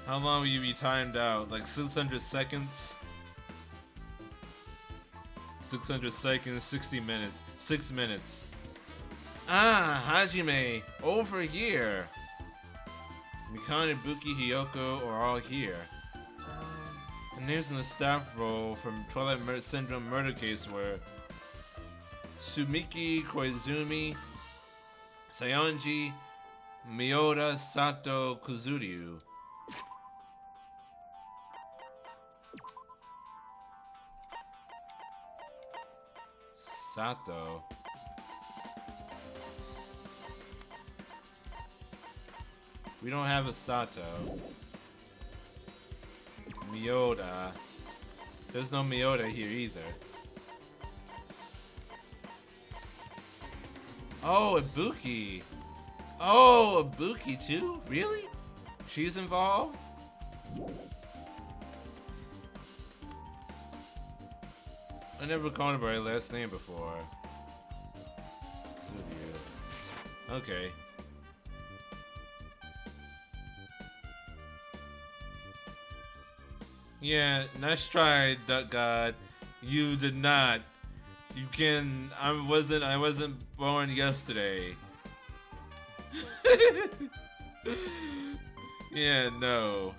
How long will you be timed out? Like 600 seconds? 600 seconds, 60 minutes. 6 minutes. Ah, Hajime, over here. Mikane, Buki, Hiyoko are all here. The names in the staff roll from Twilight Syndrome murder case were Sumiki, Koizumi, Sayonji, Miyoda, Sato, Kuzuryu. Sato. We don't have a Sato. Miyoda. There's no Miyoda here either. Oh, Ibuki. Oh, Ibuki too? Really? She's involved? I never called her by her last name before. So weird. Okay. Yeah, nice try, Duck God. You did not. You can. I wasn't born yesterday. Yeah, no.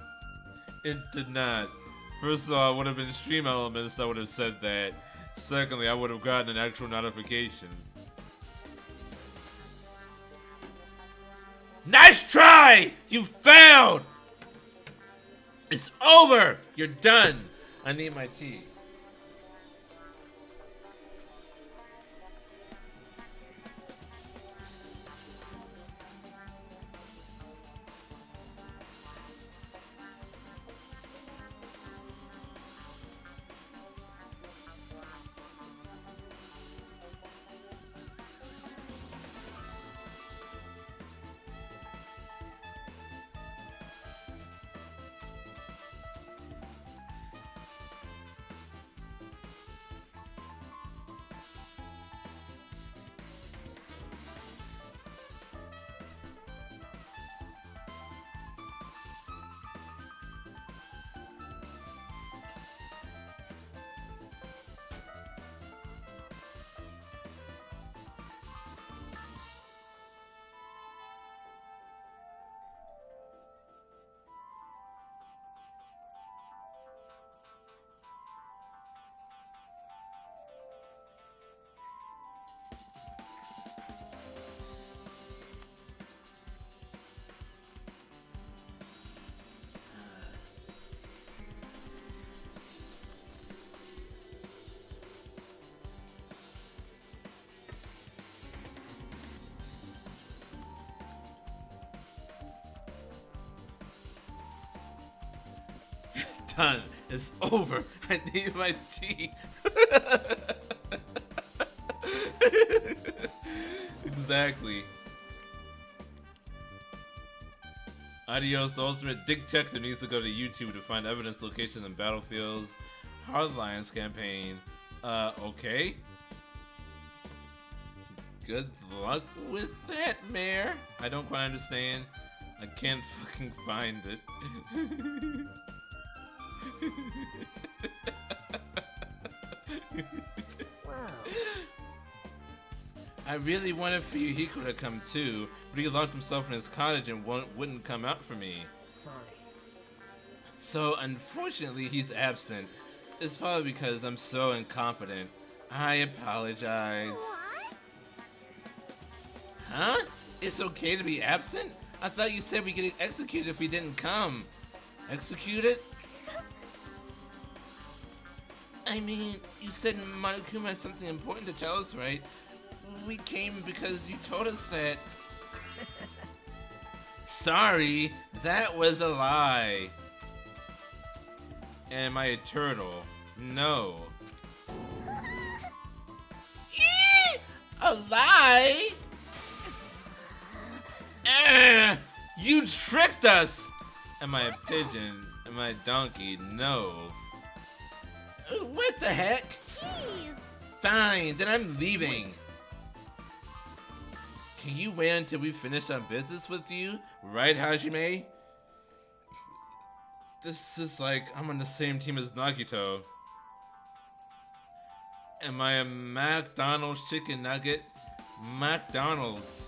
It did not. First of all, it would have been stream elements that would have said that. Secondly, I would have gotten an actual notification. Nice try! You failed! It's over! You're done! I need my tea. Done. It's over. I need my tea. Exactly. Adios, the ultimate dick detective needs to go to YouTube to find evidence locations and battlefields. Hardlines campaign. Okay. Good luck with that, Mayor. I don't quite understand. I can't fucking find it. Wow. I really wanted Fuyuhiko to come too, but he locked himself in his cottage and wouldn't come out for me. Sorry. So unfortunately he's absent. It's probably because I'm so incompetent. I apologize. What? Huh? It's okay to be absent? I thought you said we get executed if we didn't come. Executed? I mean, you said Monokuma has something important to tell us, right? We came because you told us that. Sorry, that was a lie. Am I a turtle? No. A lie? You tricked us! Am I a pigeon? Am I a donkey? No. What the heck? Jeez. Fine, then I'm leaving. Can you wait until we finish our business with you? Right, Hajime? This is like I'm on the same team as Nagito. Am I a McDonald's chicken nugget? McDonald's.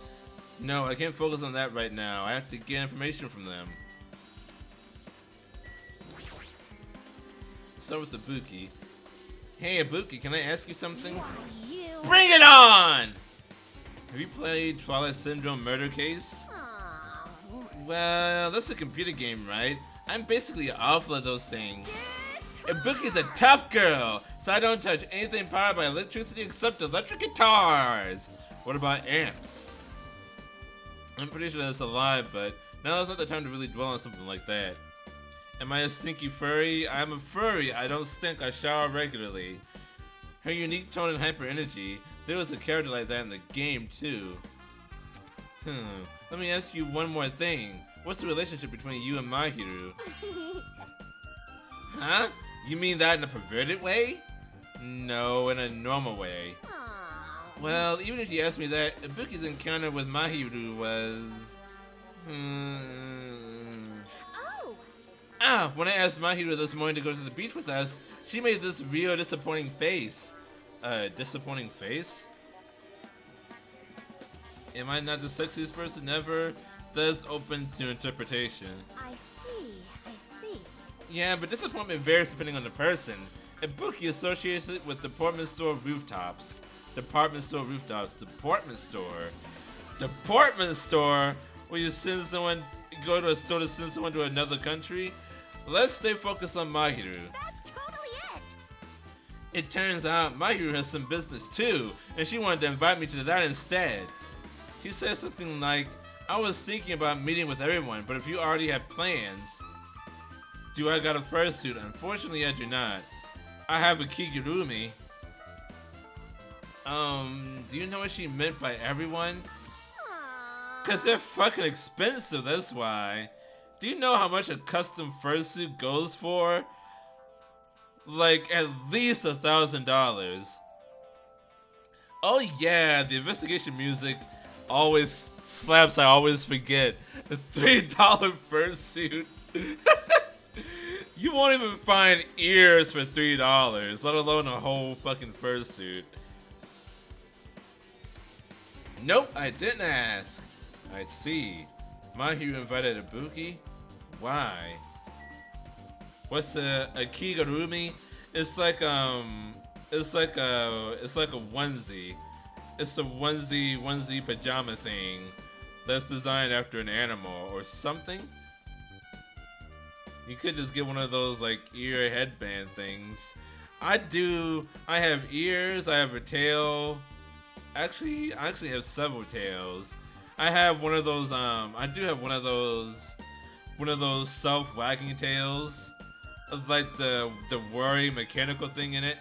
No, I can't focus on that right now. I have to get information from them. Start with Ibuki. Hey Ibuki, can I ask you something? You. Bring it on! Have you played Twilight Syndrome Murder Case? Aw. Well, that's a computer game, right? I'm basically awful at those things. Ibuki's a tough girl, so I don't touch anything powered by electricity except electric guitars. What about ants? I'm pretty sure that's a lie, but now is not the time to really dwell on something like that. Am I a stinky furry? I'm a furry. I don't stink. I shower regularly. Her unique tone and hyper energy. There was a character like that in the game too. Let me ask you one more thing. What's the relationship between you and Mahiru? Huh? You mean that in a perverted way? No, in a normal way. Aw. Well, even if you ask me that, Ibuki's encounter with Mahiru was... Oh, when I asked Mahiru this morning to go to the beach with us, she made this real disappointing face. Disappointing face? Am I not the sexiest person ever? That's open to interpretation. I see. Yeah, but disappointment varies depending on the person. Ibuki associates it with department store rooftops. Department store? Where you send someone, go to a store to send someone to another country? Let's stay focused on Mahiru. That's totally it. It turns out Mahiru has some business too, and she wanted to invite me to that instead. She said something like, I was thinking about meeting with everyone, but if you already have plans... Do I got a fursuit? Unfortunately, I do not. I have a kigurumi. Do you know what she meant by everyone? Aw. Cause they're fucking expensive, that's why. Do you know how much a custom fursuit goes for? Like, at least $1,000. Oh yeah, the investigation music always slaps, I always forget. The $3 fursuit. You won't even find ears for $3, let alone a whole fucking fursuit. Nope, I didn't ask. I see. Mahiru invited Ibuki? Why? What's a kigurumi? It's like a onesie. It's a onesie pajama thing that's designed after an animal or something. You could just get one of those like ear headband things. I have ears, I have a tail. Actually, I actually have several tails. I have one of those, I do have one of those self-wagging tails. Like the worry mechanical thing in it.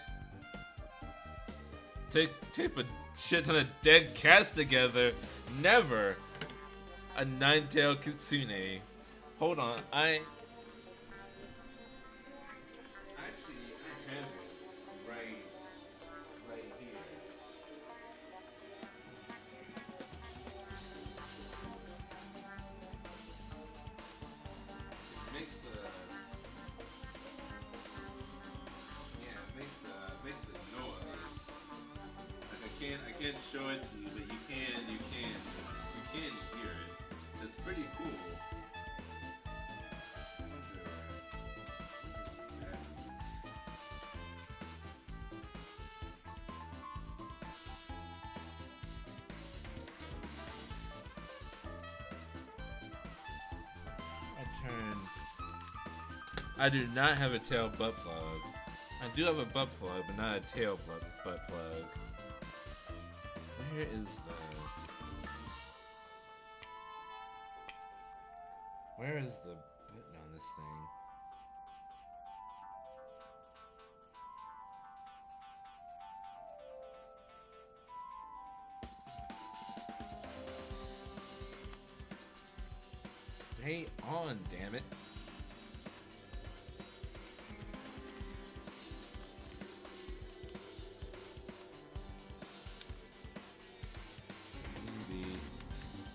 Tape a shit ton of dead cats together. Never. A nine-tailed kitsune. Hold on, I have it right here. It makes a noise. Like I can't show it to you, but you can hear it. It's pretty cool. I do not have a tail butt plug. I do have a butt plug, but not a tail butt plug. Where is the button on this thing? Stay on, damn it.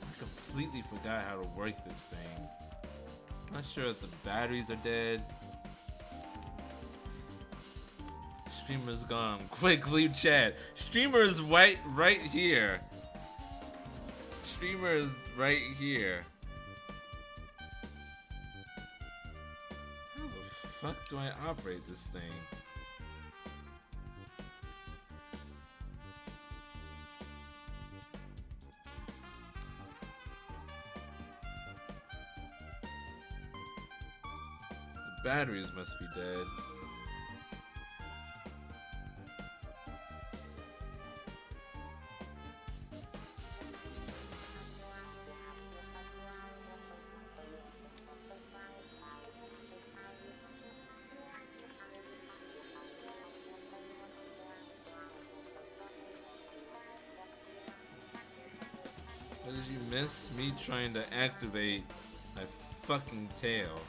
I completely forgot how to work this thing. Not sure if the batteries are dead. Streamer's gone. Quick, leave chat. Streamer is right here. Streamer is right here. How the fuck do I operate this thing? The batteries must be dead. What did you miss? Me trying to activate my fucking tail.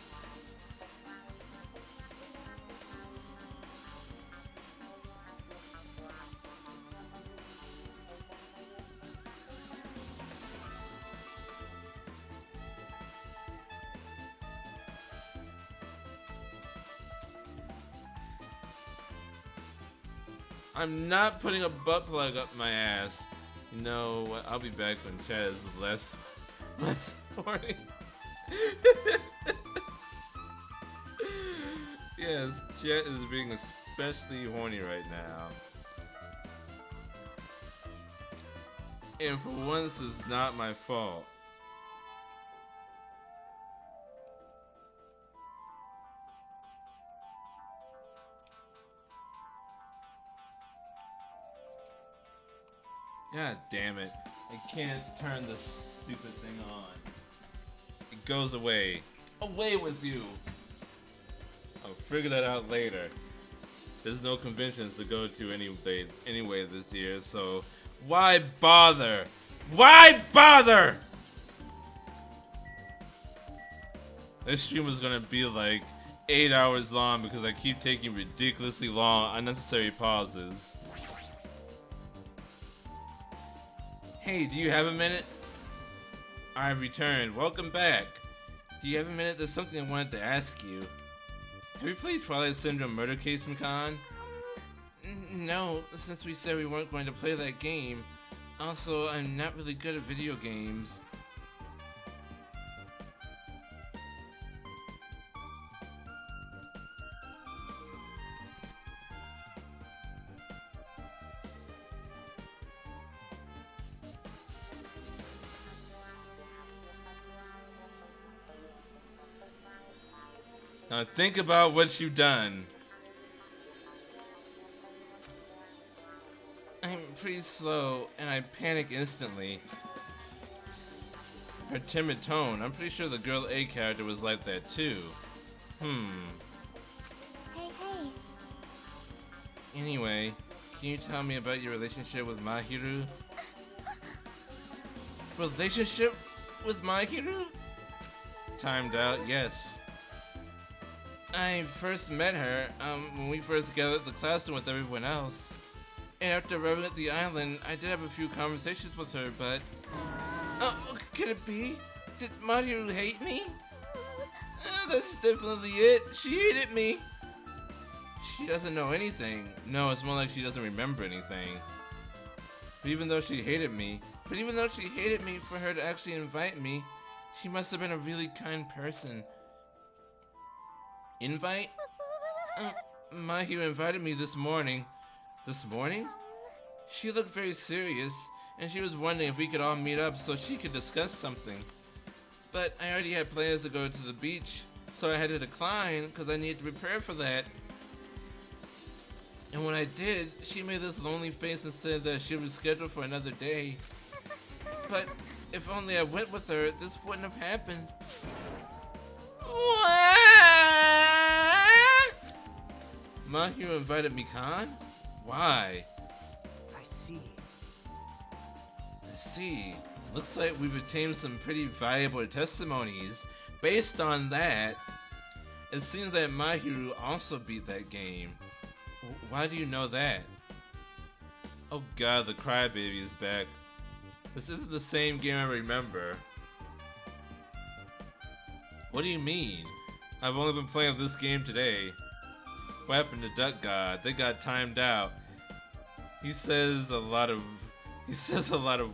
I'm not putting a butt plug up my ass. You know what? I'll be back when chat is less horny. Yes, chat is being especially horny right now. And for once, it's not my fault. God damn it. I can't turn this stupid thing on. It goes away. Away with you! I'll figure that out later. There's no conventions to go to anyway this year, so why bother? Why bother? This stream was gonna be like 8 hours long because I keep taking ridiculously long, unnecessary pauses. Hey, do you have a minute? I've returned. Welcome back. Do you have a minute? There's something I wanted to ask you. Have you played Twilight Syndrome Murder Case, Makan? No, since we said we weren't going to play that game. Also, I'm not really good at video games. Now think about what you've done. I'm pretty slow, and I panic instantly. Her timid tone. I'm pretty sure the girl A character was like that too. Hey. Anyway, can you tell me about your relationship with Mahiru? Relationship with Mahiru? Timed out, yes. I first met her when we first gathered the classroom with everyone else. And after arriving at the island, I did have a few conversations with her, but... Oh, could it be? Did Mahiru hate me? That's definitely it. She hated me. She doesn't know anything. No, it's more like she doesn't remember anything. But even though she hated me for her to actually invite me, she must have been a really kind person. Invite? Mahiru invited me this morning. This morning? She looked very serious, and she was wondering if we could all meet up so she could discuss something. But I already had plans to go to the beach, so I had to decline because I needed to prepare for that. And when I did, she made this lonely face and said that she was scheduled for another day. But if only I went with her, this wouldn't have happened. What? Mahiru invited me, Khan? Why? I see. Looks like we've obtained some pretty valuable testimonies. Based on that, it seems that Mahiru also beat that game. Why do you know that? Oh god, the crybaby is back. This isn't the same game I remember. What do you mean? I've only been playing this game today. What happened to Duck God? They got timed out. He says a lot of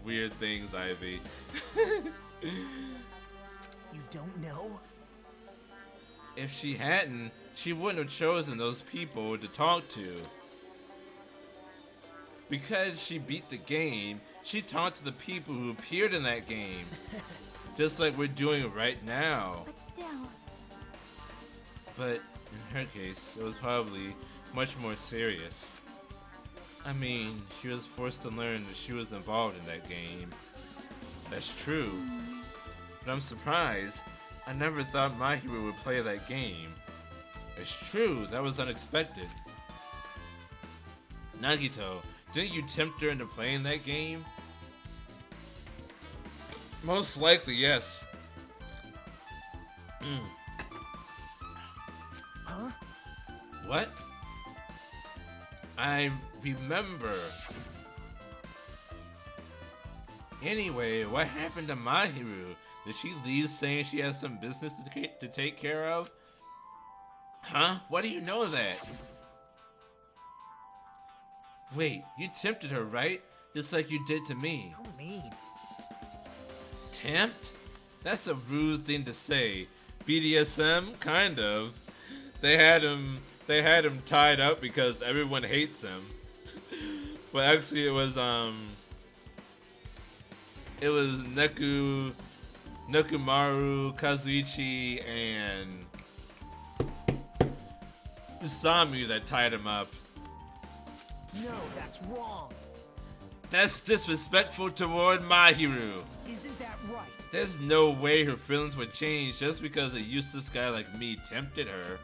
weird things, Ivy. You don't know? If she hadn't, she wouldn't have chosen those people to talk to. Because she beat the game, she talked to the people who appeared in that game. Just like we're doing right now. But still. But in her case, it was probably much more serious. I mean, she was forced to learn that she was involved in that game. That's true. But I'm surprised. I never thought Mahiru would play that game. It's true, that was unexpected. Nagito, didn't you tempt her into playing that game? Most likely, yes. Huh? What? I remember. Anyway, what happened to Mahiru? Did she leave saying she has some business to take care of? Huh? Why do you know that? Wait, you tempted her, right? Just like you did to me. How mean. Tempt? That's a rude thing to say. BDSM? Kind of. They had him tied up because everyone hates him. But actually it was Nekomaru, Kazuichi, and Usamu that tied him up. No, that's wrong. That's disrespectful toward Mahiru. Isn't that right? There's no way her feelings would change just because a useless guy like me tempted her.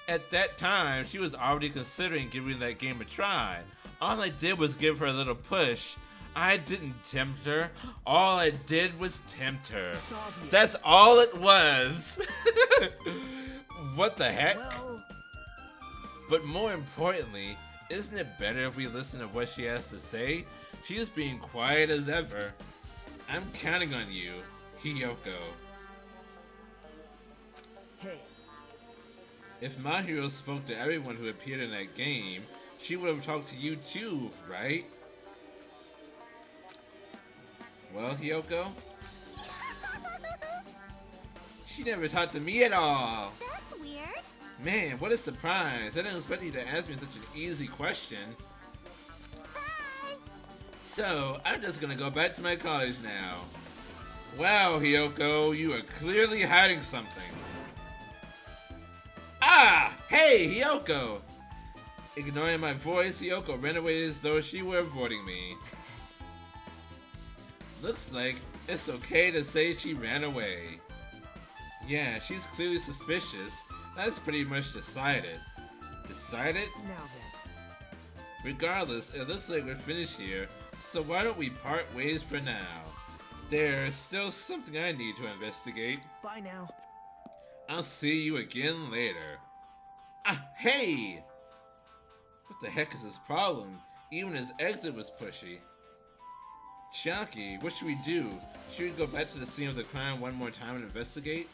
At that time, she was already considering giving that game a try. All I did was give her a little push. I didn't tempt her. All I did was tempt her. It's obvious. That's all it was. What the heck? Well, But more importantly, isn't it better if we listen to what she has to say? She is being quiet as ever. I'm counting on you, Hiyoko. hey, If Mahiru spoke to everyone who appeared in that game, she would have talked to you too, right? Well, Hiyoko? She never talked to me at all! That's weird. Man, what a surprise! I didn't expect you to ask me such an easy question. Hi. So, I'm just gonna go back to my college now. Wow, Hiyoko, you are clearly hiding something. Ah! Hey, Hiyoko! Ignoring my voice, Hiyoko ran away as though she were avoiding me. Looks like it's okay to say she ran away. Yeah, she's clearly suspicious. That's pretty much decided. Decided? now then. Regardless, it looks like we're finished here, so why don't we part ways for now? There's still something I need to investigate. Bye now. I'll see you again later. Ah, hey! What the heck is his problem? Even his exit was pushy. Chiaki, what should we do? Should we go back to the scene of the crime one more time and investigate?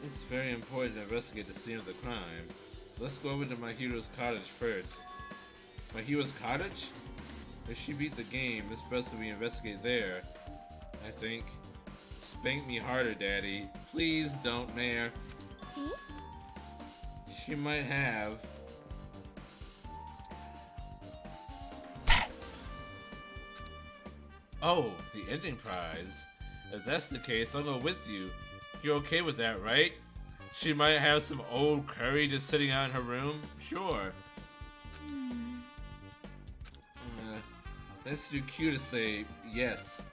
It's very important to investigate the scene of the crime. Let's go over to Mahiro's cottage first. Mahiro's cottage? If she beat the game, it's best that we investigate there. I think. Spank me harder, Daddy. Please don't, Mayor. See? She might have. Oh, the ending prize. If that's the case, I'll go with you. You're okay with that, right? She might have some old curry just sitting out in her room? Sure. That's too cute to say yes.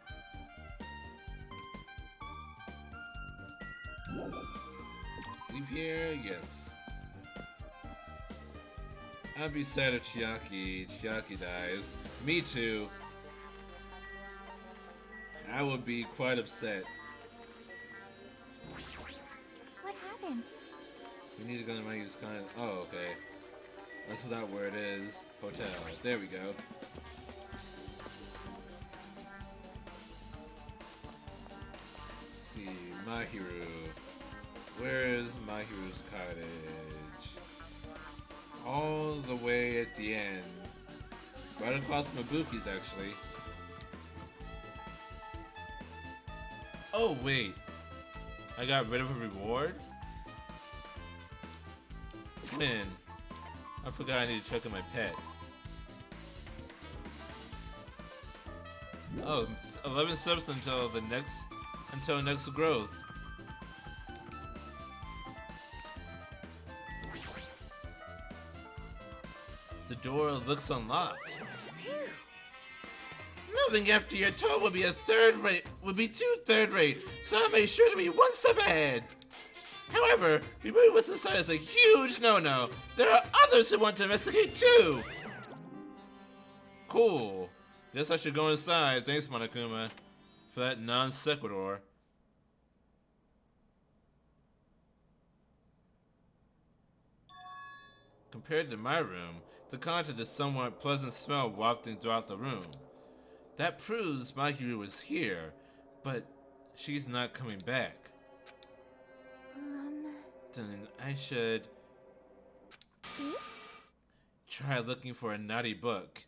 Leave here? Yes. I'd be sad if Chiaki dies. Me too. I would be quite upset. What happened? We need to go to my use kind. Oh, okay. That's not where it is. Hotel. There we go. Let's see, Mahiru. Where is Mahiru's cottage? All the way at the end. Right across from Mabuki's, actually. Oh, wait. I got rid of a reward? Man, I forgot I need to check on my pet. Oh, it's 11 subs until next growth. The door looks unlocked. Moving after your toe would be too third rate, so I made sure to be one step ahead. However, removing what's inside is a huge no-no. There are others who want to investigate too. Cool. Guess I should go inside. Thanks, Monokuma, for that non sequitur. Compared to my room, the content is somewhat pleasant smell wafting throughout the room. That proves Mahiru was here, but she's not coming back. Then I should try looking for a naughty book.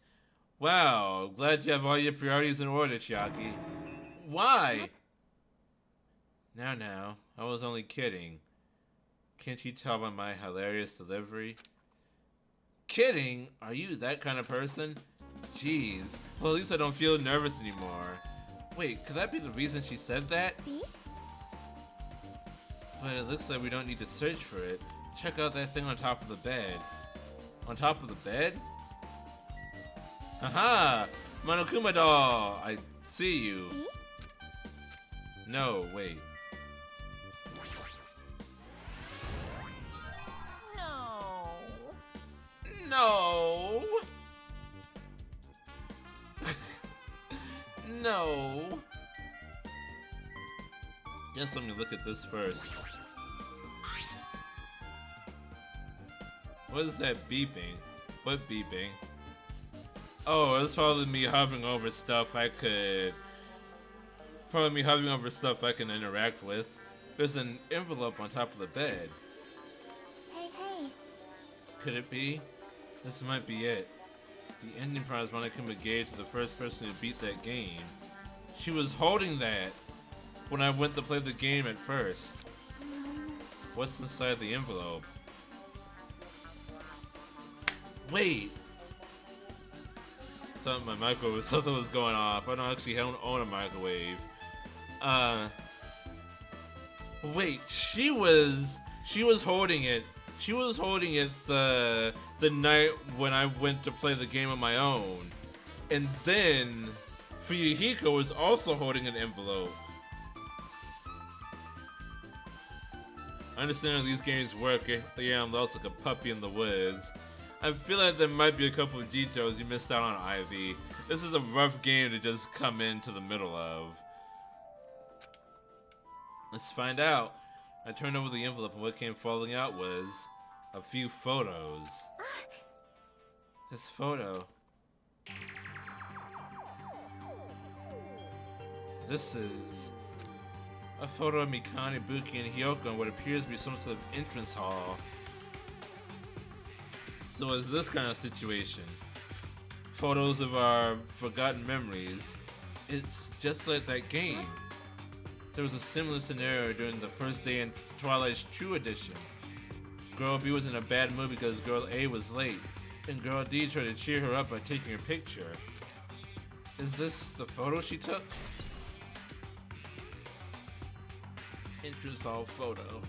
Wow, glad you have all your priorities in order, Chiaki. Why? Now, I was only kidding. Can't you tell by my hilarious delivery? Kidding? Are you that kind of person? Jeez. Well, at least I don't feel nervous anymore. Wait, could that be the reason she said that? But it looks like we don't need to search for it. Check out that thing on top of the bed. On top of the bed? Haha! Monokuma doll! I see you. No, wait. No! No! Guess let me look at this first. What is that beeping? What beeping? Oh, it's probably me hovering over stuff I could... Probably me hovering over stuff I can interact with. There's an envelope on top of the bed. Hey. Could it be? This might be it. The ending prize Monokuma gave to the first person who beat that game. She was holding that when I went to play the game at first. What's inside the envelope? Wait! I thought my microwave, something was going off. I don't actually own a microwave. Wait, she was holding it. She was holding it the night when I went to play the game on my own. And then Fuyuhiko was also holding an envelope. I understand how these games work. Yeah, I'm lost like a puppy in the woods. I feel like there might be a couple of details you missed out on, Ivy. This is a rough game to just come into the middle of. Let's find out. I turned over the envelope and what came falling out was a few photos. This photo. This is a photo of Mikani, Buki, and Hyoko in what appears to be some sort of entrance hall. So it's this kind of situation. Photos of our forgotten memories. It's just like that game. There was a similar scenario during the first day in Twilight's True Edition. Girl B was in a bad mood because Girl A was late, and Girl D tried to cheer her up by taking her picture. Is this the photo she took? Entrance hall photo.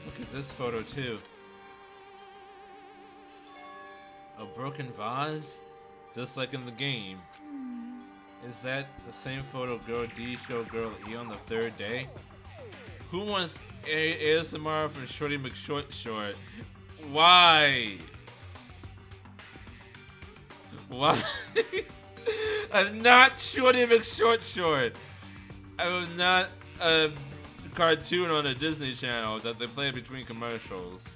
Look at this photo too. A broken vase? Just like in the game. Is that the same photo Girl D showed Girl E on the third day? Who wants ASMR from Shorty McShort? Why? Why? I'm not Shorty McShort. I was not a cartoon on a Disney Channel that they play between commercials.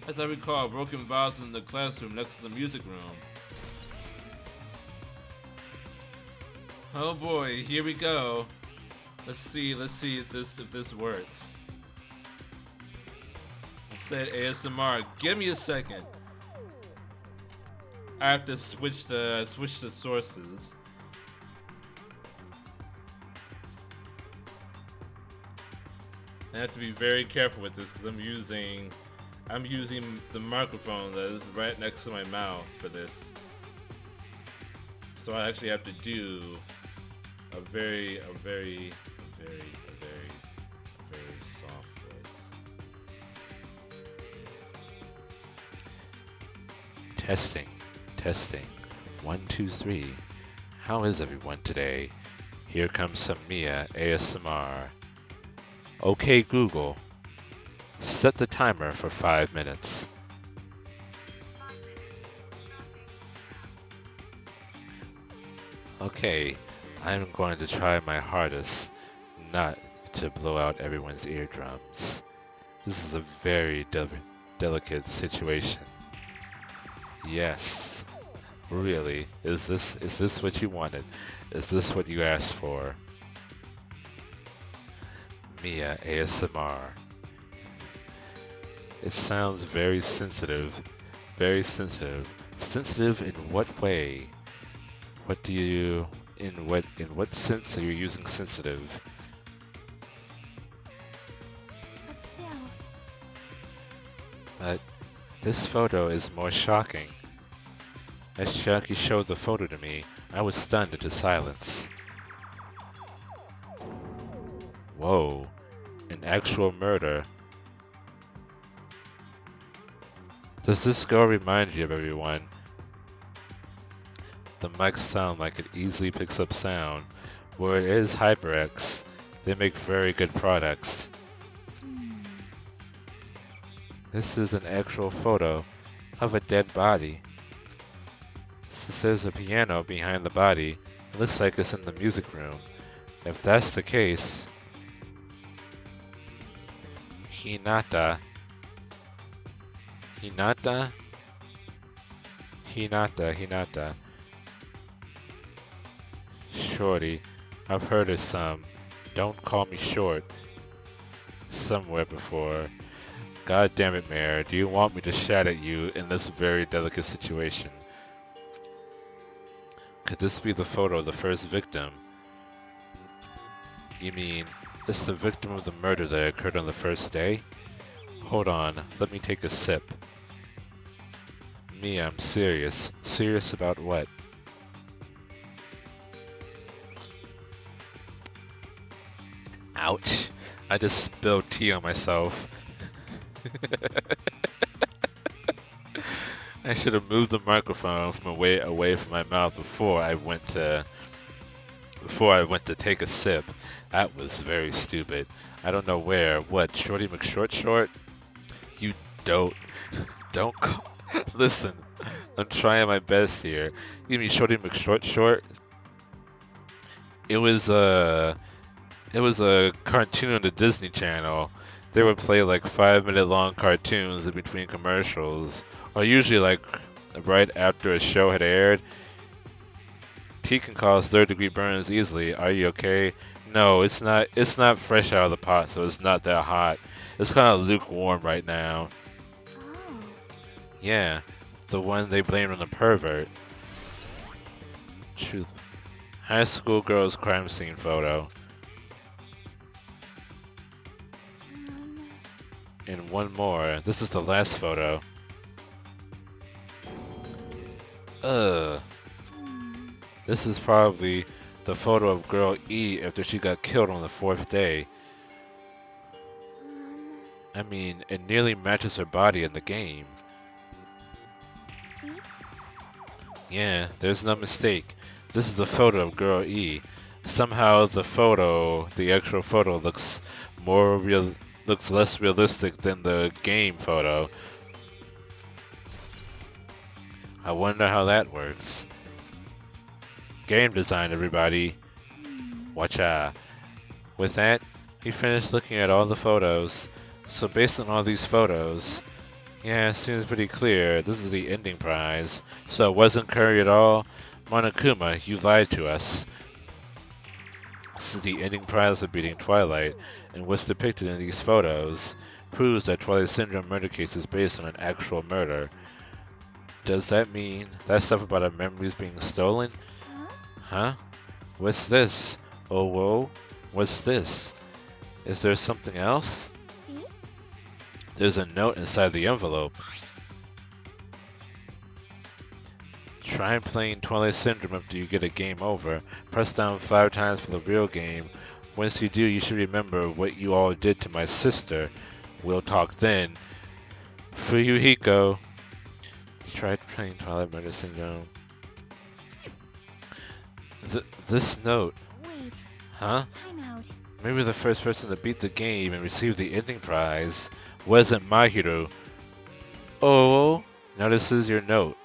As I recall, a broken vase was in the classroom next to the music room. Oh boy, here we go. Let's see if this works. I said ASMR. Give me a second. I have to switch the sources. I have to be very careful with this because I'm using the microphone that is right next to my mouth for this. So I actually have to do a very soft voice. Testing. 1, 2, 3. How is everyone today? Here comes some Mia ASMR. Okay, Google. Set the timer for 5 minutes. Okay, I'm going to try my hardest not to blow out everyone's eardrums. This is a very delicate situation. Yes, really. Is this what you wanted? Is this what you asked for? Mia ASMR. It sounds very sensitive. Very sensitive. Sensitive in what way? What do you in what sense are you using sensitive? But still, But this photo is more shocking. As Chucky showed the photo to me, I was stunned into silence. Whoa, an actual murder. Does this girl remind you of everyone? The mics sound like it easily picks up sound. Where it is HyperX, they make very good products. This is an actual photo of a dead body. Since there's a piano behind the body, it looks like it's in the music room. If that's the case, Hinata. Shorty, I've heard of some "Don't Call Me Short" somewhere before. God damn it, Mayor, do you want me to shout at you in this very delicate situation? Could this be the photo of the first victim? You mean, it's the victim of the murder that occurred on the first day? Hold on, let me take a sip. Mia, I'm serious. Serious about what? Ouch. I just spilled tea on myself. I should have moved the microphone from away from my mouth before I went to take a sip. That was very stupid. I don't know where. What, Shorty McShort? You don't call. Listen, I'm trying my best here. You mean Shorty McShort? It was a cartoon on the Disney Channel. They would play like 5-minute long cartoons in between commercials, or usually like right after a show had aired. Tea can cause third-degree burns easily. Are you okay? No, it's not. It's not fresh out of the pot, so it's not that hot. It's kind of lukewarm right now. oh, Yeah, the one they blamed on the pervert. Truth. High school girls crime scene photo. And one more. This is the last photo. Ugh. This is probably the photo of girl E after she got killed on the 4th day. I mean, it nearly matches her body in the game. see? Yeah, there's no mistake. This is the photo of girl E. Somehow the actual photo looks less realistic than the game photo. I wonder how that works. Game design, everybody. Watch out. With that, he finished looking at all the photos. So based on all these photos, yeah, it seems pretty clear. This is the ending prize. So it wasn't Curry at all? Monokuma, you lied to us. This is the ending prize for beating Twilight, and what's depicted in these photos proves that Twilight Syndrome murder case is based on an actual murder. Does that mean that stuff about our memories being stolen? Huh? Huh? What's this? Oh, whoa. What's this? Is there something else? See? There's a note inside the envelope. Try playing Twilight Syndrome after you get a game over. Press down 5 times for the real game. Once you do, you should remember what you all did to my sister. We'll talk then. Fuyuhiko. Try playing Twilight Murder Syndrome. This note. Wait, Huh? time out. Maybe the first person to beat the game and receive the ending prize wasn't Mahiru. Oh, now this is your note.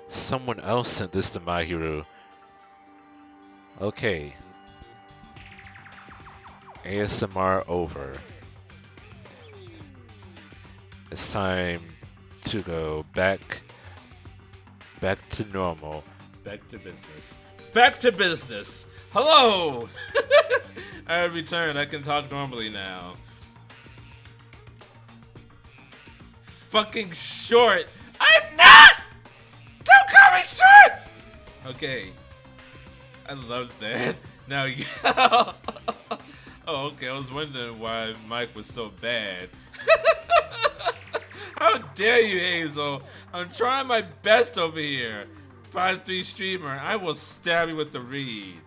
Someone else sent this to Mahiru. Okay. ASMR over. It's time to go back to normal. Back to business. Back to business. Hello. I have returned. I can talk normally now. Fucking short. I'm not. Don't call me short. Okay. I love that. Now, yeah. Oh, okay. I was wondering why Mike was so bad. How dare you, Hazel? I'm trying my best over here. 5'3" streamer. I will stab you with the reed.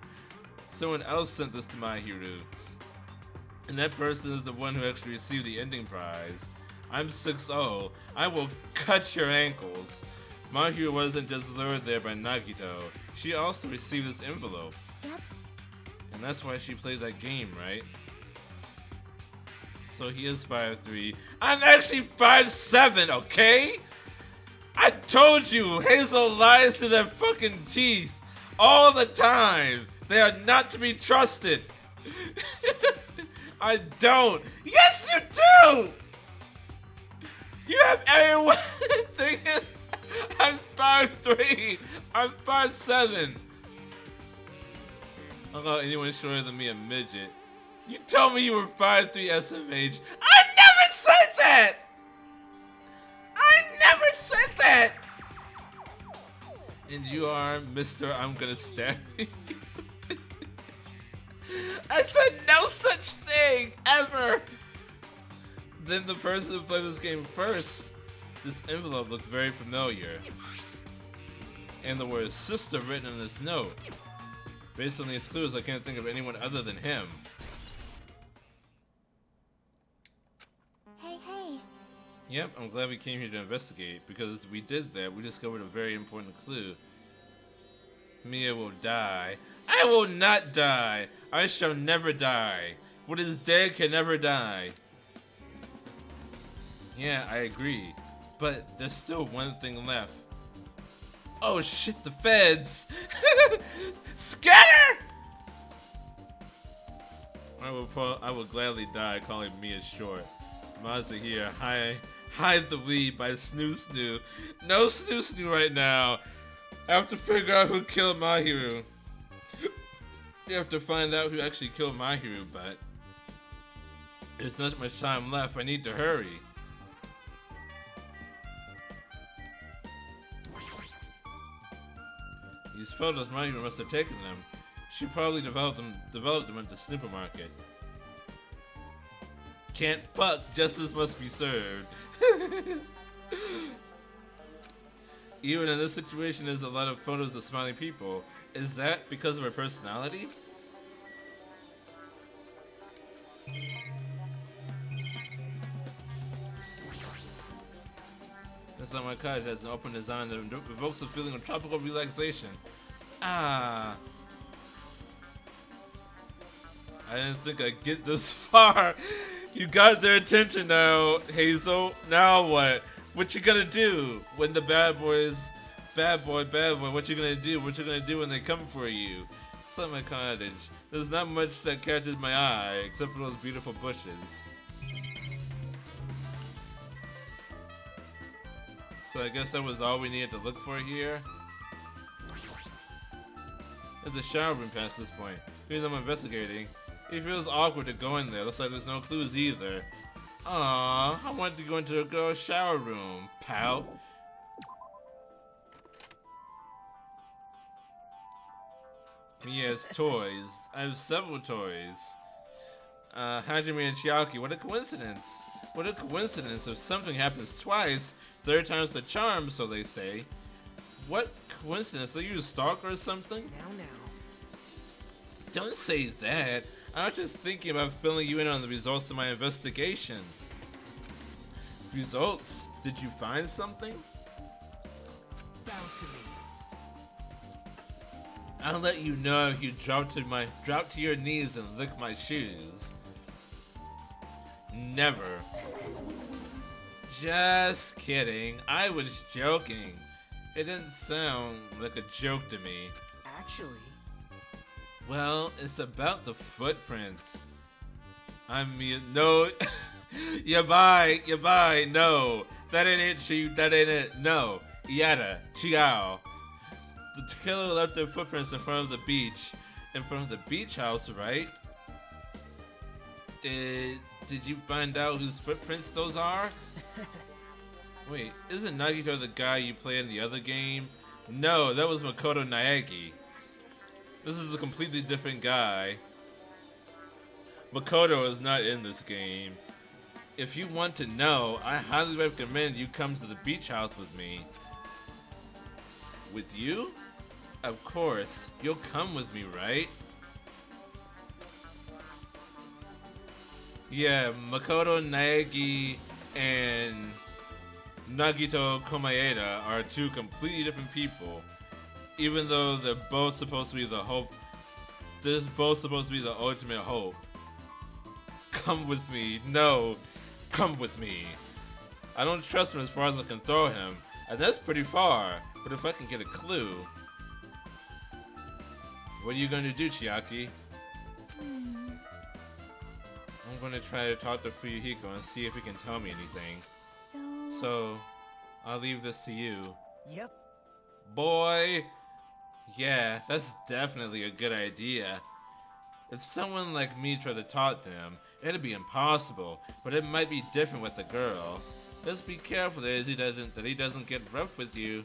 Someone else sent this to Mahiru. And that person is the one who actually received the ending prize. I'm 6'0". I will cut your ankles. Mahiru wasn't just lured there by Nagito. She also received this envelope. Yep. And that's why she played that game, right? So he is 5'3". I'm actually 5'7", okay? I told you, Hazel lies to their fucking teeth all the time. They are not to be trusted. I don't. Yes, you do! You have everyone thinking I'm 5'3". I'm 5'7". I'll call anyone shorter than me a midget. You told me you were 5'3" SMH. I never said that! I never said that! And you are Mr. I'm gonna stab you. I said no such thing, ever! Then the person who played this game first, this envelope looks very familiar. And the word sister written on this note. Based on these clues, I can't think of anyone other than him. Hey. Yep, I'm glad we came here to investigate, because we did that. We discovered a very important clue. Mia will die. I will not die! I shall never die. What is dead can never die. Yeah, I agree. But there's still one thing left. Oh shit, the feds! Scatter! I will gladly die calling Mia short. Mazda here, hide the weed by Snoo Snoo. No Snoo Snoo right now. I have to figure out who killed Mahiru. You have to find out who actually killed Mahiru, but there's not much time left. I need to hurry. These photos Mahiru must have taken them. She probably developed them at the supermarket. Can't fuck, justice must be served. Even in this situation, there's a lot of photos of smiling people. Is that because of her personality? Inside my cottage has an open design that evokes a feeling of tropical relaxation. Ah. I didn't think I'd get this far. You got their attention now, Hazel. Now what? What you gonna do when the bad boy, what you gonna do? What you gonna do when they come for you? Inside my cottage, there's not much that catches my eye except for those beautiful bushes. So I guess that was all we needed to look for here. There's a shower room past this point. Even though I'm investigating, it feels awkward to go in there. Looks like there's no clues either. Aww, I wanted to go into a girl's shower room. Pout. Yes, toys. I have several toys. Hajime and Chiaki, what a coincidence. What a coincidence. If something happens twice, third time's the charm, so they say. What coincidence? Are you a stalker or something? Now. Don't say that. I was just thinking about filling you in on the results of my investigation. Results? Did you find something? Bow to me. I'll let you know if you drop to your knees and lick my shoes. Never. Just kidding. I was joking. It didn't sound like a joke to me. Actually, Well, it's about the footprints. I mean, no. Yabai, no. That ain't it, Chief. That ain't it. No. Yada, Chiao. The killer left their footprints in front of the beach. In front of the beach house, right? Did you find out whose footprints those are? Wait, isn't Nagito the guy you play in the other game? No, that was Makoto Naegi. This is a completely different guy. Makoto is not in this game. If you want to know, I highly recommend you come to the beach house with me. With you? Of course, you'll come with me, right? Yeah, Makoto Naegi and Nagito Komaeda are two completely different people. Even though they're both supposed to be the hope. They're both supposed to be the ultimate hope. Come with me. No. Come with me. I don't trust him as far as I can throw him. And that's pretty far. But if I can get a clue. What are you going to do, Chiaki? I'm going to try to talk to Fuyuhiko and see if he can tell me anything. So, I'll leave this to you. yep. Boy! Yeah, that's definitely a good idea. If someone like me tried to talk to him, it'd be impossible, but it might be different with the girl. Just be careful that he doesn't get rough with you.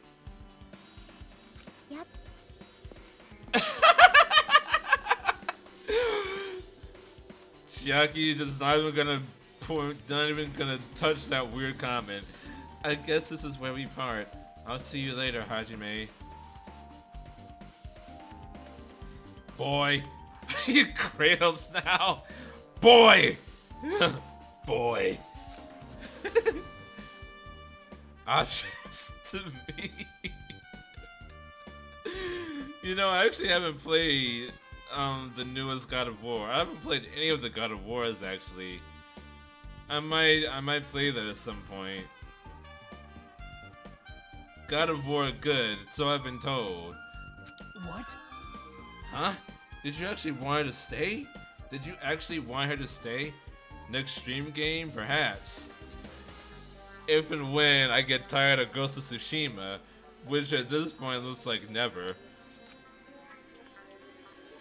Yep. Chiaki just not even gonna touch that weird comment. I guess this is where we part. I'll see you later, Hajime. Boy, are you Kratos now? Boy! Boy. Options to me. You know, I actually haven't played the newest God of War. I haven't played any of the God of Wars actually. I might play that at some point. God of War good, so I've been told. What? Huh? Did you actually want her to stay? Did you actually want her to stay? Next stream game? Perhaps. If and when I get tired of Ghost of Tsushima, which at this point looks like never.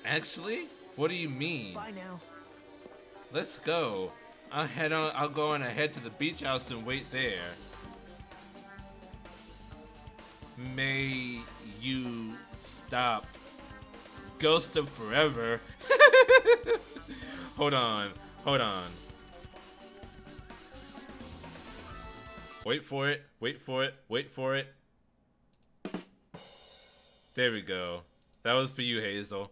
Actually? What do you mean? Bye now. Let's go. I'll go on ahead to the beach house and wait there. May you stop. Ghost of Forever. Hold on. Wait for it. There we go. That was for you, Hazel.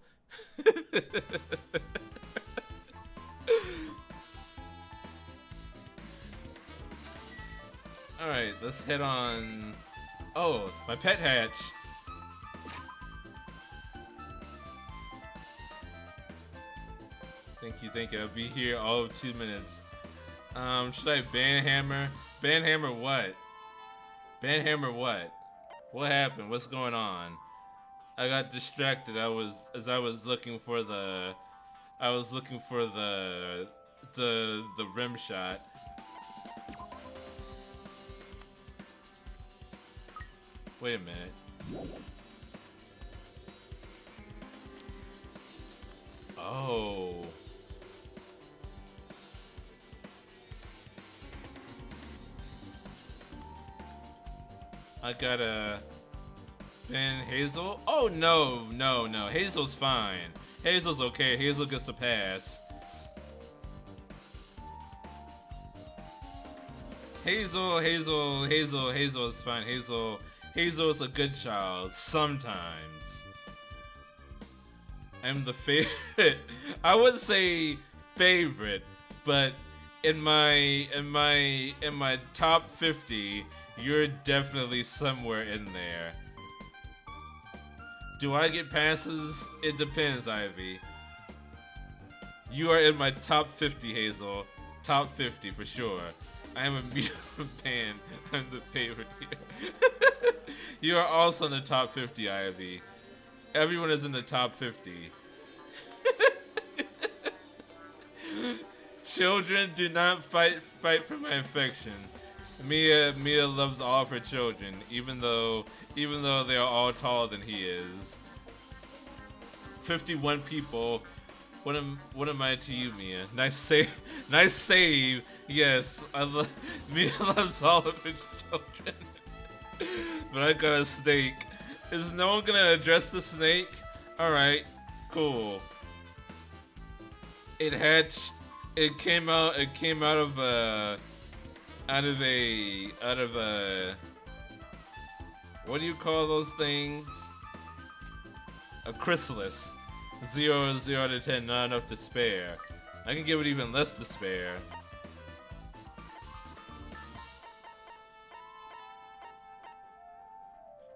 Alright, let's head on. Oh, my pet hatch. Thank you. I'll be here all of 2 minutes. Should I banhammer? Banhammer what? Banhammer what? What happened? What's going on? I got distracted. I was looking for the rim shot. Wait a minute. Oh. I gotta ban Hazel? Oh no. Hazel's fine. Hazel's okay. Hazel gets the pass. Hazel is fine. Hazel is a good child sometimes. I'm the favorite. I wouldn't say favorite, but in my top 50, you're definitely somewhere in there. Do I get passes? It depends, Ivy. You are in my top 50, Hazel. Top 50 for sure. I am a mutant fan. I'm the favorite here. You are also in the top 50, Ivy. Everyone is in the top 50. Children do not fight for my affection. Mia loves all of her children, even though they are all taller than he is. 51 people. What am I to you, Mia? Nice save. Nice save. Yes, Mia loves all of her children. But I got a snake. Is no one gonna address the snake? All right, cool. It hatched. It came out of a. What do you call those things? A chrysalis. 0 to 10, not enough to spare. I can give it even less to spare.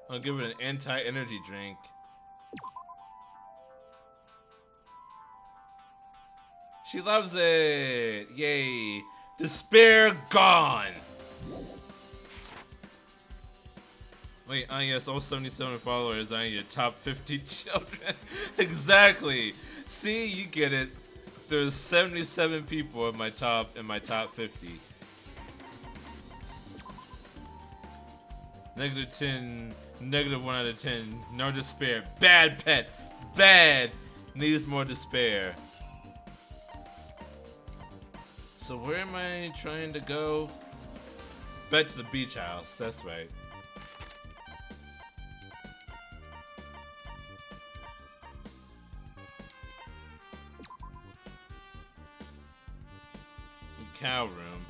I'll give it an anti-energy drink. She loves it! Yay! Despair gone! Wait, yes, all 77 followers are in your top 50 children. Exactly! See, you get it. There's 77 people in my top 50. -10, -1 out of 10. No despair. Bad pet. Bad. Needs more despair. So where am I trying to go? Back to the beach house. That's right. Cow room.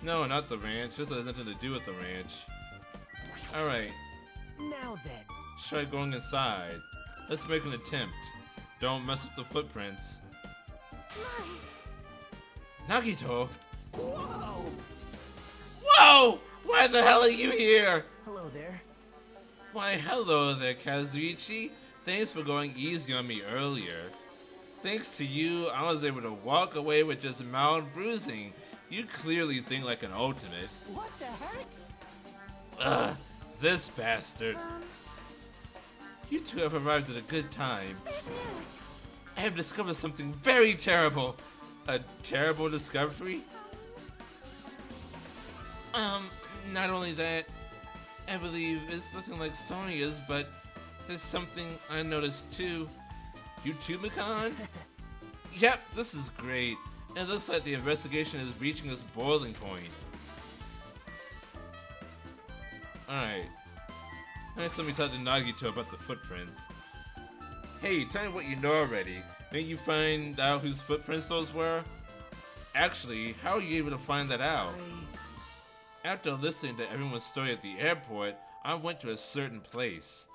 No, not the ranch. This has nothing to do with the ranch. Alright. Now then. Let's try going inside. Let's make an attempt. Don't mess with the footprints. Nagito! Whoa! Whoa! Why the hell are you here? Hello there. Why, hello there, Kazuichi. Thanks for going easy on me earlier. Thanks to you, I was able to walk away with just mild bruising. You clearly think like an alternate. What the heck? Ugh, this bastard. You two have arrived at a good time. I have discovered something very terrible. A terrible discovery? Not only that, I believe it's nothing like Sonia's, but there's something I noticed too. Utumicon? Yep, this is great. It looks like the investigation is reaching its boiling point. Alright. Next, let me talk to Nagito about the footprints. Hey, tell me what you know already. Didn't you find out whose footprints those were? Actually, how are you able to find that out? After listening to everyone's story at the airport, I went to a certain place.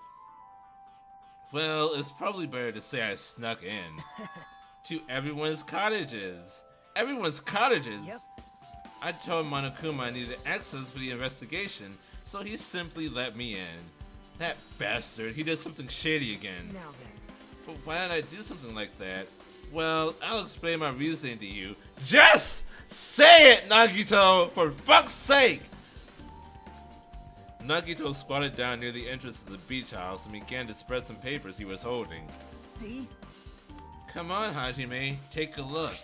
Well, it's probably better to say I snuck in. To everyone's cottages. Everyone's cottages? Yep. I told Monokuma I needed access for the investigation, so he simply let me in. That bastard, he did something shady again. Now then. But why did I do something like that? Well, I'll explain my reasoning to you. Just say it, Nagito! For fuck's sake! Nagito squatted down near the entrance to the beach house and began to spread some papers he was holding. See? Come on, Hajime, take a look.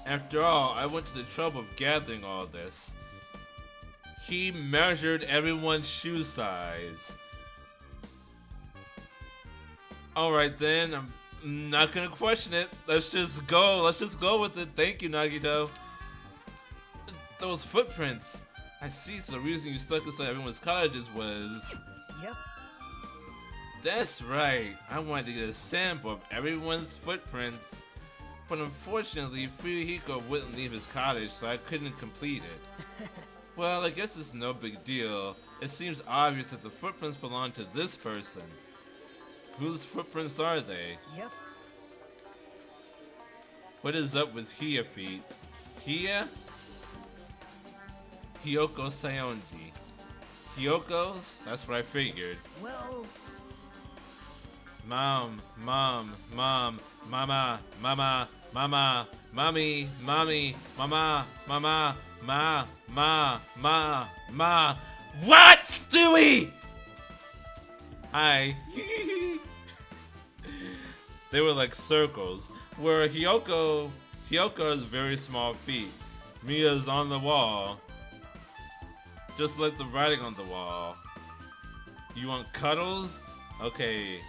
After all, I went to the trouble of gathering all this. He measured everyone's shoe size. Alright then, I'm not gonna question it. Let's just go with it. Thank you, Nagito. Those footprints. I see, so the reason you stuck inside everyone's cottages was... Yep. That's right. I wanted to get a sample of everyone's footprints. But unfortunately, Fuyuhiko wouldn't leave his cottage, so I couldn't complete it. Well, I guess it's no big deal. It seems obvious that the footprints belong to this person. Whose footprints are they? Yep. What is up with Hia feet? Hia? Hyoko Sayonji. Hyoko's? That's what I figured. Well... Mom, mama, mommy, mama, mama, Ma. What, Stewie? Hi. They were like circles, where Hiyoko has very small feet. Mia's on the wall, just like the writing on the wall. You want cuddles? Okay.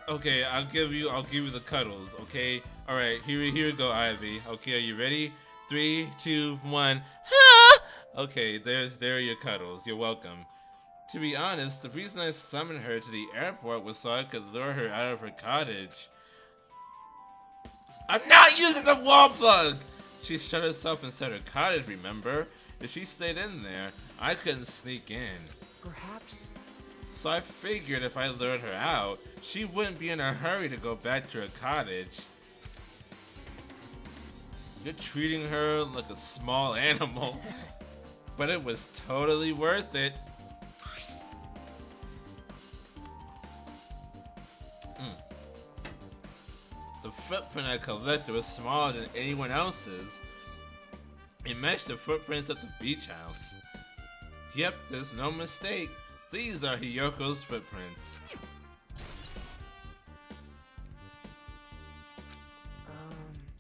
Okay, I'll give you the cuddles. Okay, all right. Here we go, Ivy. Okay, are you ready? 3, 2, 1. Okay, there are your cuddles. You're welcome. To be honest, the reason I summoned her to the airport was so I could lure her out of her cottage. I'm not using the wall plug! She shut herself inside her cottage, remember? If she stayed in there, I couldn't sneak in. Perhaps. So I figured if I lured her out, she wouldn't be in a hurry to go back to her cottage. You're treating her like a small animal, but it was totally worth it. The footprint I collected was smaller than anyone else's. It matched the footprints at the beach house. Yep, there's no mistake. These are Hiyoko's footprints.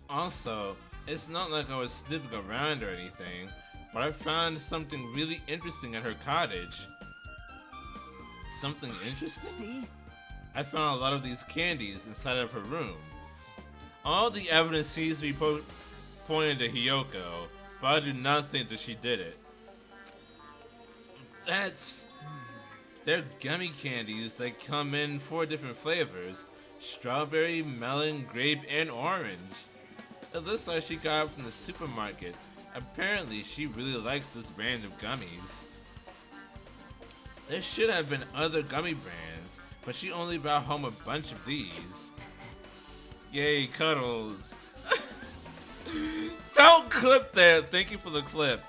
Also, it's not like I was snooping around or anything, but I found something really interesting at her cottage. Something interesting? See? I found a lot of these candies inside of her room. All the evidence seems to be pointing to Hiyoko, but I do not think that she did it. They're gummy candies that come in 4 different flavors: strawberry, melon, grape, and orange. It looks like she got it from the supermarket. Apparently, she really likes this brand of gummies. There should have been other gummy brands, but she only brought home a bunch of these. Yay, cuddles. Don't clip that. Thank you for the clip.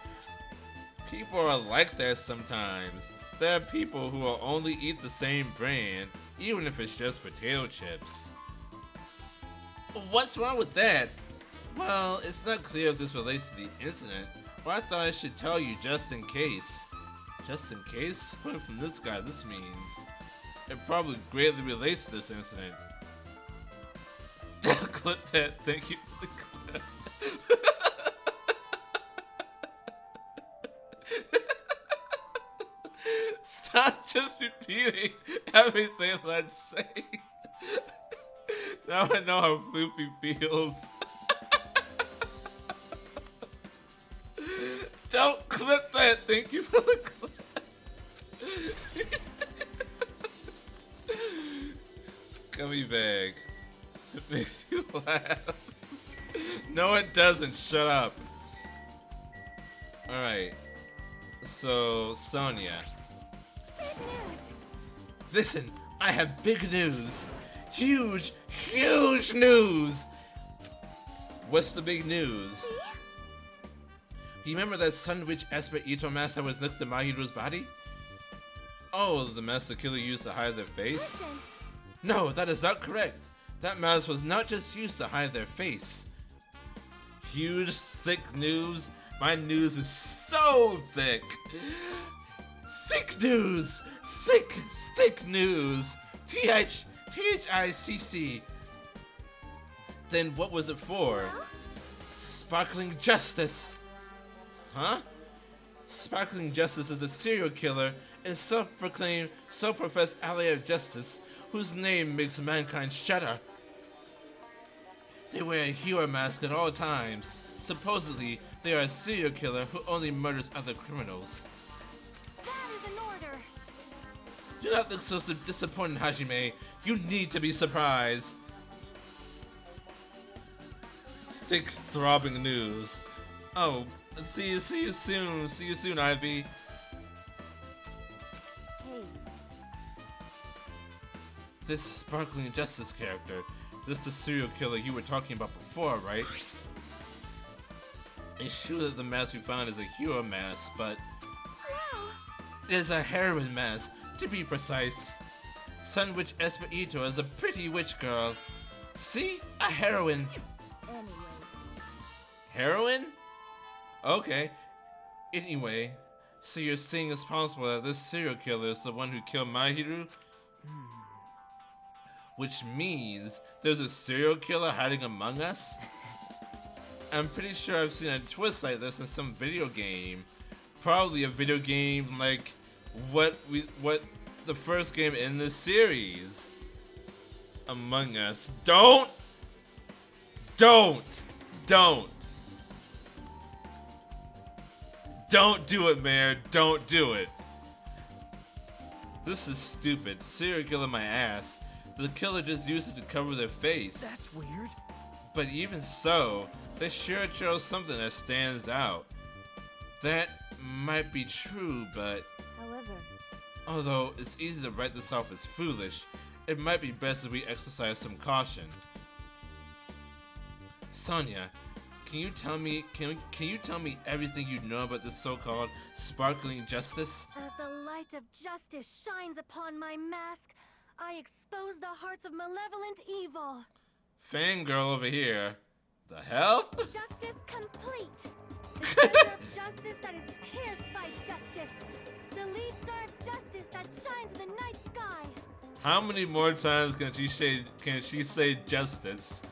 People are like that sometimes. There are people who will only eat the same brand, even if it's just potato chips. What's wrong with that? Well, it's not clear if this relates to the incident, but I thought I should tell you just in case. Just in case? Coming from this guy, this means it probably greatly relates to this incident. Clip that. Thank you for the clip. Stop just repeating everything let's say. Now I know how Floopy feels. Don't clip that. Thank you for the clip. Gummy bag. It makes you laugh. No, it doesn't. Shut up. Alright. So, Sonia. Big news! Listen, I have big news. Huge news! What's the big news? See? You remember that Sunwitch Esper Ito mask that was next to Mahiru's body? Oh, the mask the killer used to hide their face? Listen, No, that is not correct. That mask was not just used to hide their face. Huge, thick news. My news is so thick. Thick news. Thick news. THICC. Then what was it for? Sparkling Justice. Huh? Sparkling Justice is a serial killer and self-proclaimed, self-professed ally of justice whose name makes mankind shudder. They wear a hero mask at all times. Supposedly, they are a serial killer who only murders other criminals. that is an order. Do not look so disappointed, Hajime. You need to be surprised. Thick, throbbing news. Oh, see you soon. See you soon, Ivy. Hey, This Sparkling Justice character, this the serial killer you were talking about before, right? It's true that the mask we found is a hero mask, but no! it is a heroine mask, to be precise. Sunwitch Esper Ito is a pretty witch girl. See? A heroine. Anyway, Heroine? Okay. Anyway, so you're saying it's possible that this serial killer is the one who killed Mahiru? Which means there's a serial killer hiding among us? I'm pretty sure I've seen a twist like this in some video game. Probably a video game like what the first game in this series. Among Us. Don't do it, Mayor. Don't do it. This is stupid. Serial killer my ass. The killer just used it to cover their face. That's weird. But even so, they sure chose something that stands out. That might be true, but However, although it's easy to write this off as foolish, it might be best if we exercise some caution. Sonia, can you tell me everything you know about this so-called sparkling justice? as the light of justice shines upon my mask, I expose the hearts of malevolent evil. Fangirl over here. The hell? Justice complete. The treasure of justice that is pierced by justice. The lead star of justice that shines in the night sky. How many more times can she say justice?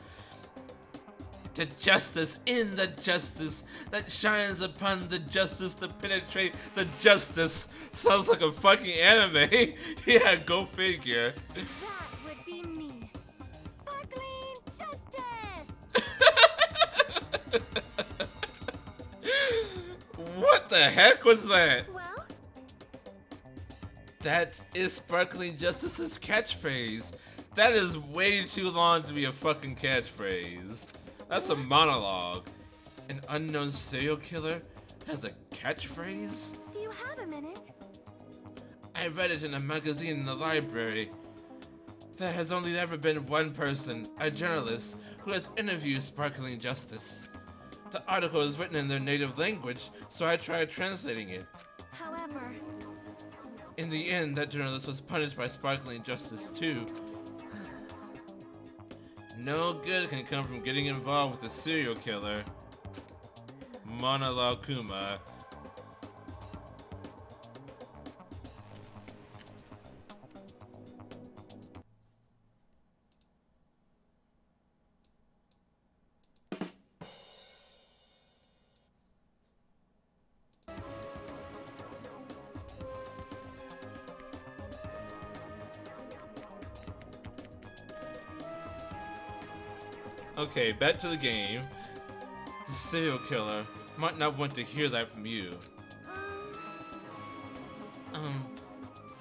To justice in the justice that shines upon the justice to penetrate the justice. Sounds like a fucking anime. Yeah, go figure. That would be me. Sparkling justice. What the heck was that? Well, That is Sparkling Justice's catchphrase. That is way too long to be a fucking catchphrase. That's a monologue. An unknown serial killer has a catchphrase? do you have a minute? I read it in a magazine in the library. There has only ever been one person, a journalist, who has interviewed Sparkling Justice. The article is written in their native language, so I tried translating it. However, In the end, that journalist was punished by Sparkling Justice too. No good can come from getting involved with a serial killer. Monologue Kuma. Okay, back to the game. The serial killer might not want to hear that from you.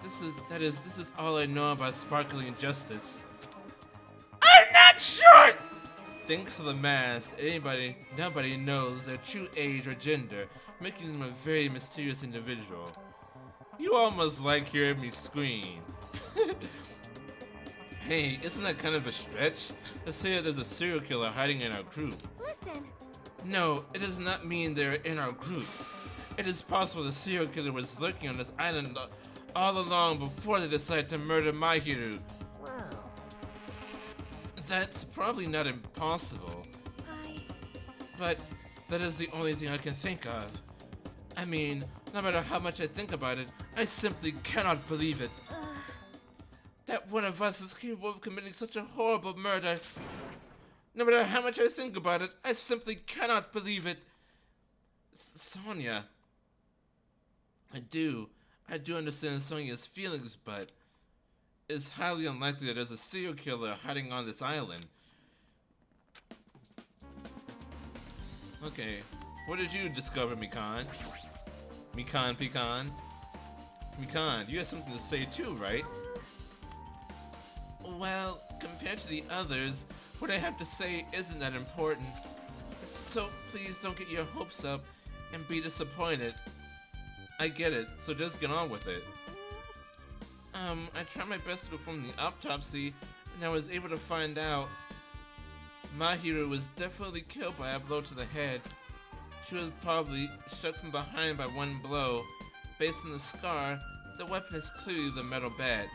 This is all I know about Sparkling Justice. I'm not sure! Thanks to the mask, nobody knows their true age or gender, making them a very mysterious individual. You almost like hearing me scream. Hey, isn't that kind of a stretch? Let's say that there's a serial killer hiding in our group. listen. No, it does not mean they're in our group. It is possible the serial killer was lurking on this island all along before they decided to murder Mahiru. Wow. That's probably not impossible, but that is the only thing I can think of. I mean, no matter how much I think about it, I simply cannot believe it. That one of us is capable of committing such a horrible murder. No matter how much I think about it, I simply cannot believe it. Sonia. I do understand Sonia's feelings, but it's highly unlikely that there's a serial killer hiding on this island. Okay, what did you discover, Mikan? Mikan, you have something to say too, right? Well, compared to the others, what I have to say isn't that important. So please don't get your hopes up and be disappointed. I get it, so just get on with it. I tried my best to perform the autopsy, and I was able to find out Mahiru was definitely killed by a blow to the head. She was probably struck from behind by one blow. Based on the scar, the weapon is clearly the metal bat.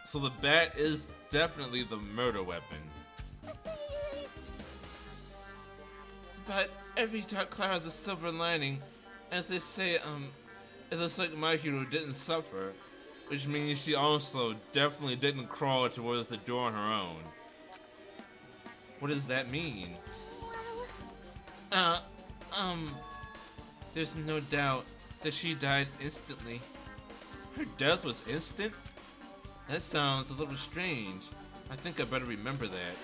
So the bat is definitely the murder weapon. But every dark cloud has a silver lining. As they say, it looks like my hero didn't suffer, which means she also definitely didn't crawl towards the door on her own. What does that mean? There's no doubt that she died instantly. Her death was instant? That sounds a little strange. I think I better remember that.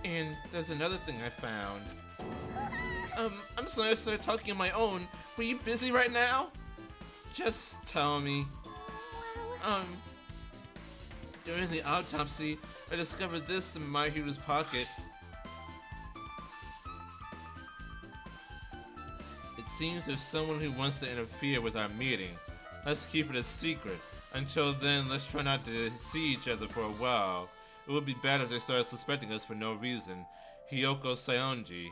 And there's another thing I found. I'm sorry I started talking on my own. Were you busy right now? Just tell me. During the autopsy, I discovered this in my hero's pocket. It seems there's someone who wants to interfere with our meeting. Let's keep it a secret. Until then, let's try not to see each other for a while. It would be bad if they started suspecting us for no reason. Hiyoko Saionji.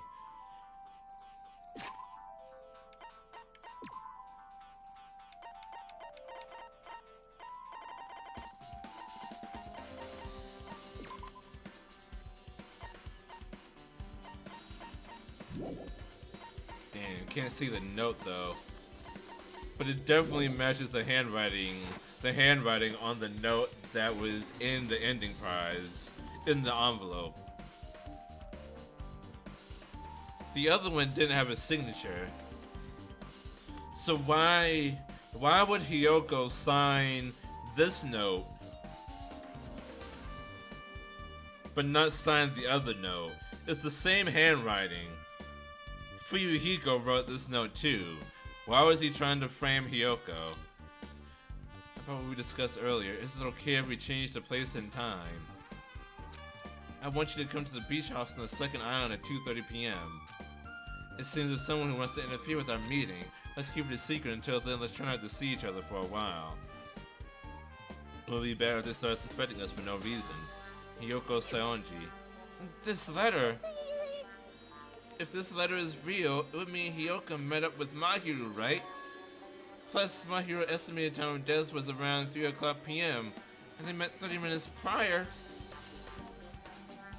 Damn, can't see the note though. But it definitely matches the handwriting on the note that was in the ending prize, in the envelope. The other one didn't have a signature. So why would Hiyoko sign this note, but not sign the other note? It's the same handwriting. Fuyuhiko wrote this note too. Why was he trying to frame Hiyoko? About what we discussed earlier, is it okay if we change the place and time? I want you to come to the beach house on the second island at 2:30 p.m. It seems there's someone who wants to interfere with our meeting. Let's keep it a secret until then. Let's try not to see each other for a while. It will be better if they start suspecting us for no reason. Hiyoko Saionji. This letter! If this letter is real, it would mean Hiyoko met up with Mahiru, right? Plus, Mahiru's estimated time of death was around 3 o'clock p.m. and they met 30 minutes prior.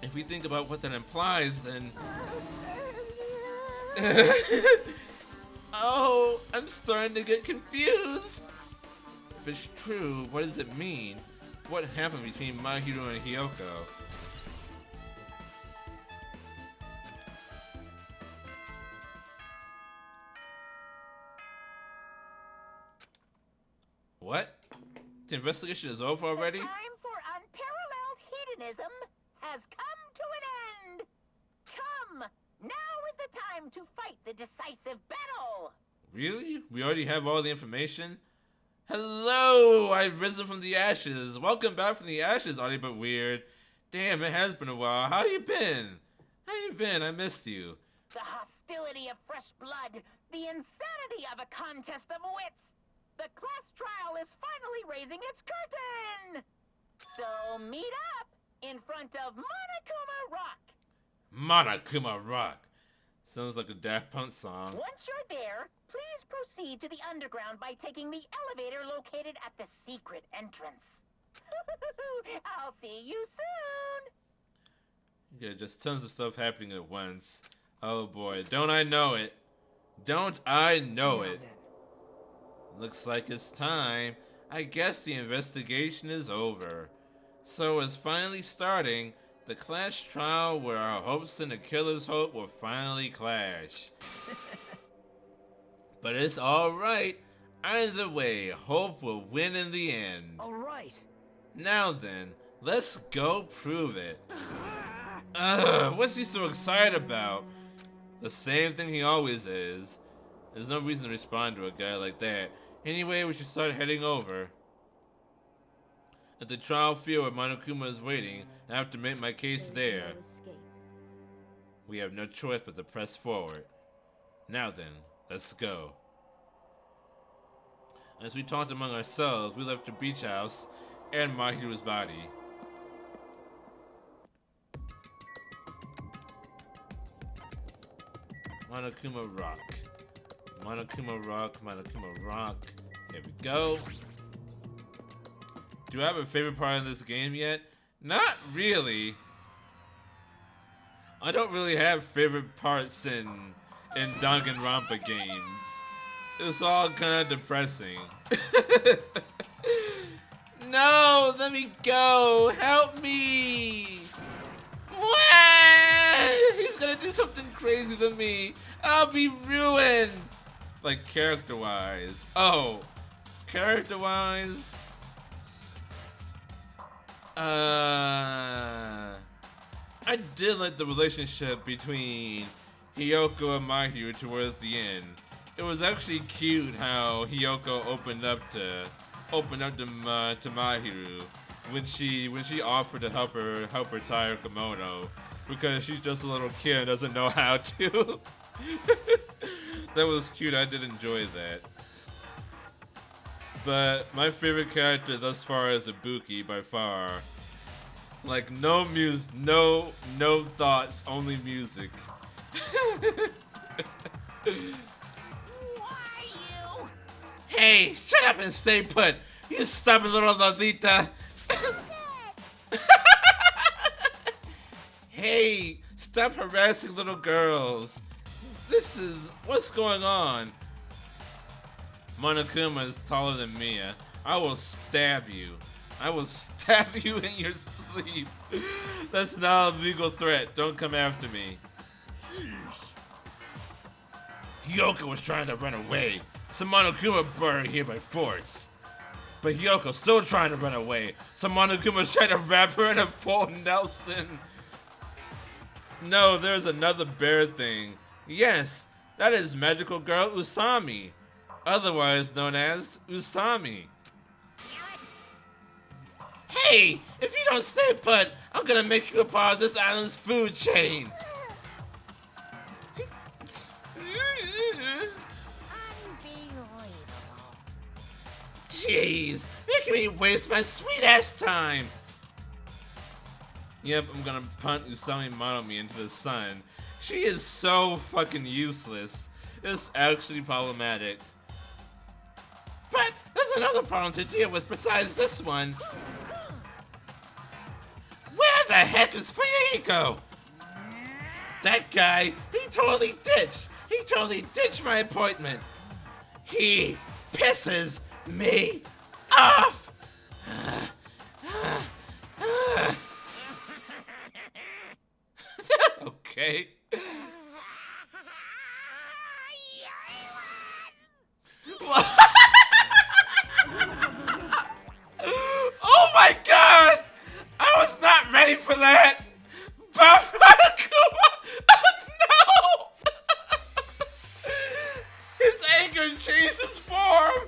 If we think about what that implies, then... Oh, I'm starting to get confused! If it's true, what does it mean? What happened between Mahiru and Hiyoko? What? The investigation is over already? The time for unparalleled hedonism has come to an end. Come, now is the time to fight the decisive battle. Really? We already have all the information? Hello! I've risen from the ashes. Welcome back from the ashes, Audie but weird. Damn, it has been a while. How you been? I missed you. The hostility of fresh blood, the insanity of a contest of wits. The class trial is finally raising its curtain! So meet up in front of Monokuma Rock. Monokuma Rock. Sounds like a Daft Punk song. Once you're there, please proceed to the underground by taking the elevator located at the secret entrance. I'll see you soon! Yeah, just tons of stuff happening at once. Oh boy, don't I know it? Don't I know it? Looks like it's time. I guess the investigation is over. So it's finally starting. The class trial where our hopes and the killer's hope will finally clash. But it's alright. Either way, hope will win in the end. Alright. Now then, let's go prove it. What's he so excited about? The same thing he always is. There's no reason to respond to a guy like that. Anyway, we should start heading over. At the trial field where Monokuma is waiting, I have to make my case there. We have no choice but to press forward. Now then, let's go. As we talked among ourselves, we left the beach house and Mahiru's body. Monokuma Rock. Monokuma Rock, Monokuma Rock. Here we go. Do I have a favorite part of this game yet? Not really. I don't really have favorite parts in Danganronpa games. It's all kind of depressing. No, let me go. Help me. What? He's gonna do something crazy to me. I'll be ruined. Like character-wise. Oh, character-wise. I did like the relationship between Hiyoko and Mahiru towards the end. It was actually cute how Hiyoko opened up to Mahiru when she offered to help her tie her kimono because she's just a little kid and doesn't know how to. That was cute. I did enjoy that. But my favorite character thus far is Ibuki by far. Like no thoughts, only music. Why you? Hey, shut up and stay put, you stubborn little Lolita. Hey, stop harassing little girls. What's going on? Monokuma is taller than Mia. I will stab you. I will stab you in your sleep. That's not a legal threat. Don't come after me. Jeez. Hiyoko was trying to run away, so Monokuma brought her here by force. But Hyoko's still trying to run away, so Monokuma's trying to wrap her in a full Nelson. No, there's another bear thing. Yes, that is magical girl Usami, otherwise known as Usami. Hey, if you don't stay put, I'm gonna make you a part of this island's food chain. Jeez, making me waste my sweet ass time. Yep, I'm gonna punt Usami Monomi into the sun. She is so fucking useless. It's actually problematic. But there's another problem to deal with besides this one. Where the heck is Fuyuhiko? That guy, he totally ditched my appointment. He pisses me off. Okay. Oh my god! I was not ready for that! Buff Monokuma! Oh no! His anger changed his form!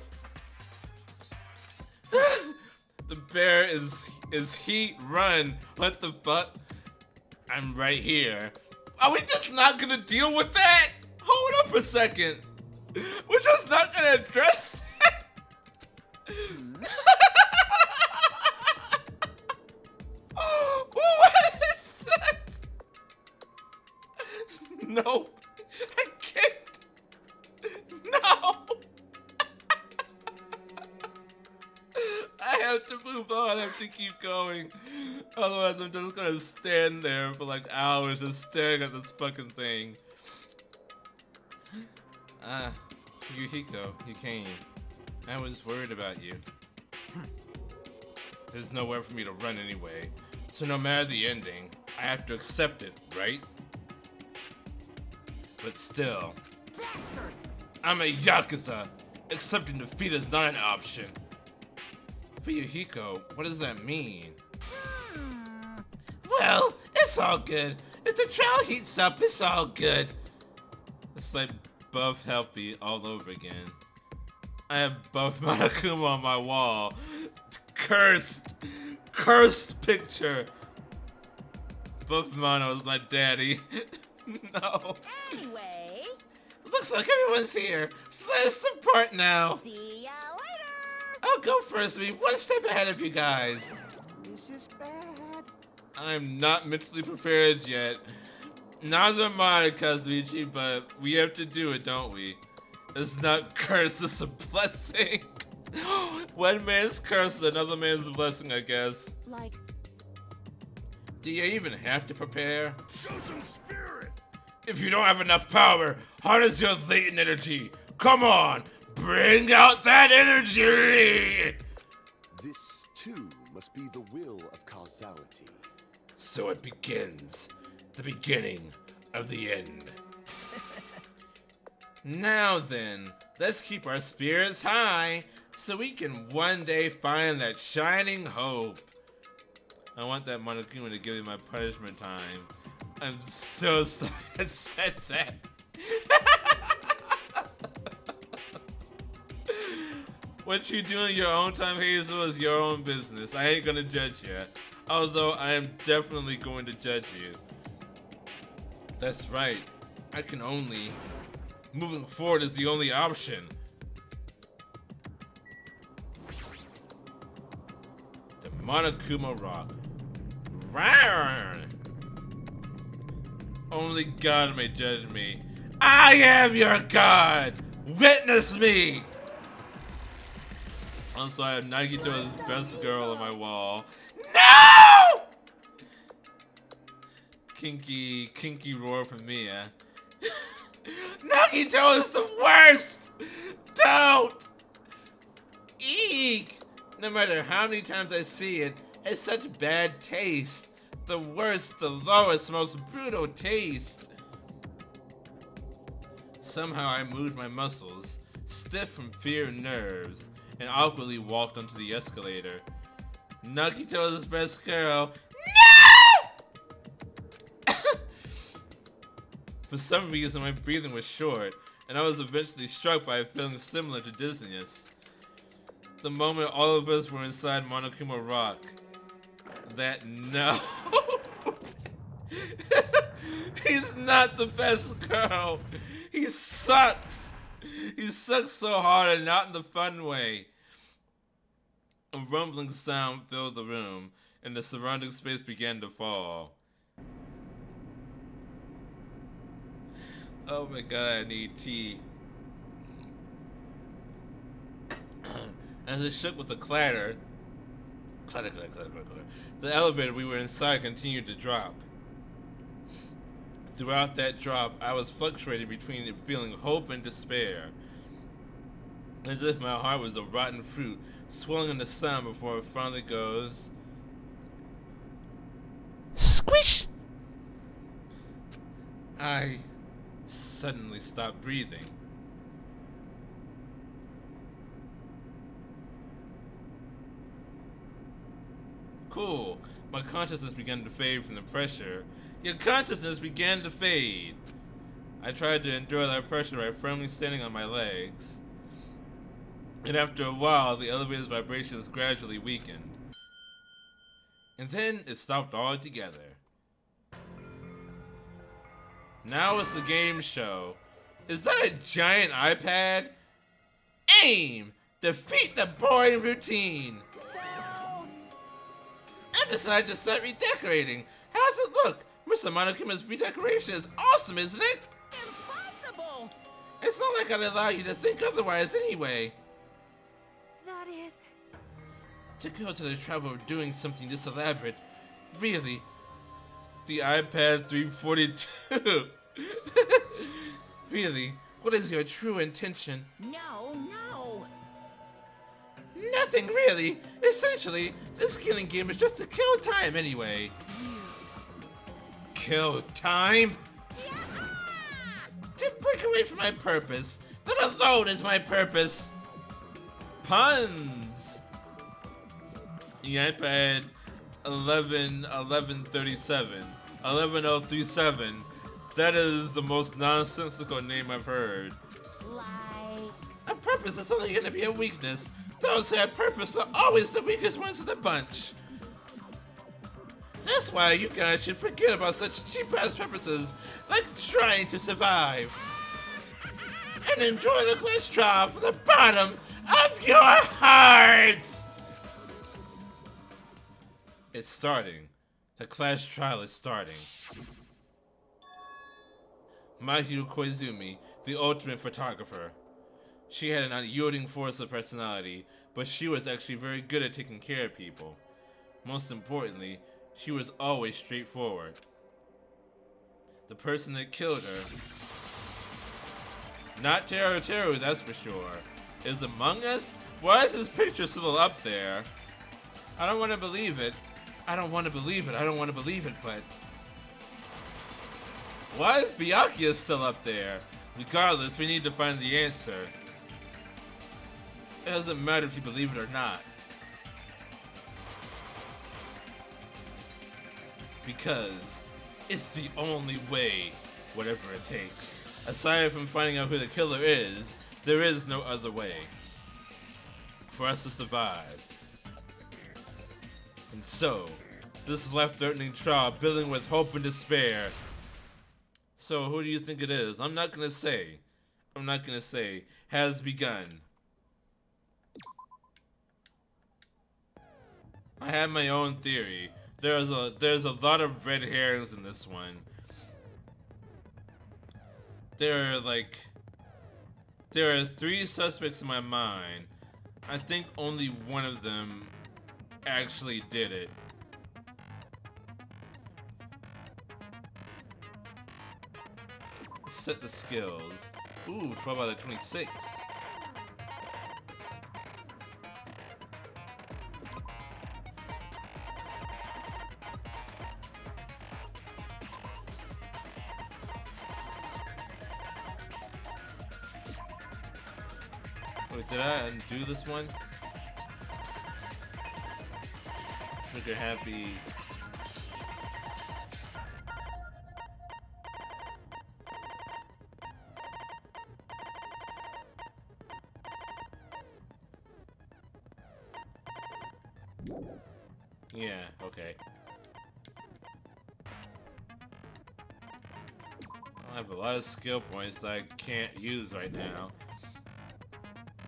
The bear is heat run. What the fuck? I'm right here. Are we just not gonna deal with that? Hold up a second. We're just not gonna address it? What is this? Nope. I can't. No. I have to move on. I have to keep going. Otherwise, I'm just gonna stand there for like hours just staring at this fucking thing. Yuhiko, you came. I was worried about you. There's nowhere for me to run anyway, so no matter the ending, I have to accept it, right? But still, I'm a Yakuza. Accepting defeat is not an option. Fuyuhiko, what does that mean? Well, it's all good. If the trial heats up, it's all good. It's like Buff Helpy all over again. I have Buff Monokuma on my wall. Cursed picture. Buff Mono is my daddy. No. Anyway, Looks like everyone's here, so let's depart now. see ya later. I'll go first, be one step ahead of you guys. This is bad. I'm not mentally prepared yet. Neither am I, Kazuichi, but we have to do it, don't we? It's not curse, it's a blessing. One man's curse is another man's blessing, I guess. Like, Do you even have to prepare? Show some spirit! If you don't have enough power, harness your latent energy. Come on, bring out that energy! This, too, must be the will of causality. So it begins. The beginning of the end. Now then, let's keep our spirits high so we can one day find that shining hope. I want that Monokuma to give me my punishment time. I'm so sorry I said that. What you do in your own time, Hazel, is your own business. I ain't gonna judge you. Although I am definitely going to judge you. That's right. I can only... Moving forward is the only option. The Monokuma Rock. Rawr! Only God may judge me. I am your God! Witness me! Also, I have Nagito's best girl on my wall. No! Kinky roar from Mia. Nagito is the worst! Don't! Eek! No matter how many times I see it, it's such bad taste. The worst, the lowest, most brutal taste. Somehow I moved my muscles, stiff from fear and nerves, and awkwardly walked onto the escalator. Nagito is his best girl. No! For some reason, my breathing was short, and I was eventually struck by a feeling similar to dizziness. The moment all of us were inside Monokuma Rock. That no. He's not the best girl. He sucks. He sucks so hard and not in the fun way. A rumbling sound filled the room, and the surrounding space began to fall. Oh my god, I need tea. As it shook with a clatter, the elevator we were inside continued to drop. Throughout that drop, I was fluctuating between feeling hope and despair, as if my heart was a rotten fruit swelling in the sun before it finally goes squish. I suddenly stopped breathing. Cool. My consciousness began to fade from the pressure. Your consciousness began to fade. I tried to endure that pressure by firmly standing on my legs. And after a while, the elevator's vibrations gradually weakened. And then it stopped altogether. Now it's a game show. Is that a giant iPad? Aim! Defeat the boring routine! I decided to start redecorating. How's it look? Mr. Monokuma's redecoration is awesome, isn't it? Impossible! It's not like I'd allow you to think otherwise anyway. That is... To go to the trouble of doing something this elaborate. Really? The iPad 342. Really? What is your true intention? No, no! Nothing really. Essentially, this killing game is just to kill time anyway. Kill time? To break away from my purpose. That alone is my purpose. Puns. The iPad 11037. That is the most nonsensical name I've heard. like... A purpose is only going to be a weakness. Those who have purpose are always the weakest ones in the bunch. That's why you guys should forget about such cheap-ass purposes like trying to survive. And enjoy the glitch trial from the bottom of your hearts! It's starting. The class trial is starting. Mahiru Koizumi, the ultimate photographer. She had an unyielding force of personality, but she was actually very good at taking care of people. Most importantly, she was always straightforward. The person that killed her, not Teru Teru, that's for sure, is among us? Why is his picture still up there? I don't want to believe it. I don't want to believe it. I don't want to believe it, but... why is Byakuya still up there? Regardless, we need to find the answer. It doesn't matter if you believe it or not. Because it's the only way, whatever it takes. Aside from finding out who the killer is, there is no other way for us to survive. And so, this life-threatening trial, building with hope and despair. So, who do you think it is? I'm not gonna say. Has begun. I have my own theory. There's a lot of red herrings in this one. There are 3 suspects in my mind. I think only one of them actually did it. Set the skills. Ooh, 12 out of 26. Wait, did I undo this one? Trigger happy. Yeah, okay. I have a lot of skill points that I can't use right now.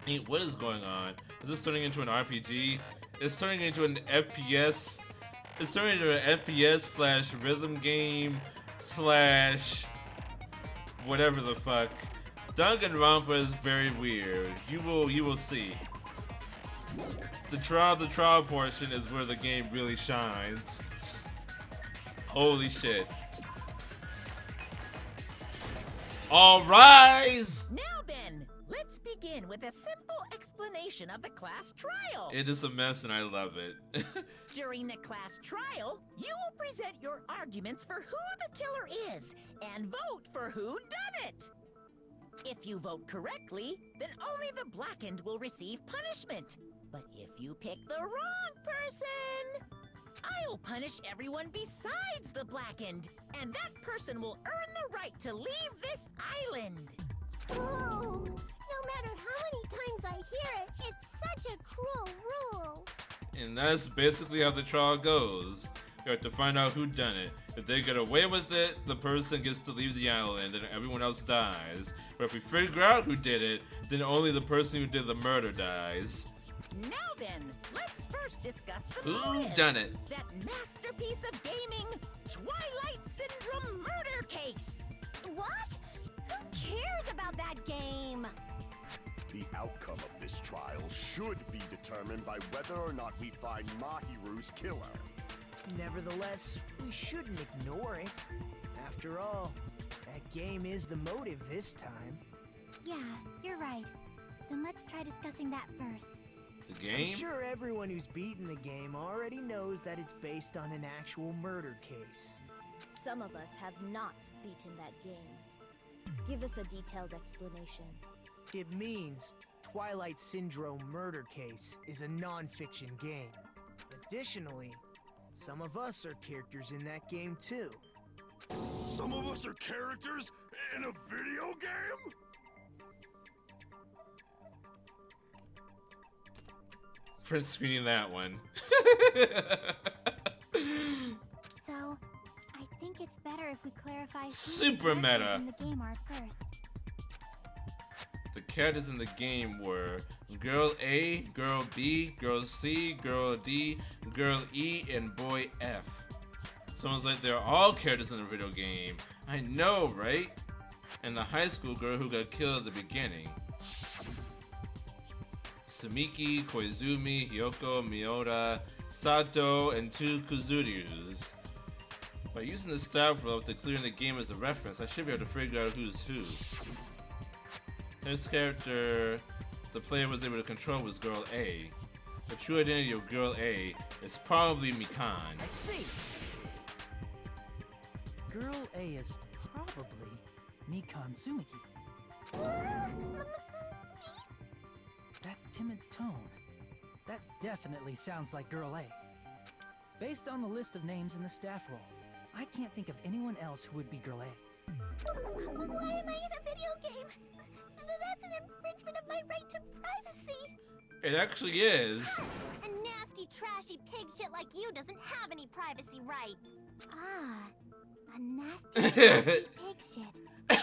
Hey, what is going on? Is this turning into an RPG? It's turning into an FPS. It's turning into an FPS slash rhythm game slash whatever the fuck. Danganronpa is very weird. You will see. The trial portion is where the game really shines. Holy shit. All rise! Now then, let's begin with a simple explanation of the class trial. It is a mess and I love it. During the class trial, you will present your arguments for who the killer is and vote for who done it. If you vote correctly, then only the blackened will receive punishment. But if you pick the wrong person, I'll punish everyone besides the blackened, and that person will earn the right to leave this island. Oh, no matter how many times I hear it, it's such a cruel rule. And that's basically how the trial goes. You have to find out who done it. If they get away with it, the person gets to leave the island and everyone else dies. But if we figure out who did it, then only the person who did the murder dies. Now then, let's first discuss the Who motive. done it? That masterpiece of gaming, Twilight Syndrome murder case. What? Who cares about that game? The outcome of this trial should be determined by whether or not we find Mahiru's killer. Nevertheless, we shouldn't ignore it. After all, that game is the motive this time. Yeah, you're right. Then let's try discussing that first. The I'm game? sure everyone who's beaten the game already knows that it's based on an actual murder case. Some of us have not beaten that game. Give us a detailed explanation. It means Twilight Syndrome Murder Case is a non-fiction game. Additionally, some of us are characters in that game too. Some of us are characters in a video game? Print screening that one. So, I think it's better if we clarify who Super the characters meta. in the game are first. The characters in the game were Girl A, Girl B, Girl C, Girl D, Girl E, and Boy F. Someone's like, they're all characters in the video game. I know, right? And the high school girl who got killed at the beginning. Sumiki, Koizumi, Hyoko, Miura, Sato, and 2 Kuzuryus. By using the staff roll to clear the game as a reference, I should be able to figure out who's who. This character the player was able to control was Girl A. The true identity of Girl A is probably Mikan. I see. Girl A is probably Mikan Tsumiki. That timid tone. That definitely sounds like Girl A. Based on the list of names in the staff roll, I can't think of anyone else who would be Girl A. Why am I in a video game? That's an infringement of my right to privacy. It actually is. A nasty, trashy pig shit like you doesn't have any privacy rights. Ah, a nasty, trashy pig shit. I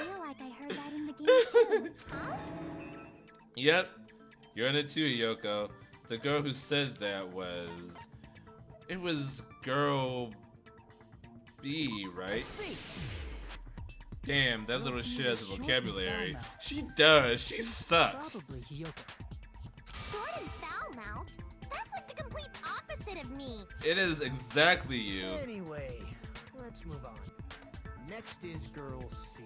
feel like I heard that in the game too. Huh? Yep, you're in it too, Yoko. The girl who said that was... It was Girl B, right? Damn, that little shit has a vocabulary. She does, she sucks. Probably Hyoko. Short and foul-mouthed? That's like the complete opposite of me. It is exactly you. Anyway, let's move on. Next is Girl C.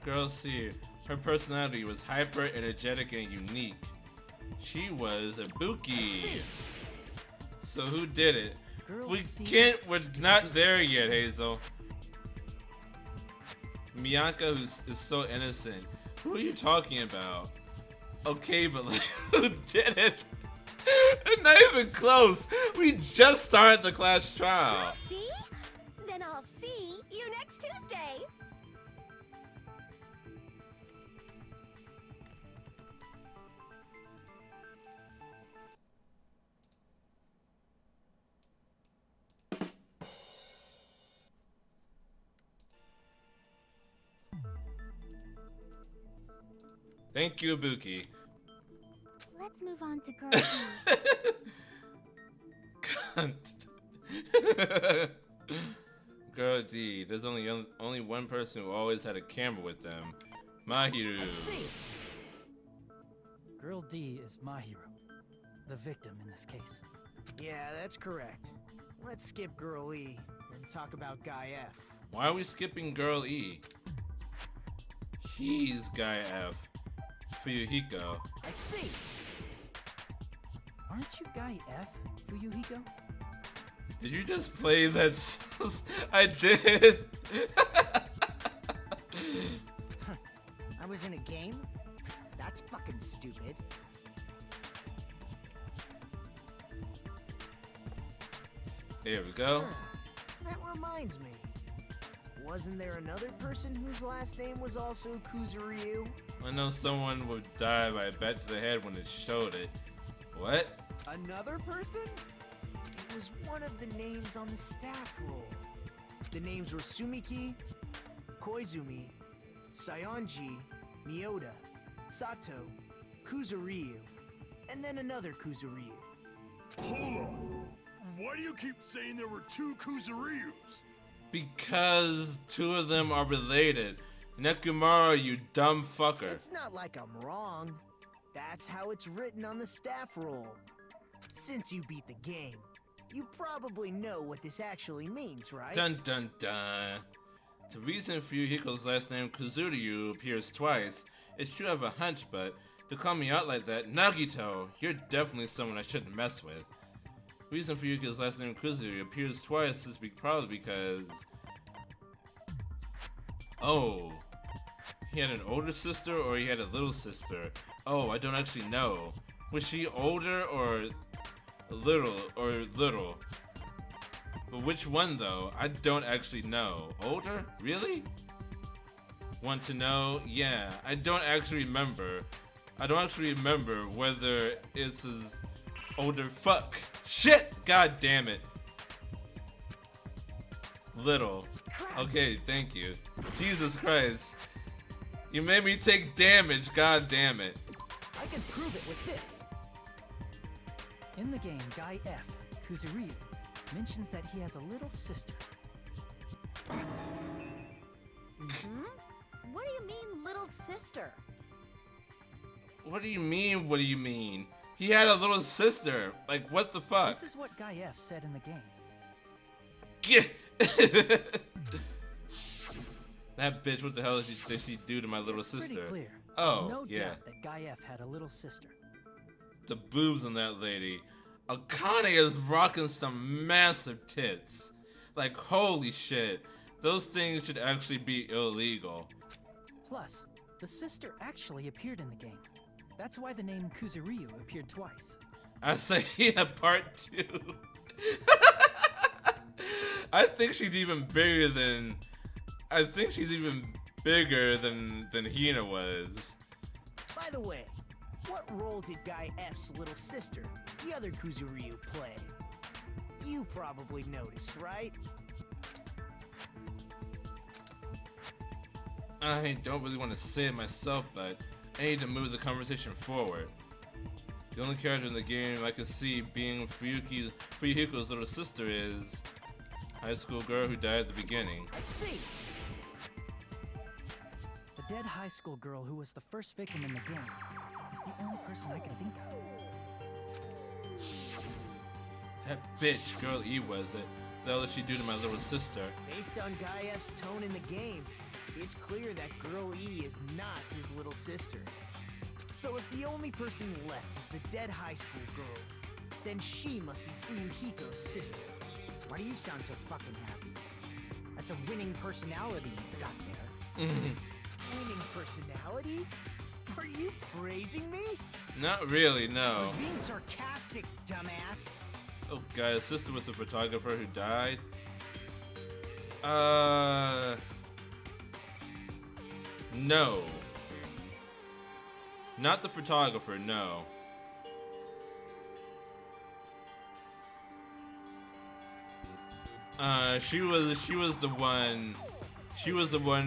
Girl C, her personality was hyper, energetic, and unique. She was a Buki. So who did it? We're not there yet, Hazel. Miyaka is so innocent. Who are you talking about? Okay, but like, who did it? Not even close. We just started the class trial. See? Then I'll see you next Tuesday. Thank you, Buki. Let's move on to Girl D. Cunt. Girl D. There's only one person who always had a camera with them. Mahiru. Girl D is Mahiru, the victim in this case. Yeah, that's correct. Let's skip Girl E and talk about Guy F. Why are we skipping Girl E? He's Guy F. Fuyuhiko. I see. Aren't you Guy F, Fuyuhiko? Did you just play that? I did. I was in a game? That's fucking stupid. Here we go. That reminds me. Wasn't there another person whose last name was also Kuzuryu? I know someone would die by a bat to the head when it showed it. What? Another person? It was one of the names on the staff roll. The names were Sumiki, Koizumi, Sayonji, Miyoda, Sato, Kuzuryu, and then another Kuzuryu. Hold on. Why do you keep saying there were 2 Kuzuryus? Because 2 of them are related. Nekumara, you dumb fucker. It's not like I'm wrong. That's how it's written on the staff roll. Since you beat the game, you probably know what this actually means, right? Dun dun dun. The reason Fuyuhiko's last name Kuzuryu appears twice is true I have a hunch, but to call me out like that, Nagito, you're definitely someone I shouldn't mess with. The reason Fuyuhiko's last name Kuzuryu appears twice is probably because... Oh. He had an older sister or he had a little sister? Oh, I don't actually know. Was she older or little? But which one though? I don't actually know. Older? Really? Want to know? Yeah, I don't actually remember. I don't actually remember whether it's his older fuck. Shit! God damn it. Little. Okay, thank you. Jesus Christ. You made me take damage, god damn it. I can prove it with this. In the game, Guy F, Kuzuryu, mentions that he has a little sister. What do you mean, little sister? What do you mean? What do you mean? He had a little sister. Like, what the fuck? This is what Guy F said in the game. That bitch, what the hell did she do to my little It's pretty sister? clear. Oh, There's no yeah. doubt that Guy F had a little sister. The boobs on that lady. Akane is rocking some massive tits. Like, holy shit. Those things should actually be illegal. Plus, the sister actually appeared in the game. That's why the name Kuzuryu appeared twice. I say yeah, part 2. I think she's even bigger than Hina was. By the way, what role did Guy F's little sister, the other Kuzuryu, play? You probably noticed, right? I don't really want to say it myself, but I need to move the conversation forward. The only character in the game I could see being Fuyuhiko's little sister is high school girl who died at the beginning. I see. The dead high school girl who was the first victim in the game is the only person I can think of. That bitch, Girl E was it? The hell did she do to my little sister? Based on Guy F's tone in the game, it's clear that Girl E is not his little sister. So if the only person left is the dead high school girl, then she must be Fuyuhiko's sister. Why do you sound so fucking happy? That's a winning personality you've got there. Winning personality? Are you praising me? Not really, I no. was being sarcastic, dumbass. Oh god, his sister was a photographer who died? No. Not the photographer, no. She was the one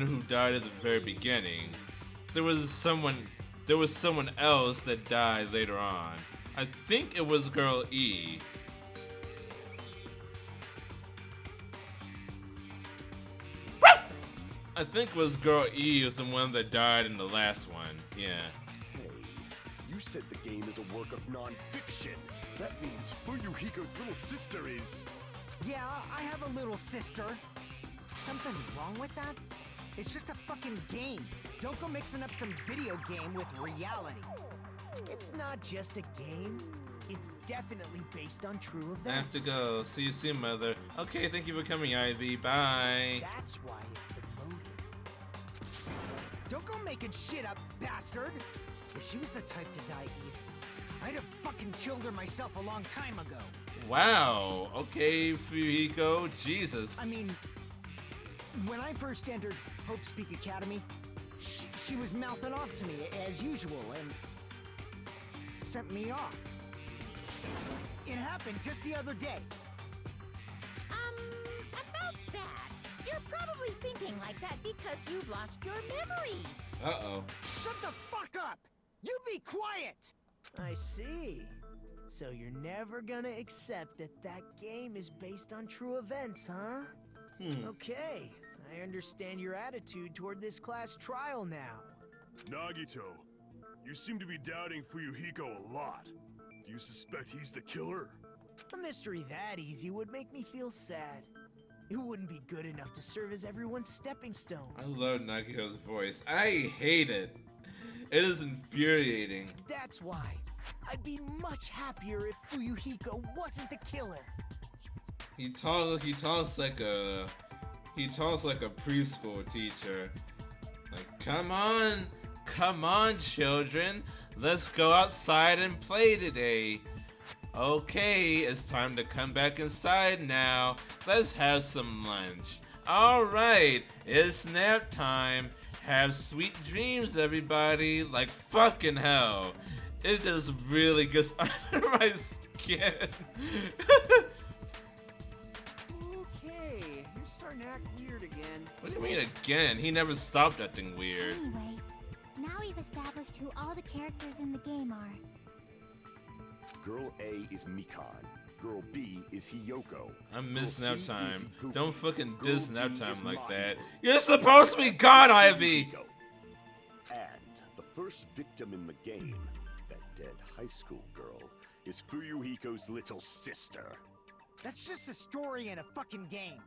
who died at the very beginning. There was someone else that died later on. I think it was Girl E. I think it was Girl E was the one that died in the last one. Yeah. Hey, you said the game is a work of non-fiction. That means Fuyuhiko's little sister is... Yeah, I have a little sister. Something wrong with that? It's just a fucking game. Don't go mixing up some video game with reality. It's not just a game. It's definitely based on true events. I have to go. See you soon, Mother. Okay, thank you for coming, Ivy. Bye. That's why it's the motive. Don't go making shit up, bastard! If she was the type to die easy, I'd have fucking killed her myself a long time ago. Wow. Okay, Fuyuhiko. Jesus. I mean, when I first entered Hope Speak Academy, she was mouthing off to me as usual and sent me off. It happened just the other day. About that, you're probably thinking like that because you've lost your memories. Uh-oh. Shut the fuck up! You be quiet! I see. So you're never gonna accept that game is based on true events, huh? Okay, I understand your attitude toward this class trial now. Nagito, you seem to be doubting Fuyuhiko a lot. Do you suspect he's the killer? A mystery that easy would make me feel sad. It wouldn't be good enough to serve as everyone's stepping stone. I love Nagito's voice. I hate it. It is infuriating. That's why. I'd be much happier if Fuyuhiko wasn't the killer. He talks like a preschool teacher. Like, come on, children. Let's go outside and play today. Okay, it's time to come back inside now. Let's have some lunch. Alright, it's nap time. Have sweet dreams, everybody. Like fucking hell. It just really gets under my skin. Okay, you're starting to act weird again. What do you mean again? He never stopped acting weird. Anyway, now we've established who all the characters in the game are. Girl A is Mikan. Girl B is Hiyoko. I miss Girl nap C is time. Ikuki. Don't fucking Girl diss nap D time is like Mahi. that. You're supposed to be gone, Ivy! And the first victim in the game, that dead high school girl, is Fuyuhiko's little sister. That's just a story in a fucking game.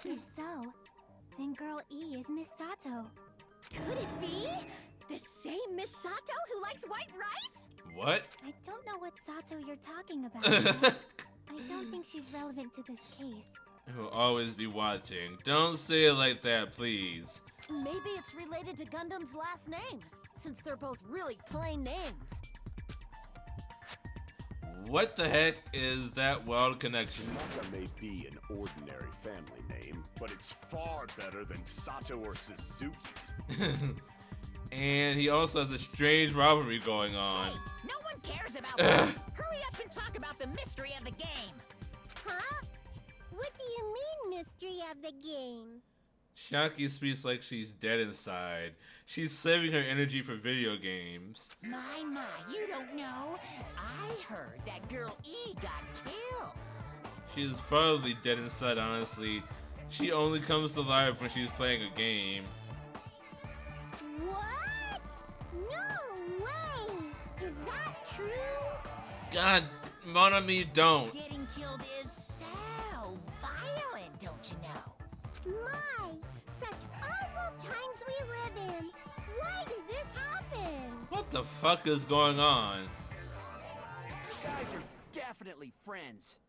If so, then Girl E is Miss Sato. Could it be? The same Miss Sato who likes white rice? What? I don't know what Sato you're talking about. I don't think she's relevant to this case. I will always be watching. Don't say it like that, please. Maybe it's related to Gundam's last name, since they're both really plain names. What the heck is that wild connection? Naka may be an ordinary family name, but it's far better than Sato or Suzuki. And he also has a strange rivalry going on. Hey, no one cares about that. Hurry up and talk about the mystery of the game. Huh? What do you mean, mystery of the game? Shaki speaks like she's dead inside. She's saving her energy for video games. My, you don't know. I heard that Girl E got killed. She is probably dead inside, honestly. She only comes to life when she's playing a game. What? No way! Is that true? God, Monami, don't. Getting killed is so violent, don't you know? My, such awful times we live in. Why did this happen? What the fuck is going on? You guys are definitely friends.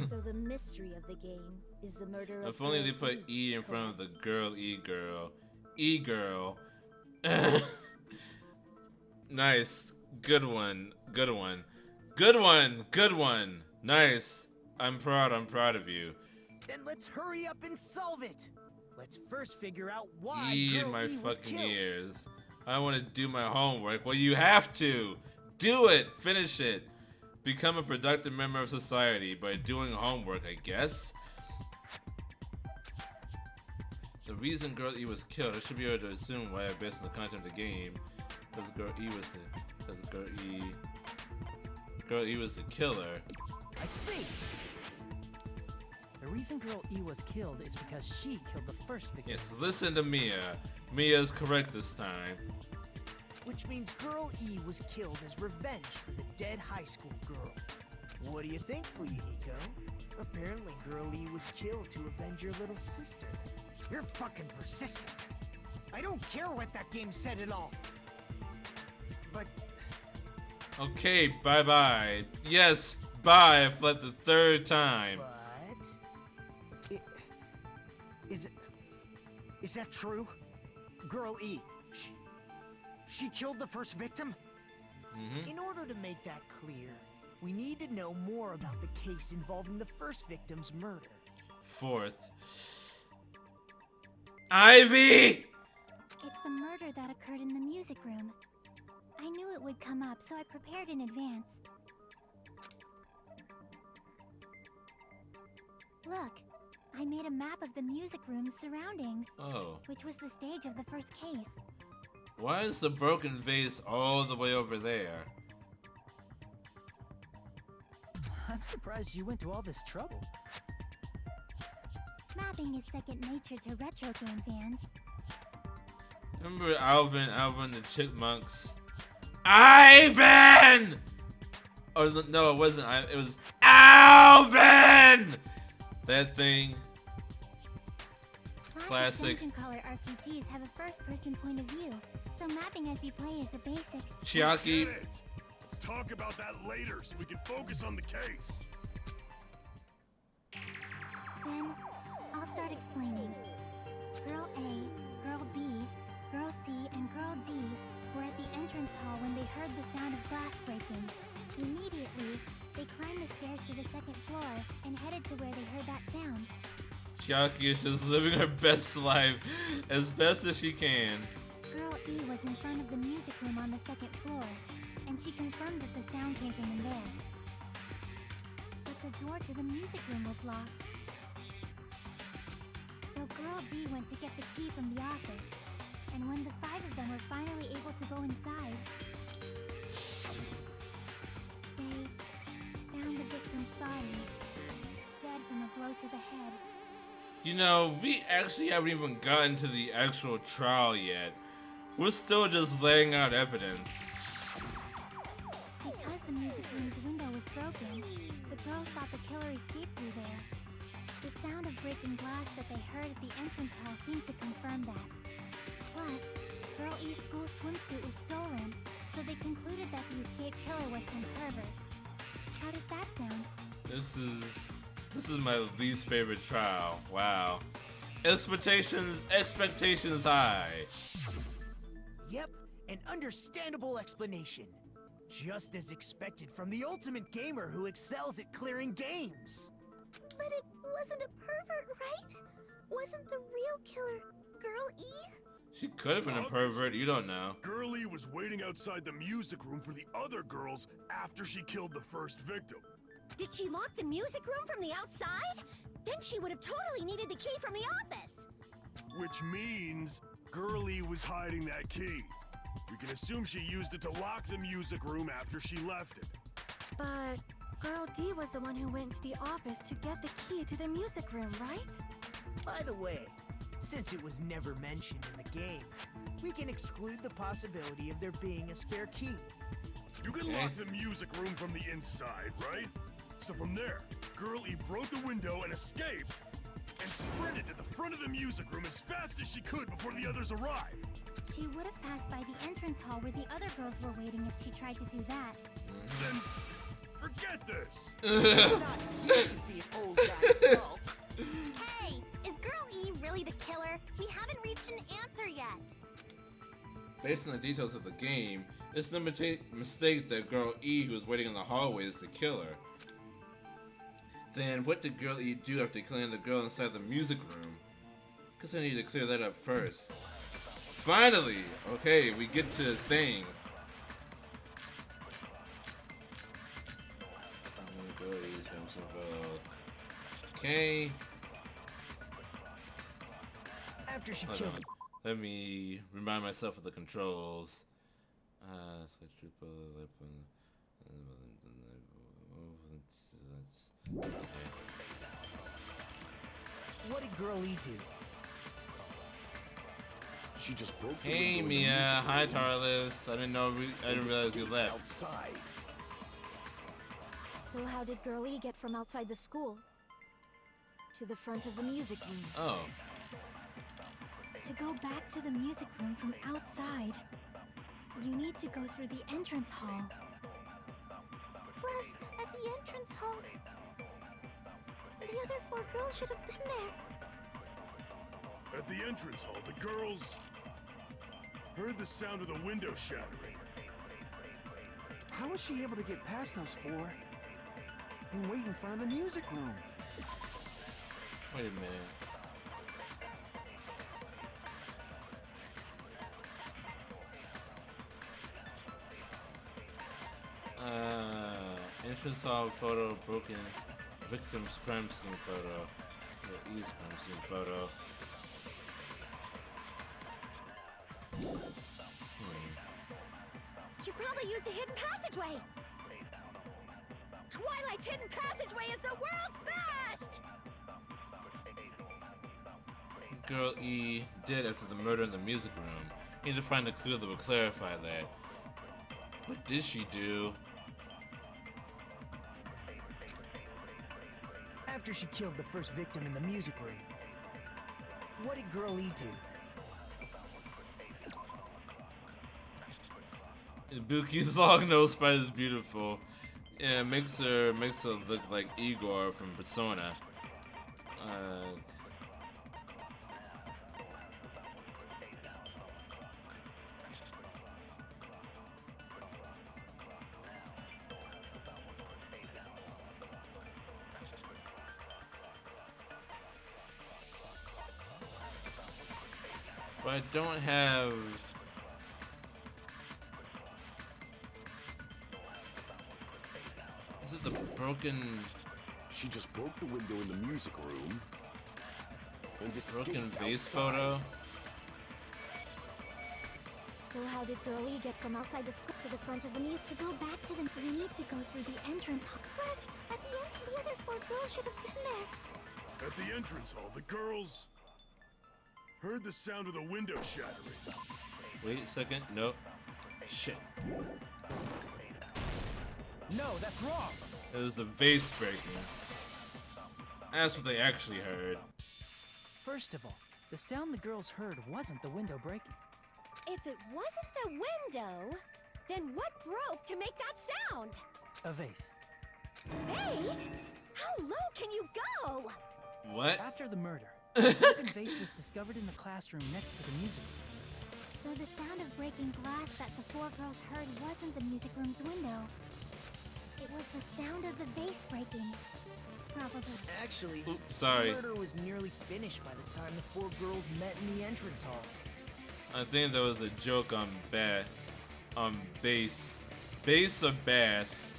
So the mystery of the game is the murder of If only they Girl put E in front of the girl E girl. E girl. Nice. Good one. Good one. Good one. Good one. Nice. I'm proud of you. Then let's hurry up and solve it. Let's first figure out why E in Girl my E was fucking killed. ears. I want to do my homework. Well, you have to. Do it. Finish it. Become a productive member of society by doing homework, I guess. The reason Girl E was killed, I should be able to assume why based on the content of the game. Because Girl E was the killer. I see. The reason Girl E was killed is because she killed the first victim. Yes, listen to Mia. Mia's correct this time. Which means Girl E was killed as revenge for the dead high school girl. What do you think, Fuyuhiko? Apparently Girl E was killed to avenge your little sister. You're fucking persistent. I don't care what that game said at all. But Okay, bye-bye. Yes, bye for the third time. Is that true? Girl E, she killed the first victim? Mm-hmm. In order to make that clear, we need to know more about the case involving the first victim's murder. Fourth. Ivy! It's the murder that occurred in the music room. I knew it would come up, so I prepared in advance. Look, I made a map of the music room's surroundings. Oh. Which was the stage of the first case. Why is the broken vase all the way over there? I'm surprised you went to all this trouble. Mapping is second nature to retro game fans. Remember Alvin the Chipmunks? Ivan! Or no, it wasn't. It was Alvin! That thing. Classic. Dungeon crawler RPGs have a first-person point of view, so mapping as you play is a basic. Chiaki. Get it. Let's talk about that later so we can focus on the case. Then, I'll start explaining. Girl A, Girl B, Girl C, and Girl D were at the entrance hall when they heard the sound of glass breaking. Immediately, they climbed the stairs to the second floor and headed to where they heard that sound. Chiaki is just living her best life as best as she can. Girl E was in front of the music room on the second floor, and she confirmed that the sound came from in there. But the door to the music room was locked. So Girl D went to get the key from the office, and when the five of them were finally able to go inside, they found the victim's body, dead from a blow to the head. You know, we actually haven't even gotten to the actual trial yet. We're still just laying out evidence. Because the music room's window was broken, the girls thought the killer escaped through there. The sound of breaking glass that they heard at the entrance hall seemed to confirm that. Plus, Girl E's school swimsuit was stolen, so they concluded that the escaped killer was some pervert. How does that sound? This is my least favorite trial. Wow. Expectations high. Yep, an understandable explanation. Just as expected from the ultimate gamer who excels at clearing games. But it wasn't a pervert, right? Wasn't the real killer Girl E? She could have been a pervert, you don't know. Girlie was waiting outside the music room for the other girls after she killed the first victim. Did she lock the music room from the outside? Then she would have totally needed the key from the office. Which means Girlie was hiding that key. We can assume she used it to lock the music room after she left it. But Girl D was the one who went to the office to get the key to the music room, right? By the way, since it was never mentioned in the game, we can exclude the possibility of there being a spare key. You can lock the music room from the inside, right? So from there, Girlie broke the window and escaped, and sprinted to the front of the music room as fast as she could before the others arrived. She would have passed by the entrance hall where the other girls were waiting if she tried to do that. Then, forget this! Not here to see an old guy salt. Hey, is Girl E really the killer? We haven't reached an answer yet. Based on the details of the game, it's no mistake that Girl E, who was waiting in the hallway, is the killer. Then what did Girl E do after killing the girl inside the music room? Guess I need to clear that up first. Finally! Okay, we get to the thing. Okay. After she Hold killed on. Let me remind myself of the controls. What did Girl E do? She just broke the Hey window in the Mia, music hi room Tarlis. I didn't realize you and left. outside. So how did Girl E get from outside the school to the front of the music room? Oh. To go back to the music room from outside, you need to go through the entrance hall. Plus, at the entrance hall, the other 4 girls should have been there. At the entrance hall, the girls heard the sound of the window shattering. How was she able to get past those 4 and wait in front of the music room? Wait a minute. Entrance hall photo, broken victim's crime scene photo, E's crime scene photo. She probably used a hidden passageway. Twilight's hidden passageway is the world's best! Girl E did after the murder in the music room. Need to find a clue that will clarify that. What did she do? After she killed the first victim in the music room, what did Girl E do? Ibuki's long-nosed spider is beautiful. Yeah, it makes her look like Igor from Persona. But I don't have. Is it the broken? She just broke the window in the music room and Broken escaped vase outside. photo? So how did Girl E get from outside the school to the front of the music? To go back to them, we need to go through the entrance hall. Plus, at the end, the other 4 girls should have been there. At the entrance hall, the girls heard the sound of the window shattering. Wait a second. Nope. Shit. No, that's wrong. It was the vase breaking. That's what they actually heard. First of all, the sound the girls heard wasn't the window breaking. If it wasn't the window, then what broke to make that sound? A vase. Vase? How low can you go? What? After the murder, a broken vase was discovered in the classroom next to the music room. So the sound of breaking glass that the four girls heard wasn't the music room's window. It was the sound of the vase breaking. Probably. Actually, Oops, sorry. the murder was nearly finished by the time the four girls met in the entrance hall. I think there was a joke on bass. Bass or bass?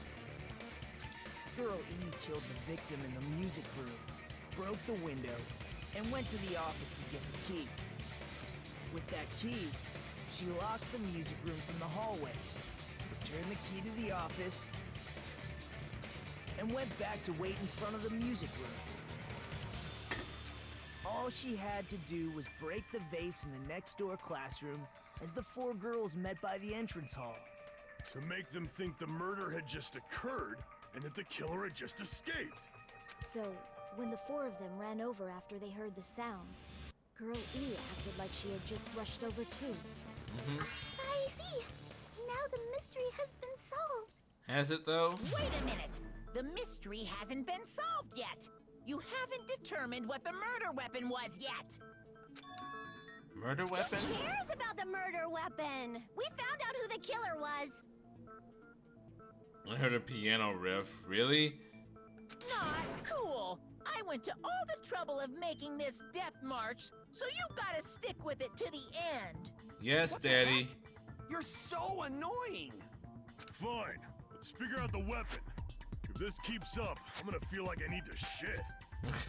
Girl E killed the victim in the music room, broke the window, and went to the office to get the key. With that key, she locked the music room from the hallway, returned the key to the office, and went back to wait in front of the music room. All she had to do was break the vase in the next door classroom as the four girls met by the entrance hall. To make them think the murder had just occurred and that the killer had just escaped. So, when the four of them ran over after they heard the sound, Girl E acted like she had just rushed over too. I see. Now the mystery has been solved. Has it though? Wait a minute! The mystery hasn't been solved yet! You haven't determined what the murder weapon was yet! Murder weapon? Who cares about the murder weapon? We found out who the killer was. I heard a piano riff. Really? Not cool! I went to all the trouble of making this death march, so you gotta stick with it to the end! Yes, What the Daddy. heck? You're so annoying. Fine, let's figure out the weapon. If this keeps up, I'm gonna feel like I need to shit.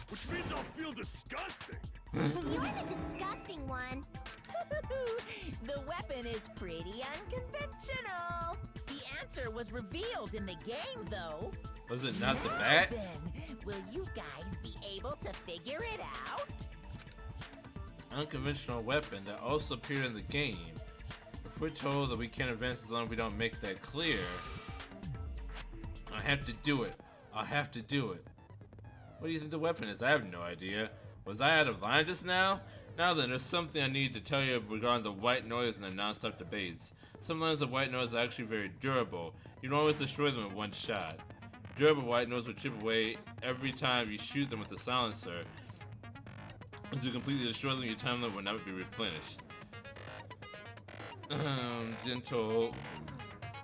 Which means I'll feel disgusting. You're the disgusting one. The weapon is pretty unconventional. The answer was revealed in the game, though. Was it not the Now bat? Then, will you guys be able to figure it out? Unconventional weapon that also appeared in the game. If we're told that we can't advance as long as we don't make that clear, I have to do it. I'll have to do it. What do you think the weapon is? I have no idea. Was I out of line just now? Now then, there's something I need to tell you regarding the white noise and the non-stop debates. Some lines of white noise are actually very durable. You don't always destroy them in one shot. Durable white noise will chip away every time you shoot them with the silencer. As you completely destroy them, your time limit will never be replenished. Gentle.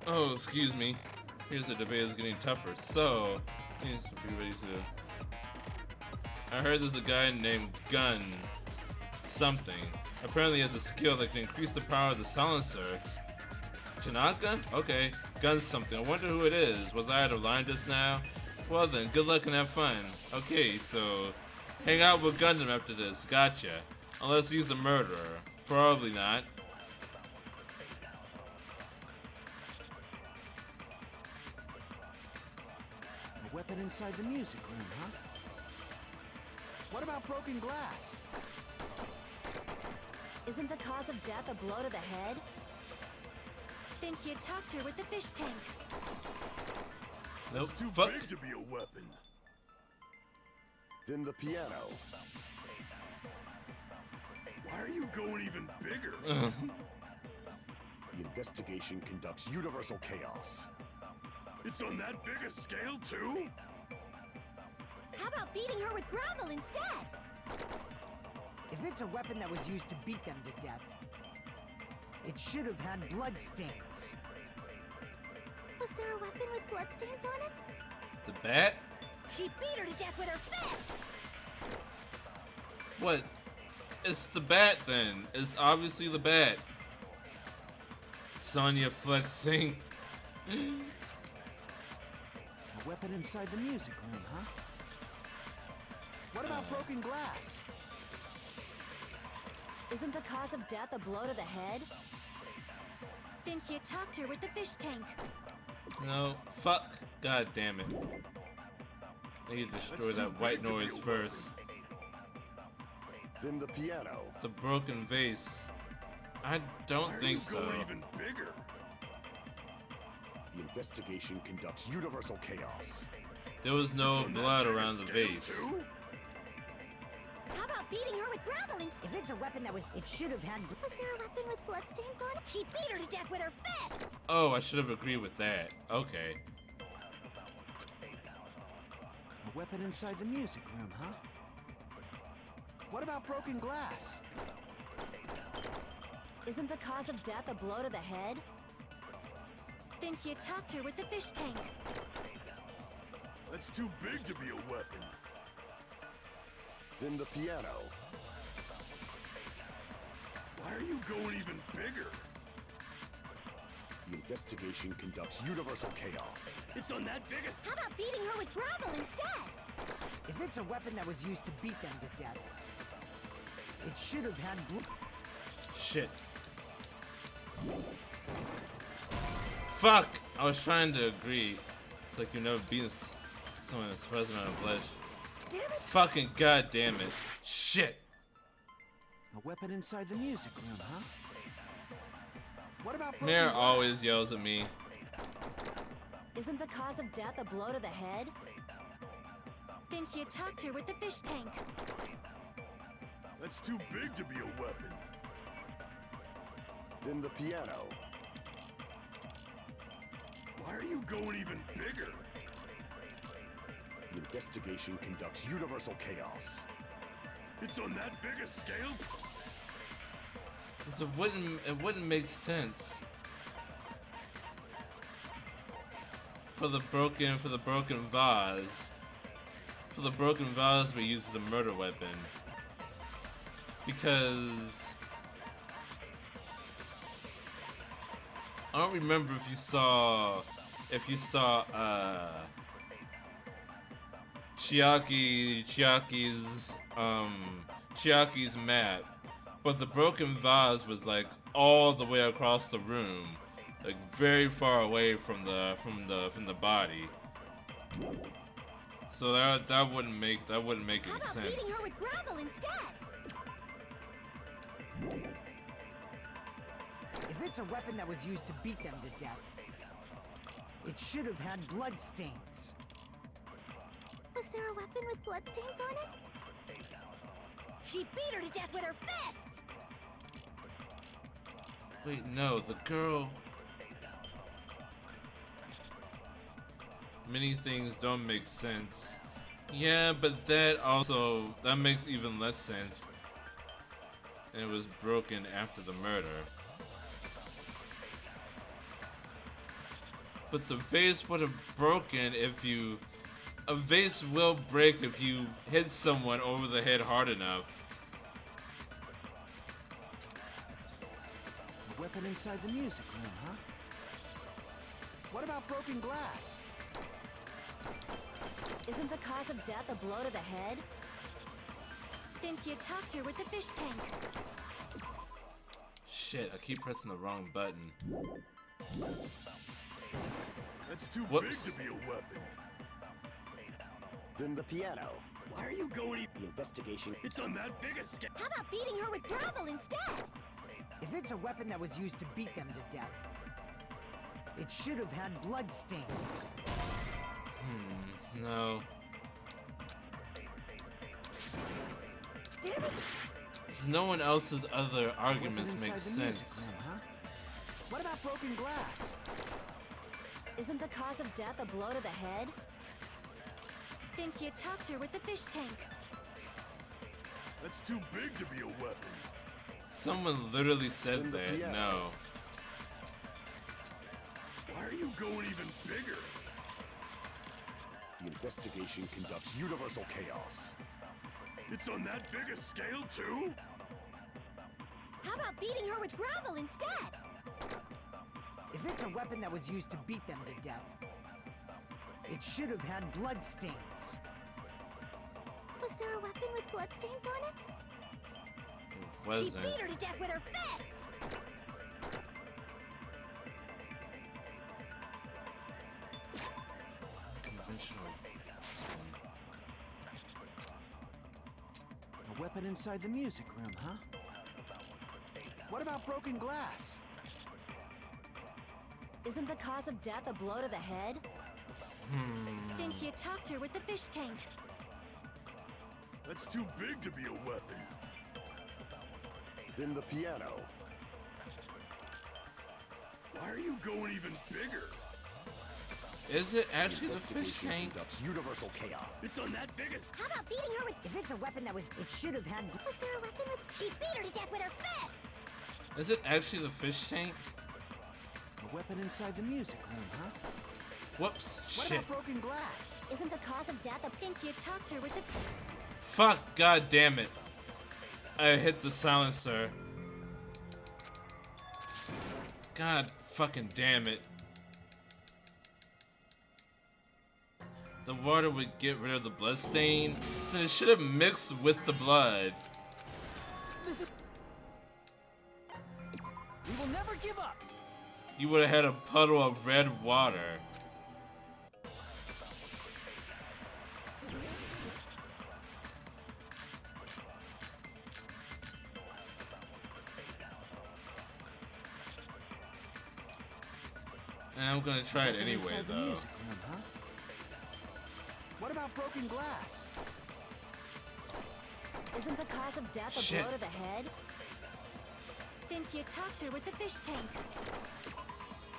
Oh, excuse me. Here's the debate is getting tougher. So, needs to be ready to. I heard there's a guy named Gun something. Apparently he has a skill that can increase the power of the silencer. Tanaka? Okay, Gun something. I wonder who it is. Was I out of line just now? Well then, good luck and have fun. Okay, so hang out with Gundam after this. Gotcha. Unless he's the murderer. Probably not. A weapon inside the music room, huh? What about broken glass? Isn't the cause of death a blow to the head? Then she attacked her with the fish tank. Nope. It's too Fuck. big to be a weapon. Then the piano. Why are you going even bigger? The investigation conducts universal chaos. It's on that big a scale, too? How about beating her with gravel instead? If it's a weapon that was used to beat them to death, it should have had blood stains. Was there a weapon with bloodstains on it? The bat? She beat her to death with her fists! What? It's the bat then. It's obviously the bat. Sonya flexing. A weapon inside the music room, huh? What about broken glass? Isn't the cause of death a blow to the head? Then she attacked her with the fish tank. No, fuck. God damn it. I need to destroy That's too that white big to be noise a first. Then the piano. The broken vase. I don't think so. Going even bigger. The investigation conducts universal chaos. There was no It's on that blood big a around the scale, vase. too? How about beating her with gravelings? If it's a weapon that was, it should have had. Was there a weapon with bloodstains on it? She beat her to death with her fists! Oh, I should have agreed with that. Okay. A weapon inside the music room, huh? What about broken glass? Isn't the cause of death a blow to the head? Then she attacked her with the fish tank. That's too big to be a weapon. Then the piano. Why are you going even bigger? The investigation conducts universal chaos. It's on that big a... How about beating her with gravel instead? If it's a weapon that was used to beat them to death, it should have had blue. Shit. Fuck! I was trying to agree. It's like you've never beaten someone that's present on a pledge. Damn it! Fucking goddamn it. Shit! A weapon inside the music room, huh? What about broken Mare glass? always yells at me. Isn't the cause of death a blow to the head? Then she attacked her with the fish tank. That's too big to be a weapon. Then the piano. Why are you going even bigger? The investigation conducts universal chaos. It's on that big a scale? 'Cause it wouldn't make sense. For the broken vase. For the broken vase we use the murder weapon. Because I don't remember if you saw Chiaki's map, but the broken vase was like all the way across the room, like very far away from the body. So that wouldn't make How any about sense. beating her with gravel instead? If it's a weapon that was used to beat them to death, it should have had blood stains. Was there a weapon with bloodstains on it? She beat her to death with her fists! Wait, no, the girl. Many things don't make sense. Yeah, but that makes even less sense. And it was broken after the murder. But the vase would have broken if you... A vase will break if you hit someone over the head hard enough. A weapon inside the music room, huh? What about broken glass? Isn't the cause of death a blow to the head? Then she attacked her with the fish tank. Shit, I keep pressing the wrong button. That's too Whoops. big to be a weapon. Then the piano. Why are you going The investigation. It's on that big a scale. How about beating her with gravel instead? If it's a weapon that was used to beat them to death, it should have had blood stains. No. Damn it! No one else's other A arguments weapon make inside the music sense. room, huh? What about broken glass? Isn't the cause of death a blow to the head? Then she attacked her with the fish tank. That's too big to be a weapon. Someone literally said In the that. piano. No. Why are you going even bigger? The investigation conducts universal chaos. It's on that big a scale too? How about beating her with gravel instead? If it's a weapon that was used to beat them to death, it should have had blood stains. Was there a weapon with bloodstains on it? It She wasn't. beat her to death with her fists! Conventional. A weapon inside the music room, huh? What about broken glass? Isn't the cause of death a blow to the head? Then she attacked her with the fish tank. That's too big to be a weapon. Then the piano. Why are you going even bigger? Is it actually the fish tank? Conducts universal chaos. It's on that biggest. How about beating her with... If it's a weapon that was... It should have had... Was there a weapon with... She beat her to death with her fists! Is it actually the fish tank? A weapon inside the music room, huh? Whoops. What Shit. about broken glass? Isn't the cause of death a... Then she attacked her with the... Fuck. God damn it. I hit the silencer. God fucking damn it. The water would get rid of the blood stain. Then it should have mixed with the blood. This is... We will never give up. You would have had a puddle of red water. And I'm gonna try it anyway, Inside the though. music room, huh? What about broken glass? Isn't the cause of death a Shit. blow to the head? Then she attacked her with the fish tank.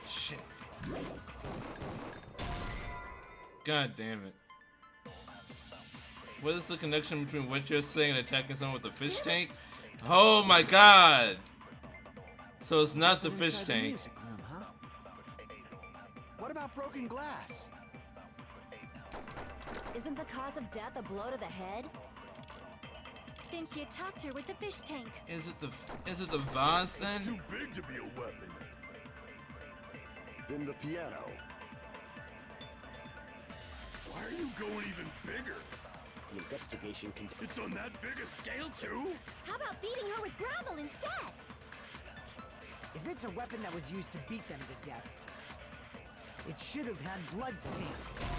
Shit. God damn it. What is the connection between what you're saying and attacking someone with a fish tank? Oh my god! So it's not the fish Inside the tank. music room, huh? What about broken glass? Isn't the cause of death a blow to the head? Then she attacked her with the fish tank. Is it the vase It's then? too big to be a weapon. Then the piano. Why are you going even bigger? The investigation can... It's on that big a scale too? How about beating her with gravel instead? If it's a weapon that was used to beat them to death, it should have had blood stains.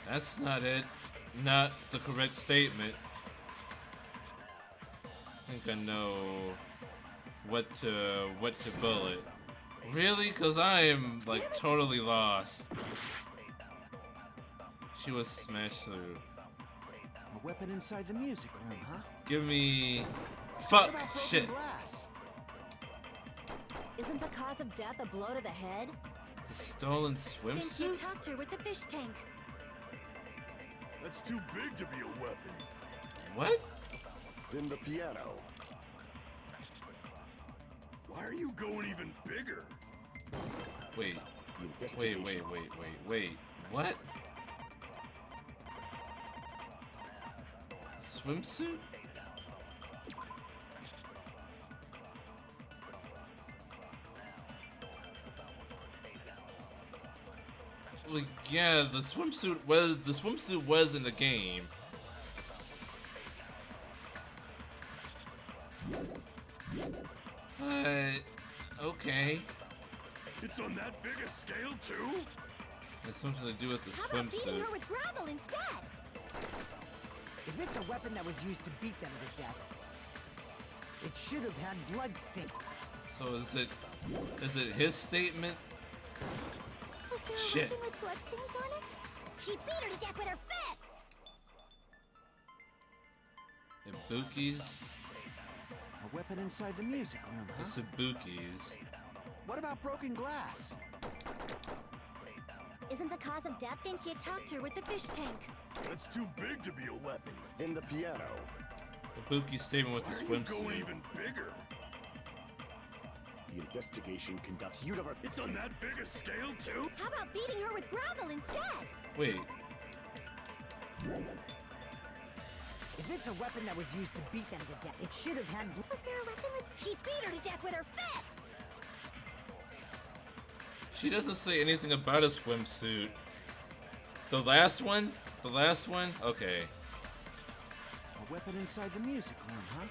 That's not it. Not the correct statement. I think I know what to bullet. Really? Cause I am like totally lost. She was smashed through. A weapon inside the music room, huh? Give me What fuck about broken shit. glass? Isn't the cause of death a blow to the head? The stolen Then she swimsuit? attacked her with the fish tank. That's too big to be a weapon. What? Then the piano. Why are you going even bigger? Wait. The Wait, investigation. wait. What? Swimsuit? Well, yeah, the swimsuit was in the game. Okay. It's on that big a scale too? It's something to do with the How about beating swimsuit. her with gravel instead? If it's a weapon that was used to beat them to death, it should have had blood stains. So is it his statement? Was there a Shit. weapon with bloodstains on it? She beat her to death with her fists! Ibuki's? A weapon inside the music room, huh? It's Ibuki's. What about broken glass? Isn't the cause of death? Then she attacked her with the fish tank. That's too big to be a weapon. Then the piano. Ibuki's statement with Why the are you going swimsuit. even bigger? The investigation conducts universe. It's on that big a scale too? How about beating her with gravel instead? Wait, If it's a weapon that was used to beat them to death, it should have had blood. Was there a weapon with... She beat her to death with her fists! she doesn't say anything about a swimsuit. The last one? The last one? Okay. A weapon inside the music room, huh?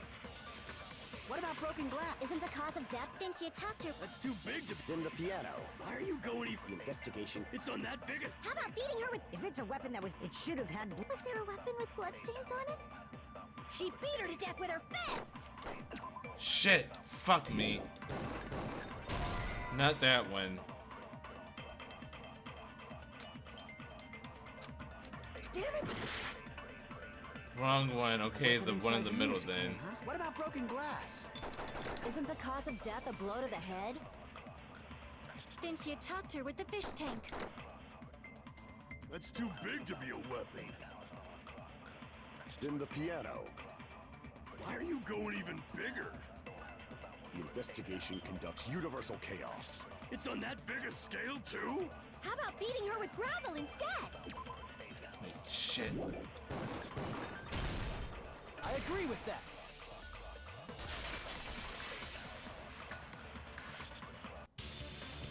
What about broken glass? Isn't the cause of death? Then she attacked her... That's too big to be. Then the piano. Why are you going even... The investigation. It's on that big a... How about beating her with... If it's a weapon that was... It should have had blood. Was there a weapon with bloodstains on it? She beat her to death with her fists! Shit! Fuck me. Not that one. Damn it! Wrong one. Okay, the one in the middle then. Huh? What about broken glass? Isn't the cause of death a blow to the head? Then she attacked her with the fish tank. That's too big to be a weapon. Then the piano. Why are you going even bigger? The investigation conducts universal chaos. It's on that big a scale, too? How about beating her with gravel instead? Shit. I agree with that.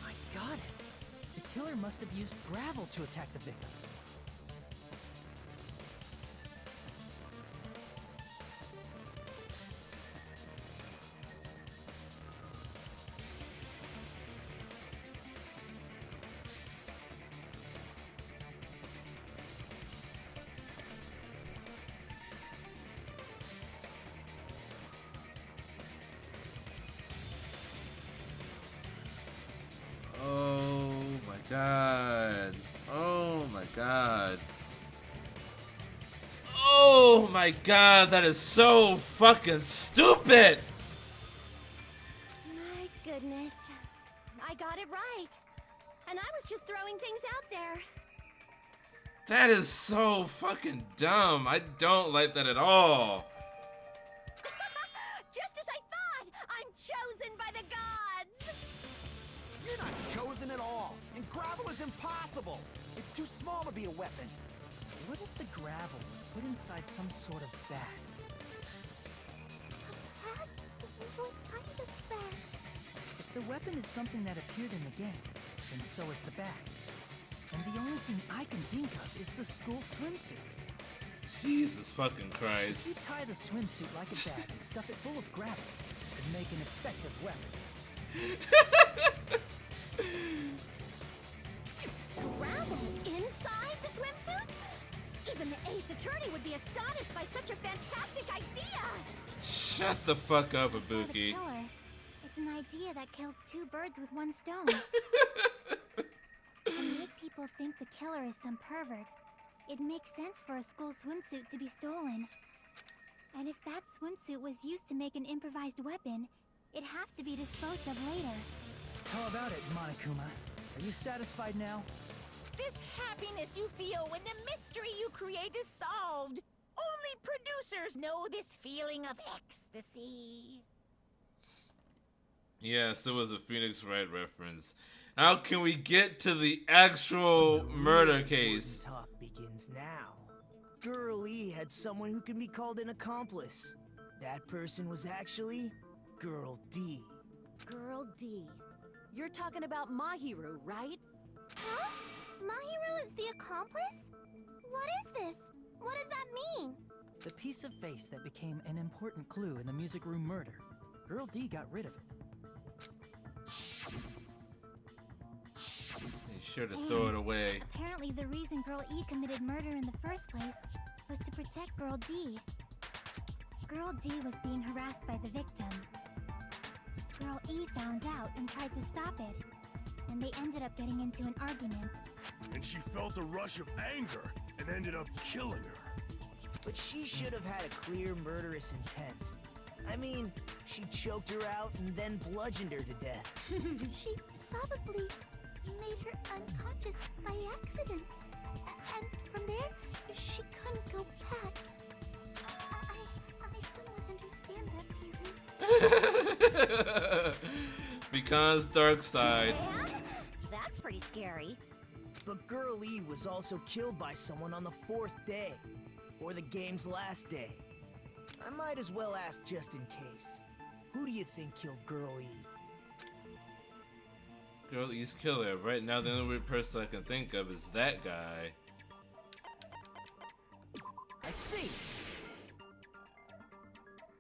I got it. The killer must have used gravel to attack the victim. Oh my god. Oh my god. Oh my god, that is so fucking stupid! My goodness. I got it right. And I was just throwing things out there. That is so fucking dumb. I don't like that at all. Just as I thought! I'm chosen by the gods! You're not chosen at all, and gravel is impossible. It's too small to be a weapon. What if the gravel was put inside some sort of bag? What kind of bag? If the weapon is something that appeared in the game, then so is the bag. And the only thing I can think of is the school swimsuit. Jesus fucking If Christ. you tie the swimsuit like a bag and stuff it full of gravel, it could make an effective weapon. Gravel inside the swimsuit? Even the ace attorney would be astonished by such a fantastic idea! Shut the fuck up, For the Ibuki. killer, it's an idea that kills two birds with one stone. To make people think the killer is some pervert, it makes sense for a school swimsuit to be stolen. And if that swimsuit was used to make an improvised weapon, it'd have to be disposed of later. How about it, Monokuma? Are you satisfied now? This happiness you feel when the mystery you create is solved. Only producers know this feeling of ecstasy. Yes, it was a Phoenix Wright reference. How can we get to the actual murder case? Talk begins now. Girl E had someone who can be called an accomplice. That person was actually Girl D. Girl D. You're talking about Mahiru, right? Huh? Mahiru is the accomplice? What is this? What does that mean? The piece of face that became an important clue in the music room murder. Girl D got rid of it. Be sure to throw it away. Apparently the reason Girl E committed murder in the first place was to protect Girl D. Girl D was being harassed by the victim. Girl E found out and tried to stop it, and they ended up getting into an argument. And she felt a rush of anger and ended up killing her. But she should have had a clear murderous intent. I mean, she choked her out and then bludgeoned her to death. She probably made her unconscious by accident. And from there, she couldn't go back. I somewhat understand that theory. Because dark side. Yeah? That's pretty scary. But Girl E was also killed by someone on the 4th day, or the game's last day. I might as well ask just in case. Who do you think killed Girl E? Girl E's killer. Right now, the only weird person I can think of is that guy. I see.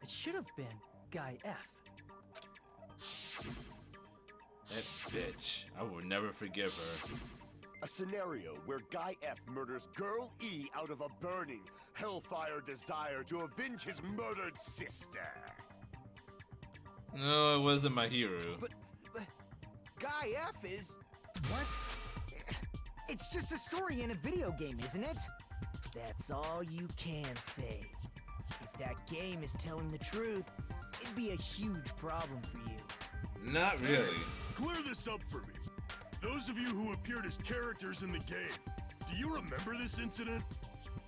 It should have been Guy F. That bitch. I will never forgive her. A scenario where Guy F murders Girl E out of a burning, hellfire desire to avenge his murdered sister. No, it wasn't my hero. But Guy F is... What? It's just a story in a video game, isn't it? That's all you can say. If that game is telling the truth, it'd be a huge problem for you. Not really. Clear this up for me. Those of you who appeared as characters in the game, do you remember this incident?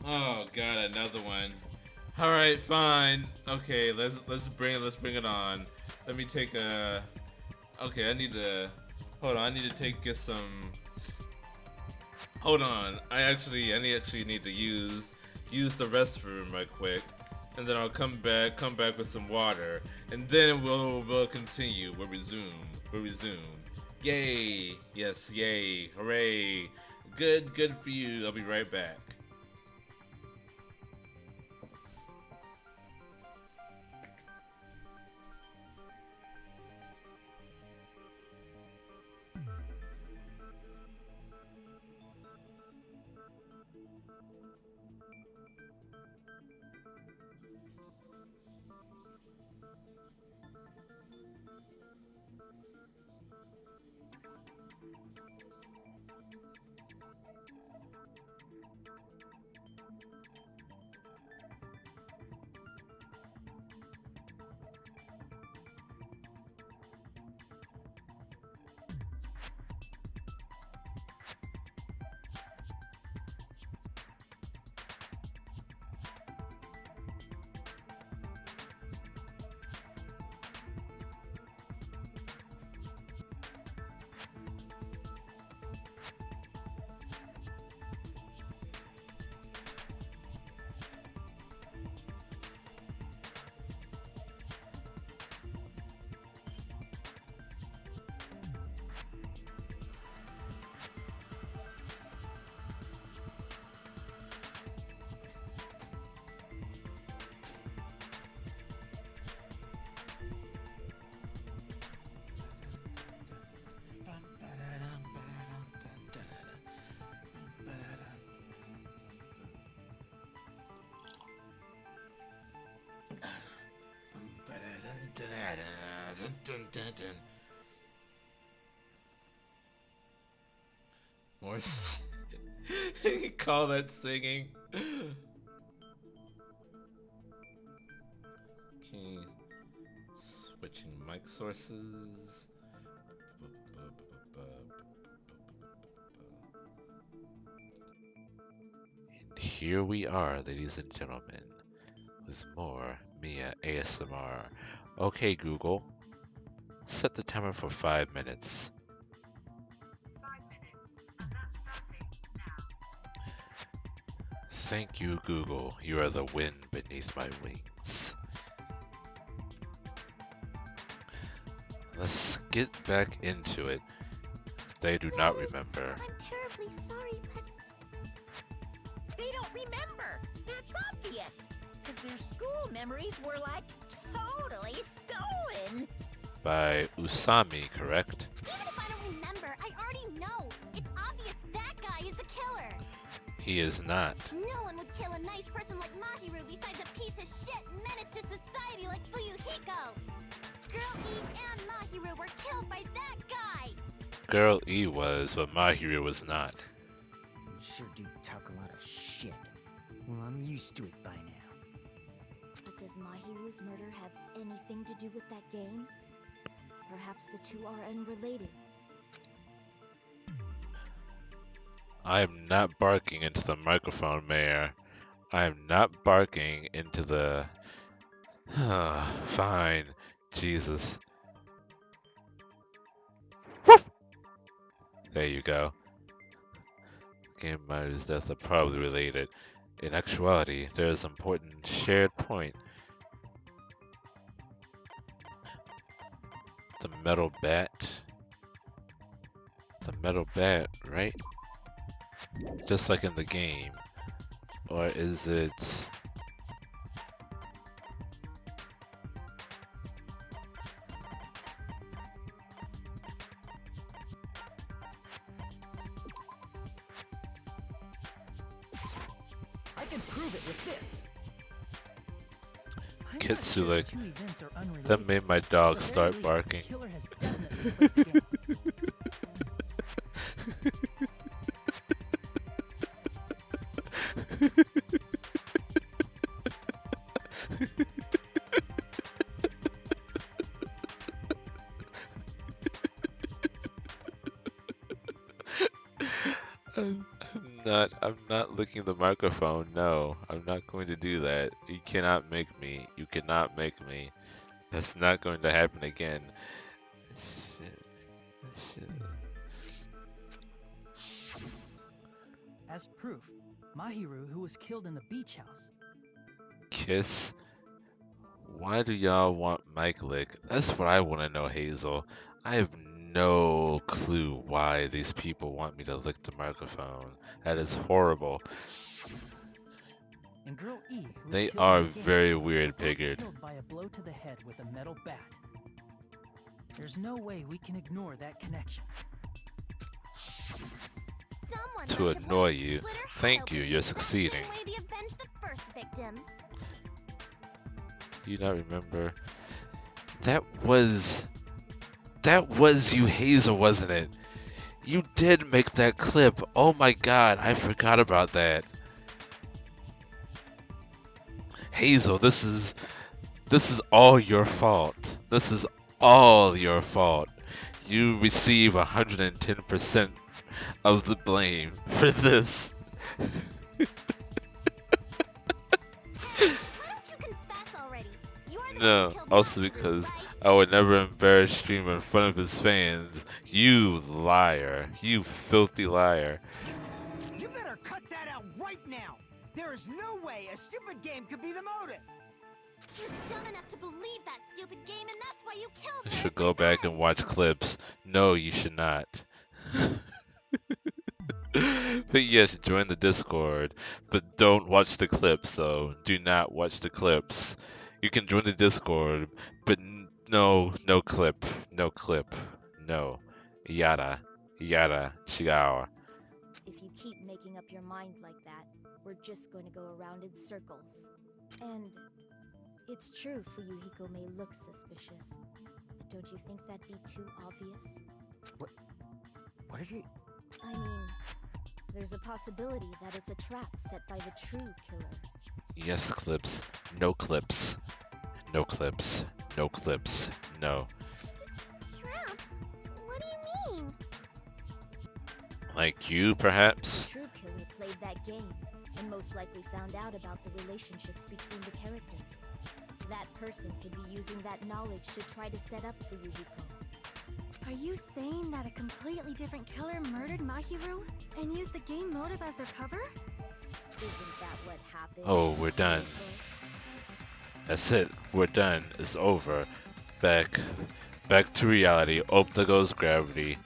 Oh god, another one. All right, fine. Okay, let's bring it on. Let me take a. Okay, I need to. Hold on, I need to get some. Hold on, I actually need to use the restroom right quick, and then I'll come back with some water, and then we'll continue. We'll resume. Yay! Yes, yay! Hooray! Good for you. I'll be right back. More you call that singing? Okay, switching mic sources. And here we are, ladies and gentlemen, with more Mia ASMR. Okay, Google, set the timer for 5 minutes. 5 minutes, and that's starting now. Thank you, Google. You are the wind beneath my wings. Let's get back into it. They do not remember. I'm terribly sorry, but... They don't remember. That's obvious. Because their school memories were like totally stolen. By Usami, correct? Even if I don't remember, I already know. It's obvious that guy is the killer. He is not. No one would kill a nice person like Mahiru besides a piece of shit menace to society like Fuyuhiko. Girl E and Mahiru were killed by that guy. Girl E was, but Mahiru was not. You sure do talk a lot of shit. Well, I'm used to it by now. But does Mahiru's murder have anything to do with that game? Perhaps the two are unrelated. I am not barking into the microphone, Mayor. I am not barking into the... Fine. Jesus. Woof! There you go. Game murder's death are probably related. In actuality, there is an important shared point. The metal bat. The metal bat, right? Just like in the game. Or is it... can prove it with this. I'm not sure the Kitsule. two events are unrelated. That made my dog At the very start least, barking. the killer has definitely played the game. I'm not licking the microphone. No, I'm not going to do that. You cannot make me. You cannot make me. That's not going to happen again. Shit. As proof, Mahiru, who was killed in the beach house. Kiss? Why do y'all want Mike lick? That's what I want to know, Hazel. I have no clue why these people want me to lick the microphone. That is horrible. And girl E, who was They killed are in the game, very weird both pigured. killed by a blow to the head with a metal bat. There's no way we can ignore that connection. Someone To must have annoy let it you. split her head Thank open you, the you're exact succeeding. same way to avenge the first victim. Do you not remember? That was you, Hazel, wasn't it? You did make that clip. Oh my god, I forgot about that. Hazel, this is all your fault. This is all your fault. You receive 110% of the blame for this. No, also because I would never embarrass Streamer in front of his fans. You liar. You filthy liar. You better cut that out right now! There is no way a stupid game could be the motive! You're dumb enough to believe that stupid game, and that's why you killed You her. should go back and watch clips. No, you should not. But yes, join the Discord. But don't watch the clips, though. Do not watch the clips. You can join the Discord, but no clip. No clip. No. Yada. Yada. Chigawa. If you keep making up your mind like that, we're just going to go around in circles. And it's true Fuyuhiko may look suspicious, but don't you think that'd be too obvious? What are you... I mean, there's a possibility that it's a trap set by the true killer. Yes, clips. No clips. No clips. No clips. No. Trap? What do you mean? Like you, perhaps? The true killer played that game, and most likely found out about the relationships between the characters. That person could be using that knowledge to try to set up Fuyuhiko. Are you saying that a completely different killer murdered Mahiru and used the game motive as their cover? Isn't that what happened? Oh, we're done. That's it. We're done. It's over. Back to reality. Up there goes gravity.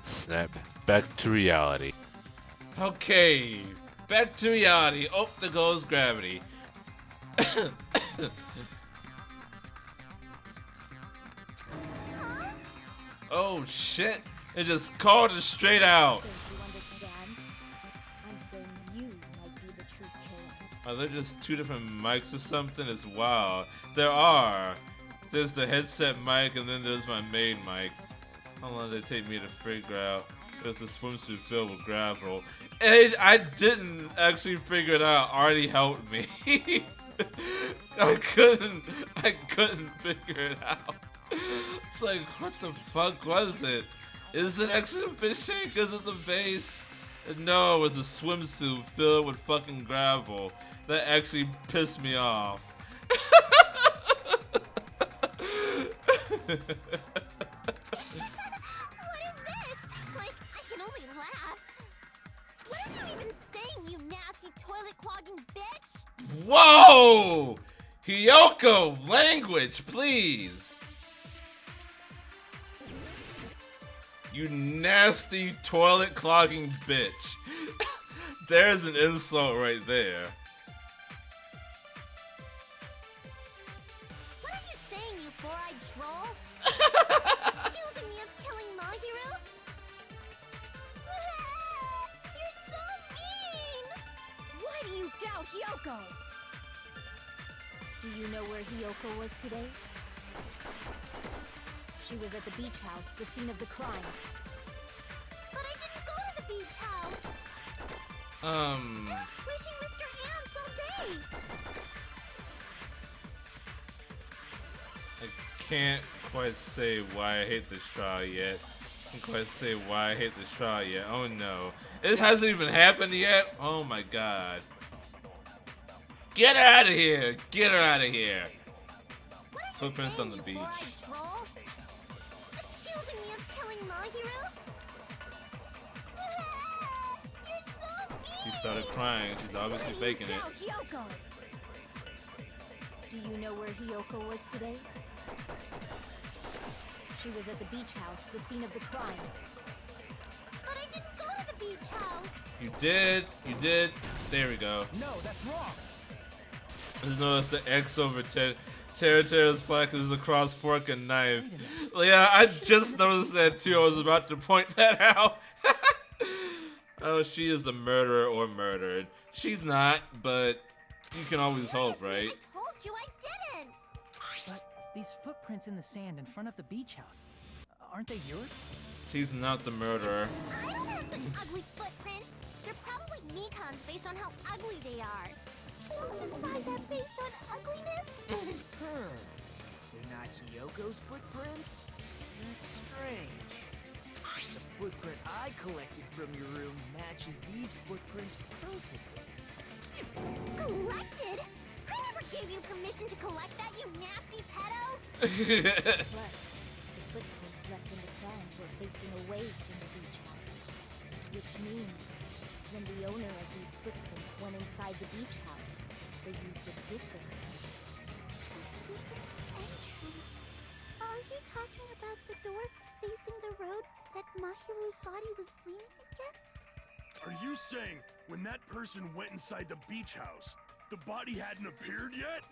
Snap. Back to reality. Okay, back to reality. Oh, there goes gravity. Oh shit! It just called it straight out. Don't you understand? I'm saying you might be the true killer. Are there just two different mics or something? It's wild. There are. There's the headset mic and then there's my main mic. How long did it take me to figure out? There's the swimsuit filled with gravel. And I didn't actually figure it out. Already helped me. I couldn't figure it out. It's like, what the fuck was it? Is it actually a fish tank because of the base? No, it was a swimsuit filled with fucking gravel. That actually pissed me off. What is this? Like, I can only laugh. What are you even saying, you nasty toilet clogging bitch? Whoa! Hiyoko, language, please. You nasty toilet clogging bitch. There's an insult right there. What are you saying, you four-eyed troll? Accusing me of killing Mahiru? Hiyoko! Do you know where Hiyoko was today? She was at the beach house, the scene of the crime. But I didn't go to the beach house. Wishing Mr. Ants all day. I can't quite say why I hate this trial yet. Can't quite say why I hate this trial yet. Oh no. It hasn't even happened yet? Oh my god. Get her out of here! Get her out of here! Footprints on the beach. Troll? Accusing me of killing Mahiru? You're so mean! She started crying. She's obviously faking it. Down, Hiyoko! Do you know where Hiyoko was today? She was at the beach house, the scene of the crime. But I didn't go to the beach house. You did. You did. There we go. No, that's wrong. Just notice the X over Tera's flag is across fork and knife. Yeah, I just noticed that too. I was about to point that out. Oh, she is the murderer or murdered. She's not, but you can always hope, right? I told you I didn't. But these footprints in the sand in front of the beach house, aren't they yours? She's not the murderer. I don't have such ugly footprints. They're probably Nikon's based on how ugly they are. Don't decide that based on ugliness. They're not Hiyoko's footprints? That's strange. The footprint I collected from your room matches these footprints perfectly. Collected? I never gave you permission to collect that, you nasty pedo! Plus, the footprints left in the sand were facing away from the beach house. Which means, when the owner of these footprints went inside the beach house, they used a different entrance. Different entrance? Are you talking about the door facing the road that Mahiru's body was leaning against? Are you saying when that person went inside the beach house, the body hadn't appeared yet?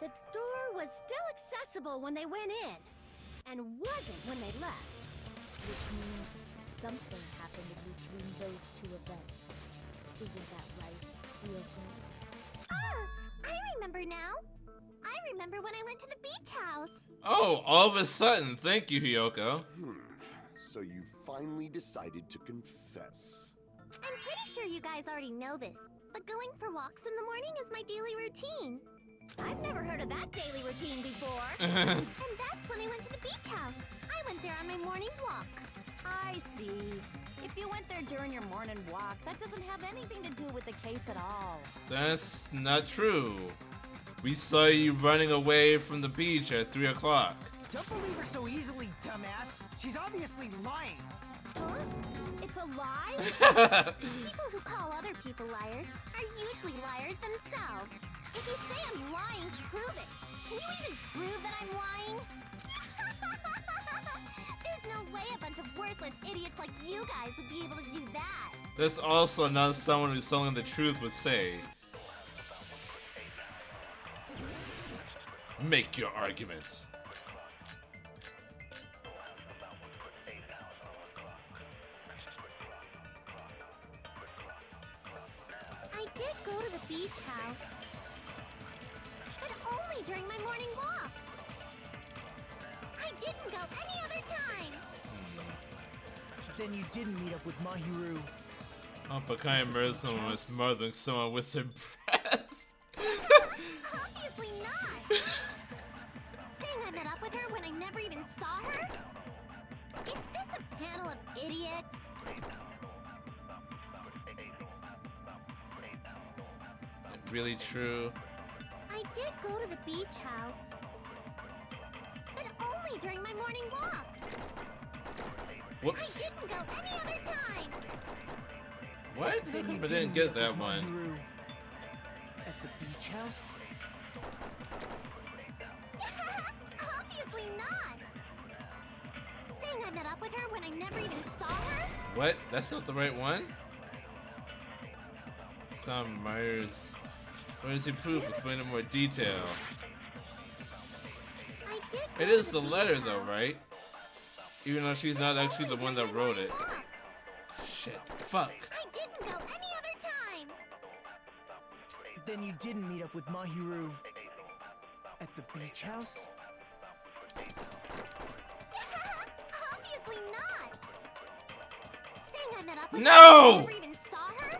The door was still accessible when they went in, and wasn't when they left. Which means something happened in between those two events. Isn't that right, Hiyoko? I remember now. I remember when I went to the beach house. Oh, all of a sudden. Thank you, Hiyoko. So you finally decided to confess. I'm pretty sure you guys already know this, but going for walks in the morning is my daily routine. I've never heard of that daily routine before. And that's when I went to the beach house. I went there on my morning walk. I see. If you went there during your morning walk, that doesn't have anything to do with the case at all. That's not true. We saw you running away from the beach at 3 o'clock. Don't believe her so easily, dumbass. She's obviously lying. Huh? It's a lie? People who call other people liars are usually liars themselves. If you say I'm lying, prove it. Can you even prove that I'm lying? There's no way a bunch of worthless idiots like you guys would be able to do that. That's also not someone who's telling the truth would say. Make your arguments. I did go to the beach house, but only during my morning walk. I didn't go any other time. Then you didn't meet up with Mahiru. Apakayan murdered someone was smothering someone with their breath. Obviously not. Saying I met up with her when I never even saw her? Is this a panel of idiots? Really true. I did go to the beach house, but only during my morning walk. Whoops. I didn't go any other time. What? I didn't get that one. Mahiru at the beach house? Obviously not. Saying I met up with her when I never even saw her? What? That's not the right one? Sam Myers. Where is the proof? Explain in more detail. I did It is the letter though, right? Even though she's not actually the one that wrote it. Shit. Fuck. I didn't go any other time. But then you didn't meet up with Mahiru at the beach house? Obviously not. Saying I met up with No! her and never even saw her?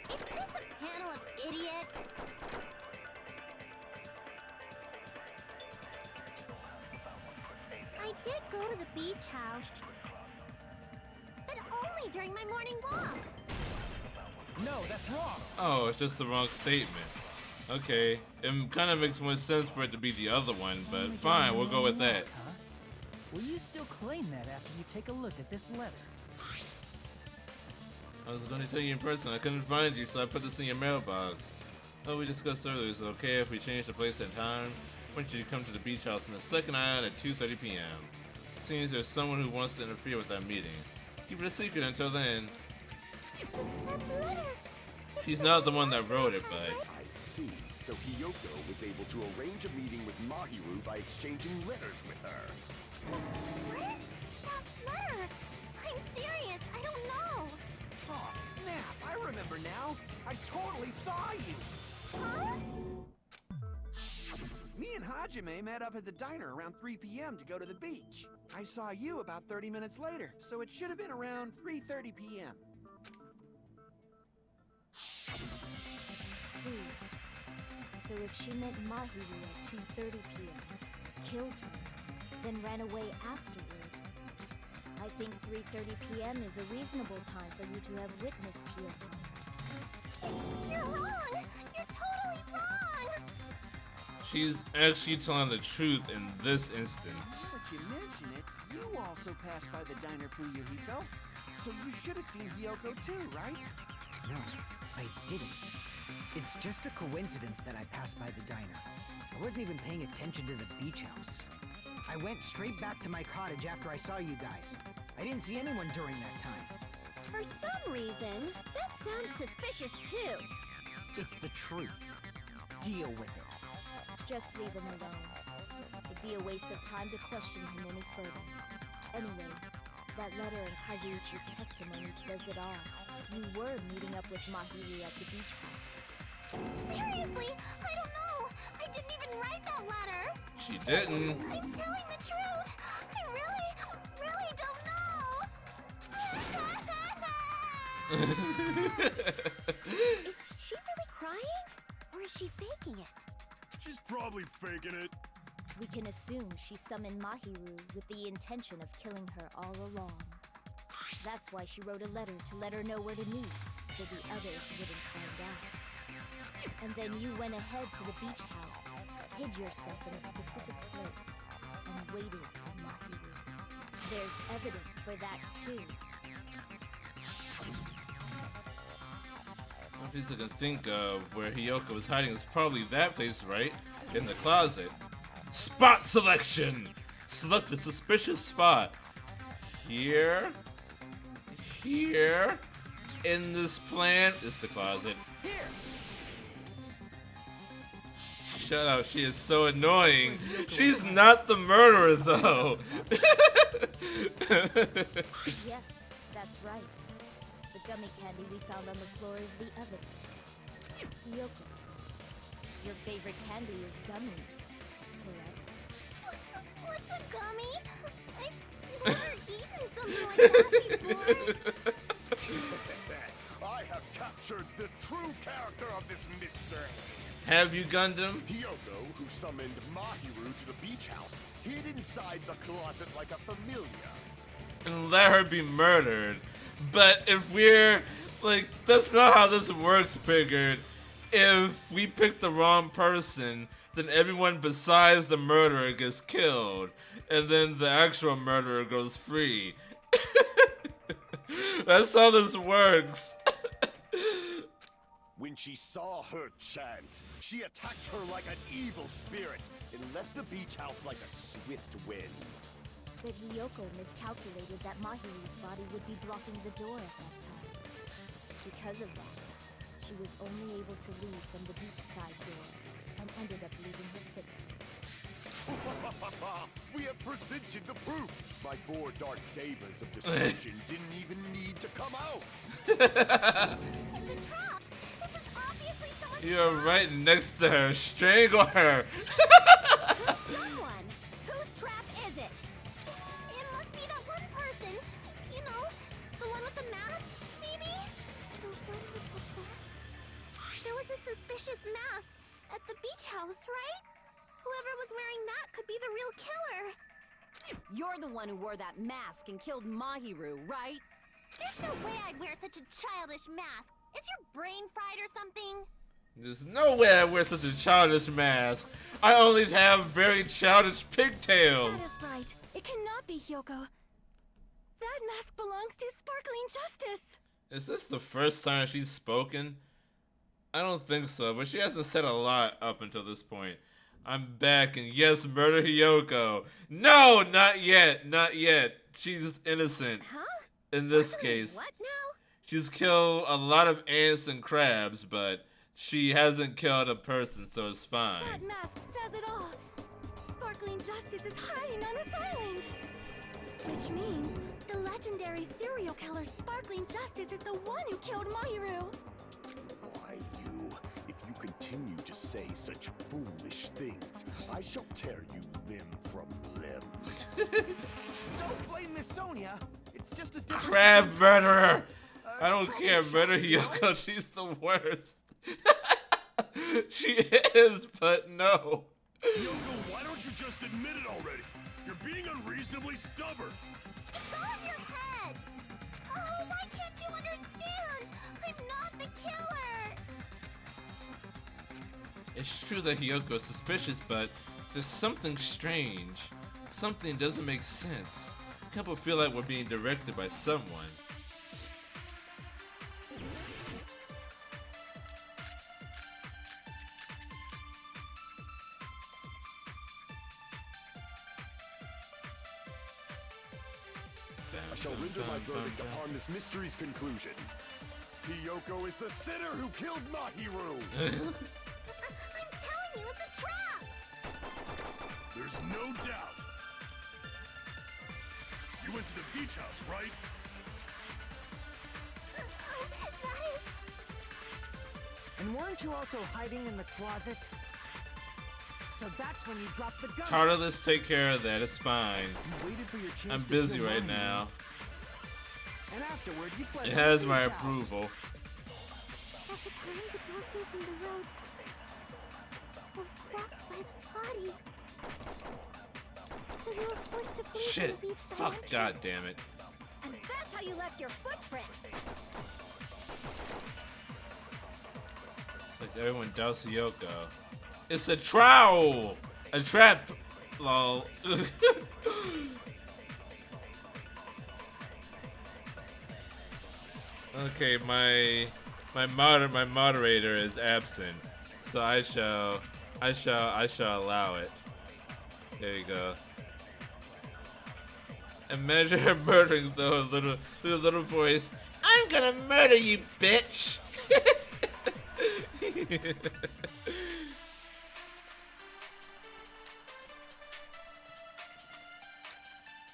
Is this a panel of idiots? I did go to the beach house, but only during my morning walk. No, that's wrong. Oh, it's just the wrong statement. Okay, it kind of makes more sense for it to be the other one, but fine, we'll go with that. Huh? Will you still claim that after you take a look at this letter? I was going to tell you in person, I couldn't find you, so I put this in your mailbox. Oh, we discussed earlier, is it okay if we change the place and time? I want you to come to the beach house in the second aisle at 2:30 p.m. Seems there's someone who wants to interfere with that meeting. Keep it a secret until then. She's not the one that wrote it, but... I see. So Hiyoko was able to arrange a meeting with Mahiru by exchanging letters with her. Where's that letter? I'm serious, I don't know. Oh, snap. I remember now. I totally saw you. Huh? Me and Hajime met up at the diner around 3 p.m. to go to the beach. I saw you about 30 minutes later, so it should have been around 3:30 p.m. See. So if she met Mahiru at 2:30 p.m., killed her, then ran away afterward, I think 3:30 p.m. is a reasonable time for you to have witnessed Hiyoko. You're wrong! You're totally wrong! She's actually telling the truth in this instance. Now that you mention it, you also passed by the diner for Yuhiko, so you should have seen Hiyoko too, right? No, I didn't. It's just a coincidence that I passed by the diner. I wasn't even paying attention to the beach house. I went straight back to my cottage after I saw you guys. I didn't see anyone during that time. For some reason, that sounds suspicious too. It's the truth. Deal with it. Just leave him alone. It'd be a waste of time to question him any further. Anyway, that letter in Kazuichi's testimony says it all. You were meeting up with Mahiru at the beach house. Seriously? I don't know. I didn't even write that letter. She didn't. I'm telling the truth. I really don't know. Is she really crying? Or is she faking it? She's probably faking it. We can assume she summoned Mahiru with the intention of killing her all along. That's why she wrote a letter to let her know where to meet, so the others wouldn't find out. And then you went ahead to the beach house, hid yourself in a specific place, and waited for Mahiru. There's evidence for that too. One place I can think of where Hiyoko was hiding is probably that place, right? In the closet. Spot selection! Select a suspicious spot. Here. Here. In this plant is the closet. Here! Shut up, she is so annoying. She's not the murderer, though. Yes, that's right. The gummy candy we found on the floor is the evidence. Hiyoko, your favorite candy is gummies, correct? What's a gummy? I've never eaten something like that before. I have captured the true character of this mystery. Have you, Gundam? Hiyoko, who summoned Mahiru to the beach house, hid inside the closet like a familiar. And let her be murdered. But if we're like, that's not how this works, Pigard. If we pick the wrong person, then everyone besides the murderer gets killed, and then the actual murderer goes free. That's how this works. When she saw her chance, she attacked her like an evil spirit and left the beach house like a swift wind. But Hiyoko miscalculated that Mahiru's body would be blocking the door at that time. Because of that, she was only able to leave from the beachside door and ended up leaving her footprints. We have presented the proof! My 4 dark devas of destruction didn't even need to come out! It's a trap! This is obviously someone You're right next to her. Strangle her. Someone. Whose trap is it? It must be that one person. You know, the one with the mask, maybe? The one with the mask? There was a suspicious mask at the beach house, right? Whoever was wearing that could be the real killer. You're the one who wore that mask and killed Mahiru, right? There's no way I'd wear such a childish mask. Is your brain fried or something? There's no way I wear such a childish mask. I only have very childish pigtails. That is right. It cannot be Hyoko. That mask belongs to Sparkling Justice. Is this the first time she's spoken? I don't think so, but she hasn't said a lot up until this point. I'm back, and yes, murder Hyoko. No, not yet, not yet. She's innocent. Huh? In this case. What now? She's killed a lot of ants and crabs, but she hasn't killed a person, so it's fine. That mask says it all. Sparkling Justice is hiding on this island. Which means the legendary serial killer Sparkling Justice is the one who killed Mahiru. Why, you? If you continue to say such foolish things, I shall tear you limb from limb. Don't blame Miss Sonia. It's just a different Crab murderer! I don't care, murder Hyoko, she's the worst. She is, but no. Yoko, why don't you just admit it already? You're being unreasonably stubborn. It's all in your head. Oh, why can't you understand? I'm not the killer. It's true that Hyoko is suspicious, but there's something strange. Something doesn't make sense. People feel like we're being directed by someone. I shall render my verdict upon this mystery's conclusion. Hyoko is the sinner who killed Mahiru! I'm telling you, it's a trap. There's no doubt. You went to the beach house, right? That is... And weren't you also hiding in the closet? So that's when you dropped the gun. Tartarus, take care of that, it's fine. You waited for your chance I'm to busy kill right Mahiru. now. And afterward, you fled It from has the my beach house. approval. At the time, the door facing the road was blocked by the body. So you were forced to flee Shit. from the beachside Fuck, entrance. god damn it. And that's how you left your footprints. It's like everyone doubts Hyoko. It's a trowel! A trap! Lol. Okay, my moderator is absent, so I shall allow it. There you go. Imagine her murdering the little voice. I'm gonna murder you, bitch.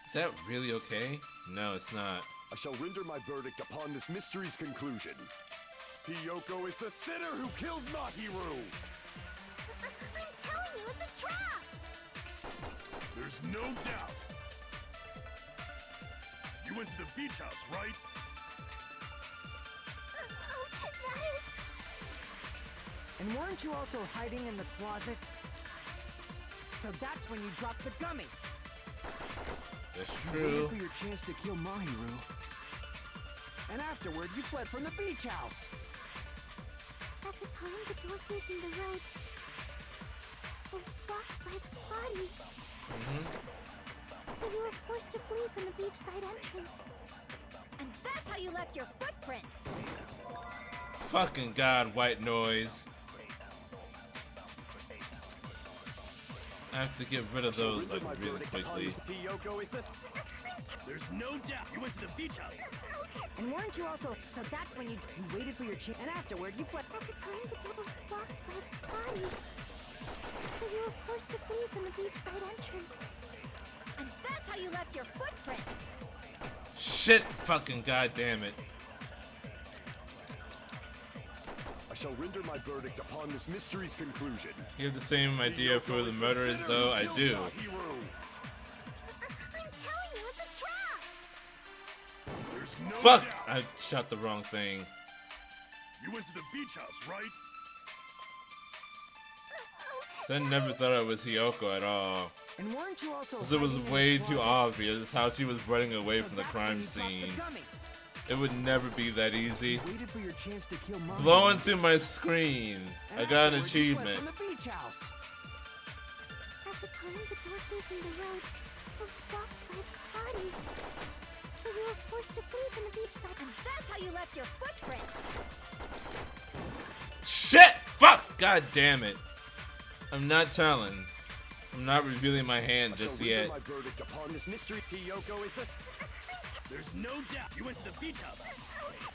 Is that really okay? No, it's not. I shall render my verdict upon this mystery's conclusion. Hyoko is the sinner who killed Mahiru! I'm telling you, it's a trap. There's no doubt. You went to the beach house, right? That is... And weren't you also hiding in the closet? So that's when you dropped the gummy. That's You true. waited for your chance to kill Mahiru. And afterward, you fled from the beach house. At the time, the door facing the road was blocked by the body. So you were forced to flee from the beachside entrance. And that's how you left your footprints. Fucking god, white noise. I have to get rid of those like really quickly. Hyoko is the... There's no doubt. You went to the beach house. And weren't you also... So that's when you waited for your chance. And afterward, you fled... At the time, the door was blocked by the body. So you were forced to flee from the beachside entrance. And that's how you left your footprints. Shit, fucking goddamn it. shall render my verdict upon this mystery's conclusion. You have the same idea for the murderers, though? I do. I'm telling you, it's a trap! There's no Fuck! doubt. I shot the wrong thing. You went to the beach house, right? I never thought it was Hiyoko at all. And weren't you also Because it was hiding in way the too closet? obvious how she was running away So from the that's when crime you dropped the scene. gummy. It would never be that easy. Waited for your chance to kill Mom. Blowing through my screen. And I got an afterwards, you fled achievement. from the beach house. At the time, the door facing the road was blocked by the body. So we were forced to flee from the beach side. And that's how you left your footprints. Shit! Fuck! God damn it. I'm not telling. I'm not revealing my hand just yet. My verdict upon this mystery, Hiyoko, is this. There's no doubt. You went to the beach house.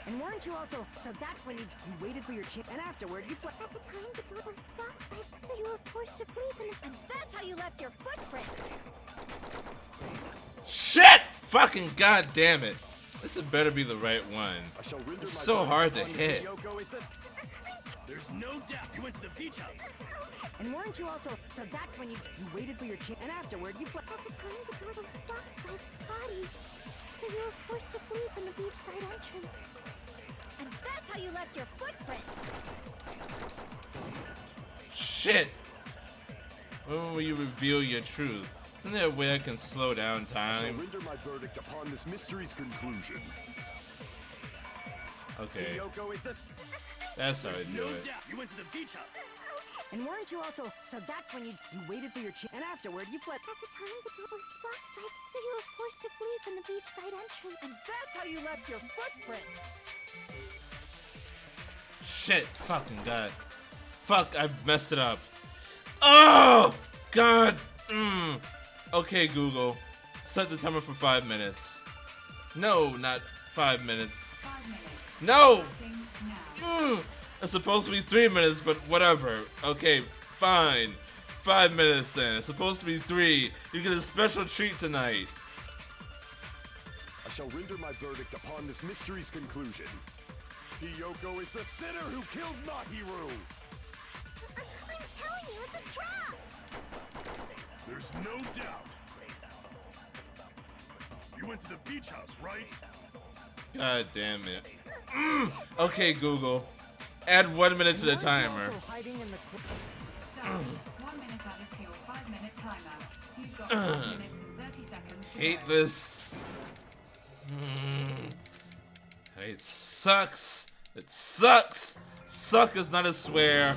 And weren't you also? So that's when you waited for your chance, and afterward you fled. At the time, the door was blocked by. So you were forced to flee from the. And that's how you left your footprints. Shit! Fucking god damn it. This had better be the right one. It's so hard to hit. Hiyoko, is this. There's no doubt. You went to the beach house. And weren't you also? So that's when you waited for your chance, and afterward you fled. At the time, the door was blocked by the body. So you were forced to flee from the beachside entrance. And that's how you left your footprints. Shit! When will you reveal your truth? Isn't there a way I can slow down I shall time? render my verdict upon this mystery's conclusion. Okay, Hiyoko, is this. that's how I There's do no it. doubt. You went to the beach house. And weren't you also? So that's when you waited for your chance, and afterward you fled. At the time, the door was blocked by. So you were forced to flee from the beachside entrance. And that's how you left your footprints. Shit, fucking god. Fuck, I messed it up. Oh! God! Okay, Google. Set the timer for 5 minutes. No, not 5 minutes. 5 minutes. No! Starting now. It's supposed to be 3 minutes, but whatever. Okay, fine. 5 minutes then. It's supposed to be 3. You get a special treat tonight. I shall render my verdict upon this mystery's conclusion. Hiyoko is the sinner who killed Mahiru! I'm telling you, it's a trap! There's no doubt. You went to the beach house, right? God damn it. Okay, Google. Add 1 minute to the timer. Also hiding in the. Done. 1 minute added to your 5-minute timer. You've got 5 minutes and 30 seconds to Hate go. this. It sucks. It sucks. Suck is not a swear.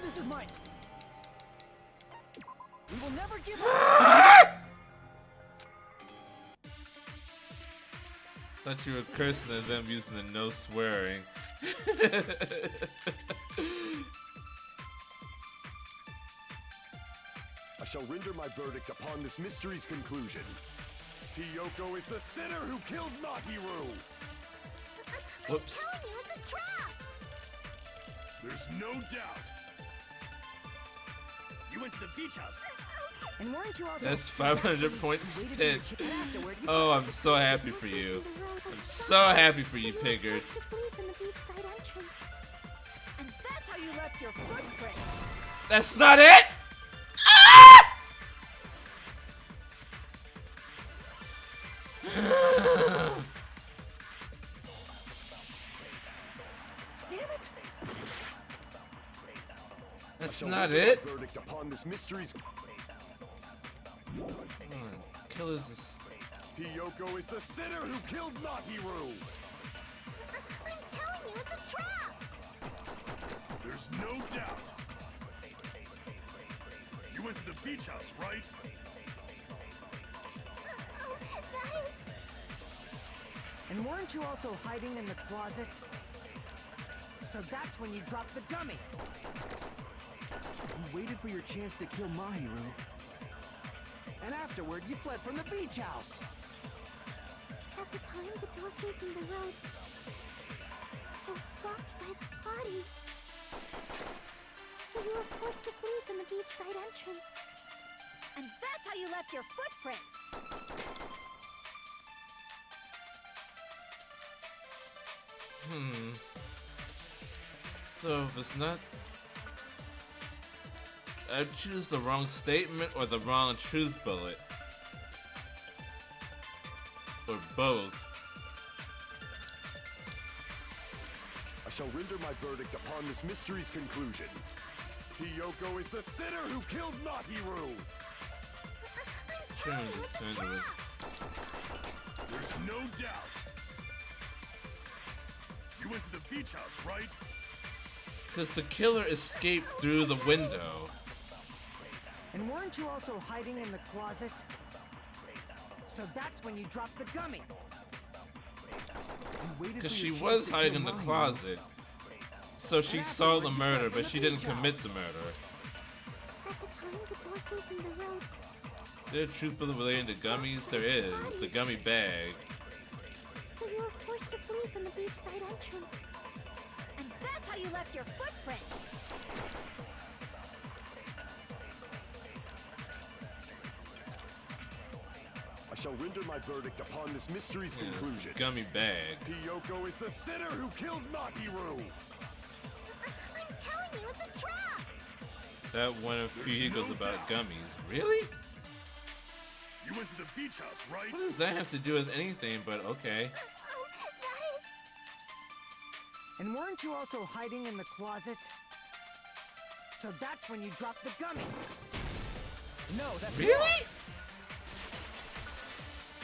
This is mine. We will never give up. Thought you were cursing at them using the no swearing. I shall render my verdict upon this mystery's conclusion. Hiyoko is the sinner who killed Mahiru! Whoops. I'm telling you, it's a trap! There's no doubt. You went to the beach house. And weren't you also? That's 500 points spent. Oh, I'm so happy for you. I'm so happy for you, Piggard. To flee from the beachside entrance. And that's how you left your footprints. That's not it! Damn it! That's not it? Verdict upon this mystery's. Killers is... Hiyoko is the sinner who killed Mahiru! I'm telling you, it's a trap! There's no doubt. You went to the beach house, right? That is... And weren't you also hiding in the closet? So that's when you dropped the gummy. You waited for your chance to kill Mahiru. And afterward, you fled from the beach house. At the time, the door facing the road was blocked by the body. So you were forced to flee from the beachside entrance. And that's how you left your footprints. So if it's not, I choose the wrong statement or the wrong truth bullet. Or both. I shall render my verdict upon this mystery's conclusion. Hiyoko is the sinner who killed Mahiru! There's no doubt. You went to the beach house, right? Because the killer escaped through the window. And weren't you also hiding in the closet? So that's when you dropped the gummy. Because she was hiding in the closet. So she saw the murder, but she didn't commit the murder. At the time, the door facing the road. Is there a truth bullet relating to gummies? There is. The gummy bag. So you were forced to flee from the beachside entrance. And that's how you left your footprints. I shall render my verdict upon this mystery's conclusion. Gummy bag. Hiyoko is the sinner who killed Mahiru! I'm telling you, it's a trap! That one of Fuyugo's about gummies. Really? You went to the beach house, right? What does that have to do with anything, but okay. And weren't you also hiding in the closet? So that's when you dropped the gummy. No, that's Really? wrong.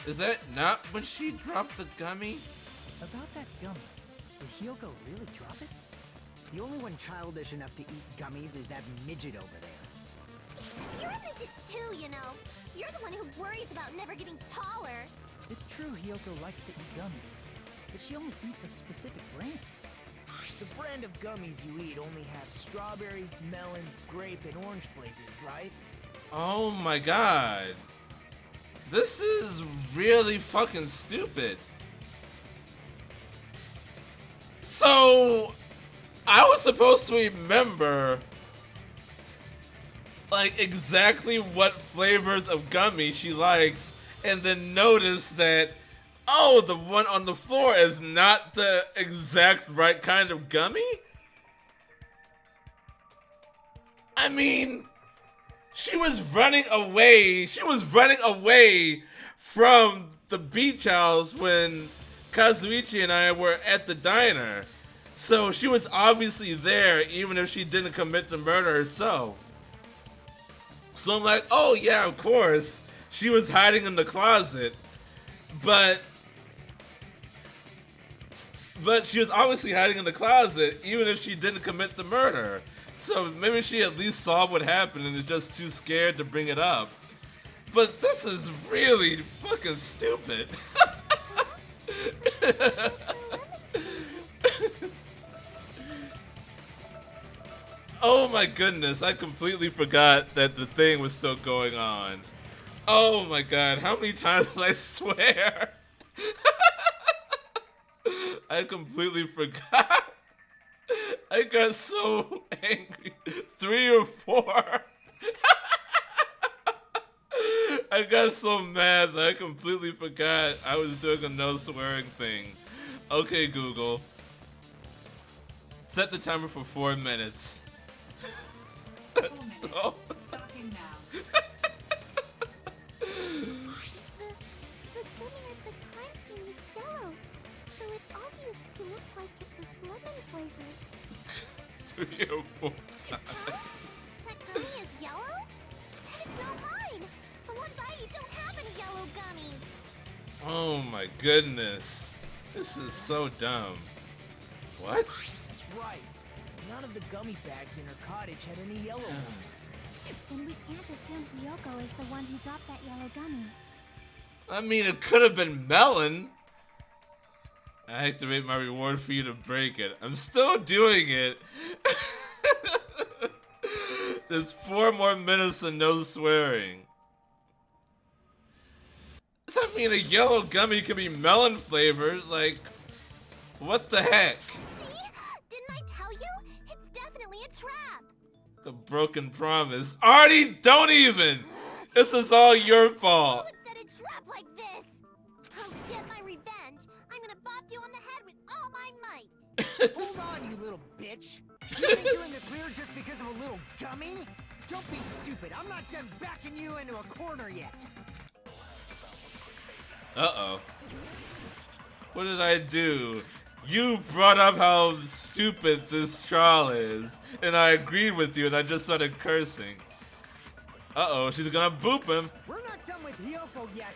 Is that not when she dropped the gummy? About that gummy, did Hiyoko really drop it? The only one childish enough to eat gummies is that midget over there. You're a midget too, you know. You're the one who worries about never getting taller. It's true Hiyoko likes to eat gummies, but she only eats a specific brand. The brand of gummies you eat only have strawberry, melon, grape, and orange flavors, right? Oh my god. This is really fucking stupid. So, I was supposed to remember like exactly what flavors of gummy she likes, and then notice that, oh, the one on the floor is not the exact right kind of gummy? I mean, she was running away. She was running away from the beach house when Kazuichi and I were at the diner. So she was obviously there even if she didn't commit the murder herself. So I'm like, oh yeah, of course. She was hiding in the closet. But she was obviously hiding in the closet even if she didn't commit the murder. So maybe she at least saw what happened and is just too scared to bring it up. But this is really fucking stupid. Oh my goodness, I completely forgot that the thing was still going on. Oh my god, how many times did I swear? I completely forgot. I got so angry. 3 or 4. I got so mad that I completely forgot I was doing a no swearing thing. Okay, Google. Set the timer for 4 minutes. That's so... Starting now. The gummy at the crime scene is yellow, so it's obvious to look like it was lemon flavored. 3 or 4 times. That gummy is yellow? Then it's not mine. The ones I eat don't have any yellow gummies. Oh my goodness. This is so dumb. What? That's right. None of the gummy bags in her cottage had any yellow ones. Then we can't assume Hiyoko is the one who dropped that yellow gummy. I mean, it could have been melon. I activate my reward for you to break it. I'm still doing it. There's 4 more minutes and no swearing. Does that mean a yellow gummy could be melon flavored? Like, what the heck? Didn't I tell you? It's definitely a trap. The broken promise. Artie, don't even! This is all your fault. Who would set a trap like this? I'll get my revenge. I'm gonna bop you on the head with all my might. Hold on, you little bitch. You think you're in the clear just because of a little gummy? Don't be stupid. I'm not done backing you into a corner yet. Uh-oh. What did I do? You brought up how stupid this trial is, and I agreed with you, and I just started cursing. Uh-oh, she's gonna boop him. We're not done with Hyoko yet.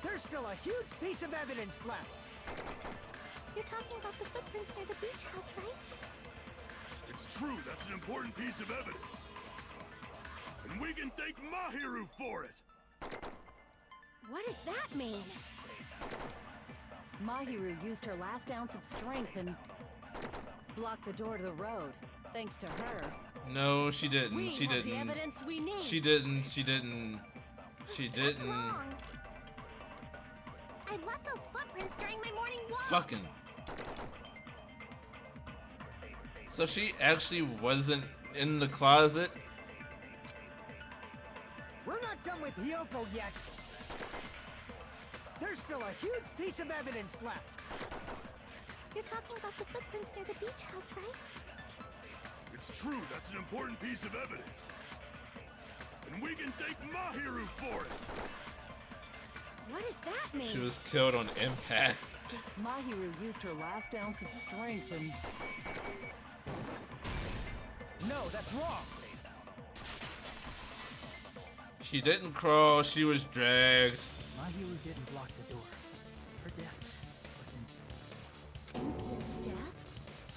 There's still a huge piece of evidence left. You're talking about the footprints near the beach house, right? It's true, that's an important piece of evidence. And we can thank Mahiru for it! What does that mean? Mahiru used her last ounce of strength and blocked the door to the road. Thanks to her. No, she didn't. We She have didn't. the evidence we need. She didn't. She didn't. She didn't. That's wrong. I left those footprints during my morning walk. Fucking. So she actually wasn't in the closet? We're not done with Hyoko yet. There's still a huge piece of evidence left. You're talking about the footprints near the beach house, right? It's true, that's an important piece of evidence. And we can thank Mahiru for it! What does that mean? She was killed on impact. Mahiru used her last ounce of strength and... No, that's wrong. She didn't crawl, she was dragged. Mahiru didn't block the door. Her death was instant. Instant death?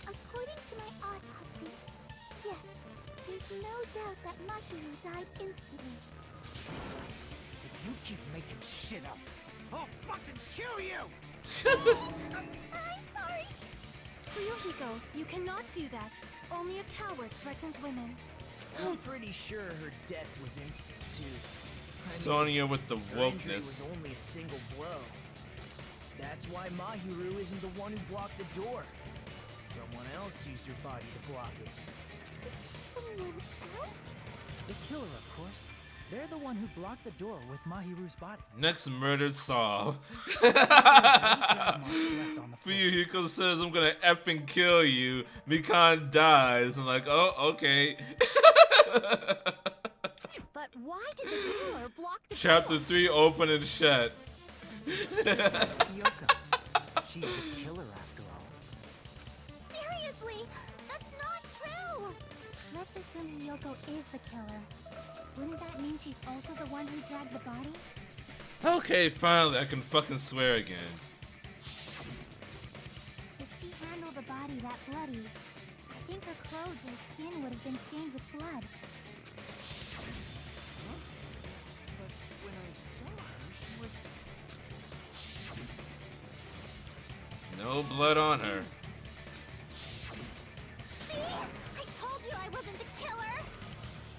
According to my autopsy, yes, there's no doubt that Mahiru died instantly. If you keep making shit up, I'll fucking kill you! I'm sorry. Ryuhiko, you cannot do that. Only a coward threatens women. I'm pretty sure her death was instant too. Sonya with the her injury wokeness. was only a single blow. That's why Mahiru isn't the one who blocked the door. Someone else used her body to block it. Someone else? The killer, of course. They're the one who blocked the door with Mahiru's body. Next murdered solved. Fuyuhiko says, I'm gonna effing kill you. Mikan dies. I'm like, oh, okay. But why did the killer block the Chapter door? 3 open and shut. Kyoko. She's the killer after all. Seriously, that's not true. Let's assume Hyoko is the killer. Wouldn't that mean she's also the one who dragged the body? Okay, finally, I can fucking swear again. If she handled the body that bloody, I think her clothes or skin would have been stained with blood. But when I saw her, she was... No blood on her. See? I told you I wasn't the killer!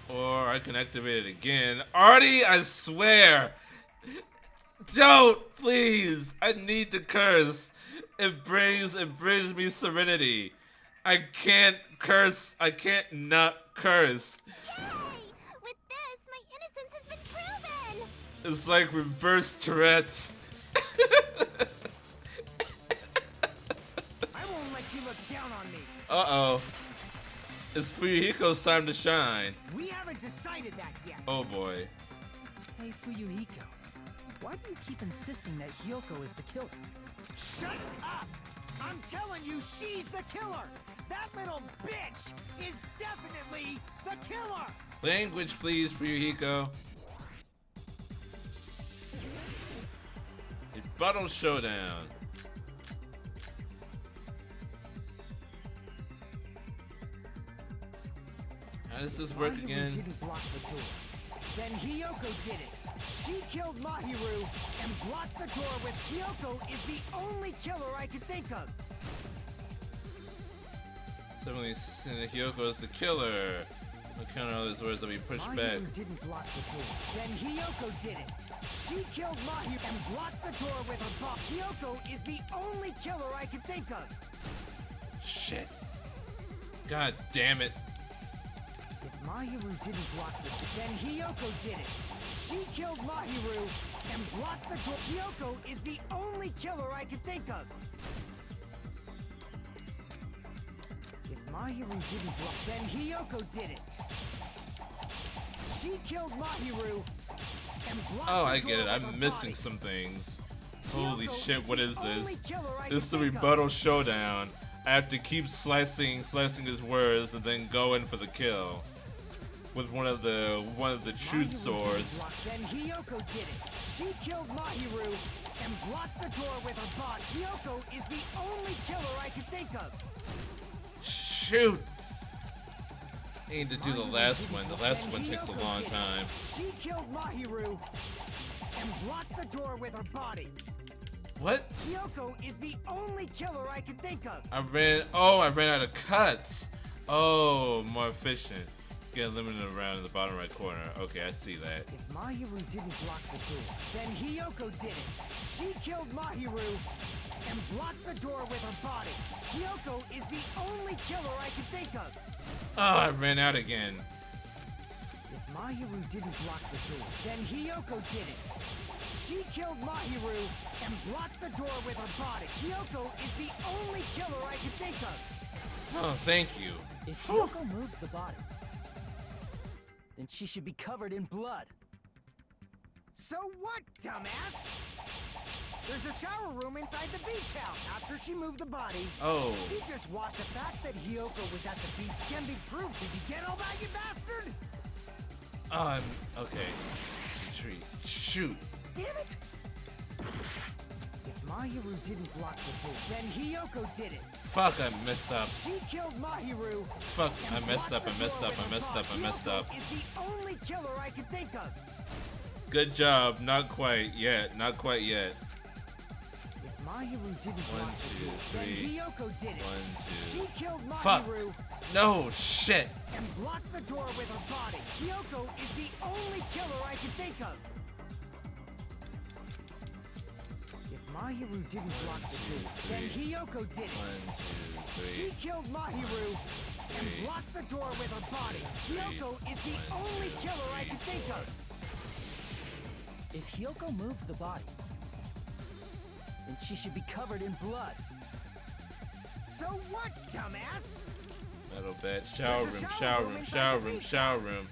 Or I can activate it again. Artie, I swear! Don't, please! I need to curse. It brings me serenity. I can't curse. I can't not curse. Yay! With this, my innocence has been proven! It's like reverse Tourette's. I won't let you look down on me. Uh-oh. It's Fuyuhiko's time to shine. We haven't decided that yet. Oh boy. Hey, Fuyuhiko. Why do you keep insisting that Hyoko is the killer? Shut up! I'm telling you, she's the killer! That little bitch is definitely the killer! Language, please, Fuyuhiko. A bottle showdown. How does this work Mahiru again? didn't block the door. Then Hyoko did it. She killed Mahiru and blocked the door with Hyoko is the only killer I could think of. Suddenly, Hyoko is the killer. I'll counter all these words that we push back. Mahiru didn't block the door. Then Hyoko did it. She killed Mahiru and blocked the door with her buck. Hyoko is the only killer I could think of. Shit. God damn it. If Mahiru didn't block the door, then Hyoko did it. She killed Mahiru and blocked the door. Hyoko is the only killer I could think of. Mahiru didn't block, then Hiyoko did it. She killed Mahiru and blocked Oh, the I get door it. with her I'm missing body. some things. Holy Hiyoko shit, is what the is this? only killer I This is the can think of. rebuttal showdown. I have to keep slicing his words and then go in for the kill. With one of the truth Mahiru swords. didn't block, then Hiyoko did it. She killed Mahiru and blocked the door with her body. Hiyoko is the only killer I can think of. Shoot! I need to do the last one. The last one takes a long time. She killed Mahiru and blocked the door with her body. What? Hiyoko is the only killer I can think of. I ran out of cuts. Oh, more efficient. Get limited around in the bottom right corner. Okay, I see that. If Mahiru didn't block the door, then Hiyoko did it. She killed Mahiru and blocked the door with her body. Hiyoko is the only killer I can think of. Oh, I ran out again. If Mahiru didn't block the door, then Hiyoko did it. She killed Mahiru and blocked the door with her body. Hiyoko is the only killer I can think of. Oh, thank you. If Hiyoko moved the body, then she should be covered in blood. So what, dumbass? There's a shower room inside the beach house. After she moved the body, Oh. she just washed. The fact that Hiyoko was at the beach can be proof. Did you get all that, you bastard? Okay. Retreat. Shoot. Damn it! If Mahiru didn't block the door, then Hiyoko did it. Fuck, I messed up. She killed Mahiru. Fuck, I messed up, I messed up, I messed up, I messed up. Hiyoko is the only killer I can think of. Good job. Not quite yet. Not quite yet. If Mahiru didn't One, block the two, door, three. then Hiyoko did it. 1, 2. She killed Fuck. Mahiru No, shit. and blocked the door with her body. Hiyoko is the only killer I can think of. If Mahiru didn't block the door, then Hiyoko did it. 1, 2, 3. She killed Mahiru and blocked the door with her body. Hiyoko is the only killer I can think of. If Hiyoko moved the body, then she should be covered in blood. So what, dumbass? Metal bed. Shower There's a room, shower room, inside shower the room, beach shower house. room.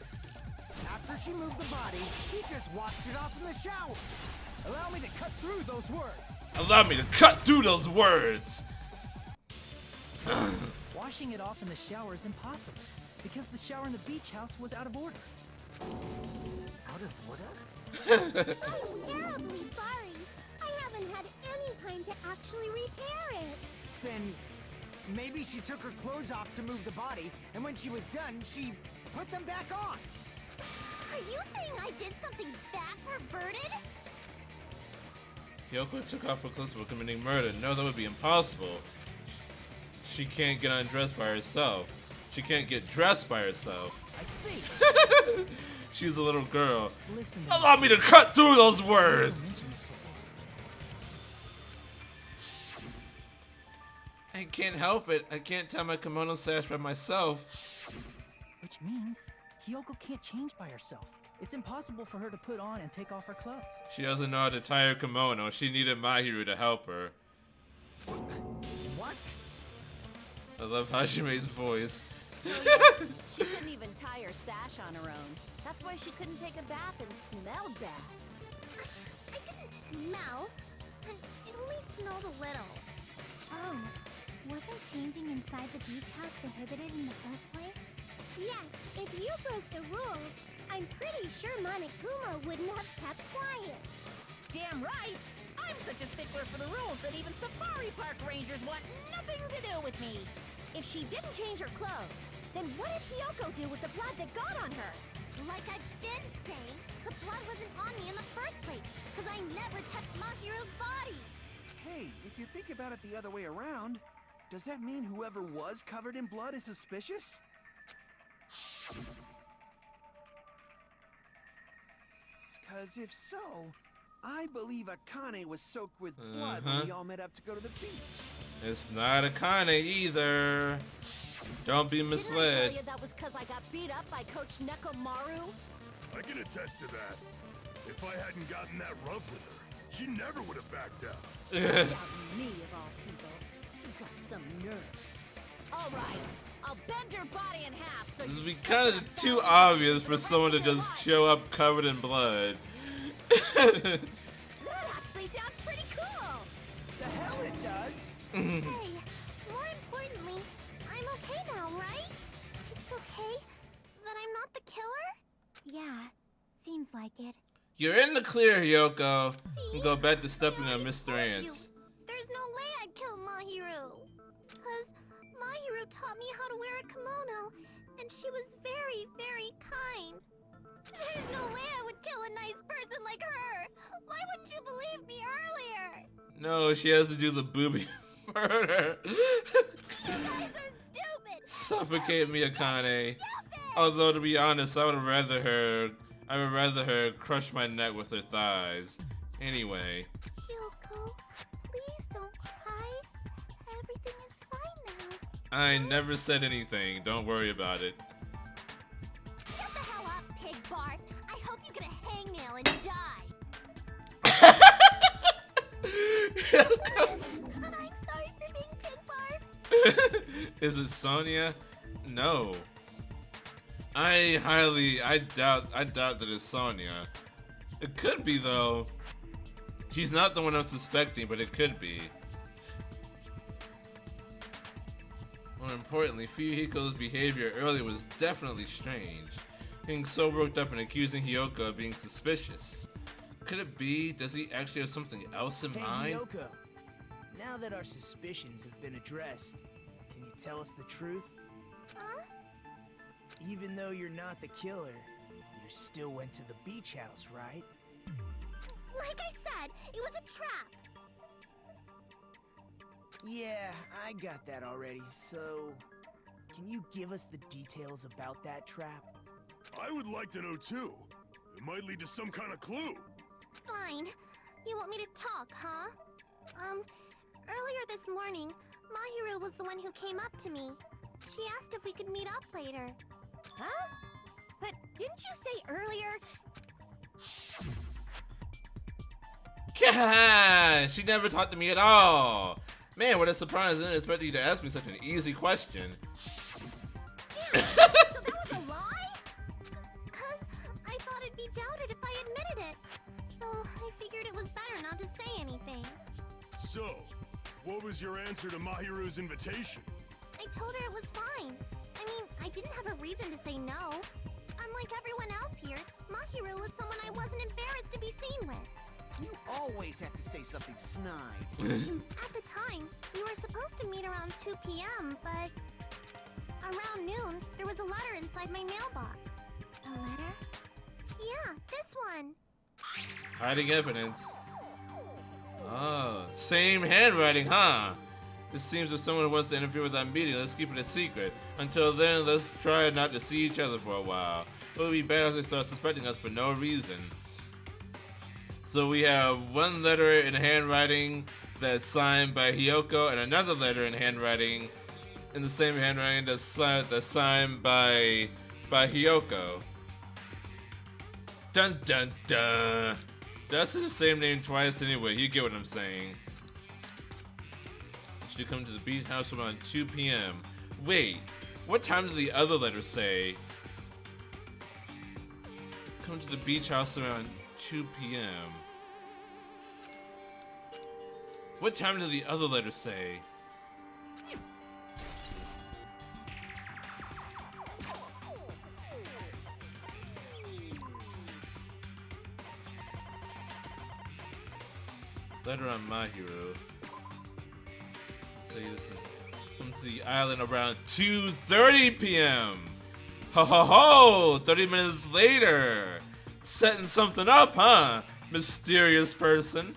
After she moved the body, she just washed it off in the shower. Allow me to cut through those words. Allow me to cut through those words. Washing it off in the shower is impossible because the shower in the beach house was out of order. Out of order? I'm terribly sorry. I haven't had any time to actually repair it. Then maybe she took her clothes off to move the body, and when she was done, she put them back on. Are you saying I did something that perverted? Hiyoko took off her clothes for committing murder. No, that would be impossible. She can't get undressed by herself. She can't get dressed by herself. I see. She's a little girl. Listen. Allow me to cut through those words. I can't help it. I can't tie my kimono sash by myself. Which means Hiyoko can't change by herself. It's impossible for her to put on and take off her clothes. She doesn't know how to tie her kimono. She needed Mahiru to help her. What? I love Hashime's voice. She couldn't even tie her sash on her own. That's why she couldn't take a bath and smelled bad. I didn't smell. It only smelled a little. Oh, wasn't changing inside the beach house prohibited in the first place? Yes, if you broke the rules, I'm pretty sure Monokuma wouldn't have kept quiet. Damn right! I'm such a stickler for the rules that even safari park rangers want nothing to do with me. If she didn't change her clothes, then what did Hiyoko do with the blood that got on her? Like I've been saying, the blood wasn't on me in the first place, because I never touched Mahiru's body. Hey, if you think about it the other way around, does that mean whoever was covered in blood is suspicious? Because if so, I believe Akane was soaked with blood when we all met up to go to the beach. It's not Akane either. Don't be Didn't I misled. tell you that was because I got beat up by Coach Nekomaru? I can attest to that. If I hadn't gotten that rough with her, she never would have backed out. Doubting me of all people. You got some nerve. All right, I'll bend your body in half so This you would be stick kind to of the too belly obvious for for the someone to rest of your just life. show up covered in blood. That actually sounds pretty cool. The hell it does. Hey, more importantly, I'm okay now, right? It's okay that I'm not the killer? Yeah, seems like it. You're in the clear, Hyoko. See? And go back to stepping I on already Mr. told you. Ants. There's no way I'd kill Mahiru. Because Mahiru taught me how to wear a kimono, and she was very, very kind. There's no way I would kill a nice person like her. Why wouldn't you believe me earlier? No, she has to do the booby murder. You guys are stupid. Suffocate me, Akane. Although to be honest, I would rather her crush my neck with her thighs. Anyway. Hyoko, please don't cry. Everything is fine now. I never said anything. Don't worry about it. Shut the hell up, pig Bart. I hope you get a hangnail and die. And I'm sorry for being pig Bart. Is it Sonia? No. I doubt that it's Sonia. It could be though. She's not the one I'm suspecting, but it could be. More importantly, Fuyuhiko's behavior earlier was definitely strange. Being so worked up and accusing Hyoko of being suspicious. Could it be? Does he actually have something else in Hey, mind? Hyoko. Now that our suspicions have been addressed, can you tell us the truth? Huh? Even though you're not the killer, you still went to the beach house, right? Like I said, it was a trap. Yeah, I got that already, so... Can you give us the details about that trap? I would like to know too. It might lead to some kind of clue. Fine. You want me to talk, huh? Earlier this morning, Mahiru was the one who came up to me. She asked if we could meet up later. Huh? But didn't you say earlier? God, she never talked to me at all. Man, what a surprise. I didn't expect you to ask me such an easy question. Damn it! So that was a lie? Cause I thought it'd be doubted if I admitted it. So I figured it was better not to say anything. So, what was your answer to Mahiru's invitation? I told her it was fine. I mean, I didn't have a reason to say no. Unlike everyone else here, Mahiru was someone I wasn't embarrassed to be seen with. You always have to say something snide. At the time, we were supposed to meet around 2 p.m., but around noon, there was a letter inside my mailbox. A letter? Yeah, this one. Hiding evidence. Oh, same handwriting, huh? This seems if someone wants to interfere with that meeting, let's keep it a secret. Until then, let's try not to see each other for a while. It would be bad if they start suspecting us for no reason. So we have one letter in handwriting that's signed by Hyoko, and another letter in handwriting, in the same handwriting that's signed by Hyoko. Dun dun dun. That's the same name twice anyway. You get what I'm saying. Should come to the beach house around 2 p.m. Wait, what time did the other letter say? Come to the beach house around 2 p.m. What time did the other letter say? Letter on Mahiru. Comes to the island around 2:30 p.m. Ho ho ho! 30 minutes later. Setting something up, huh? Mysterious person.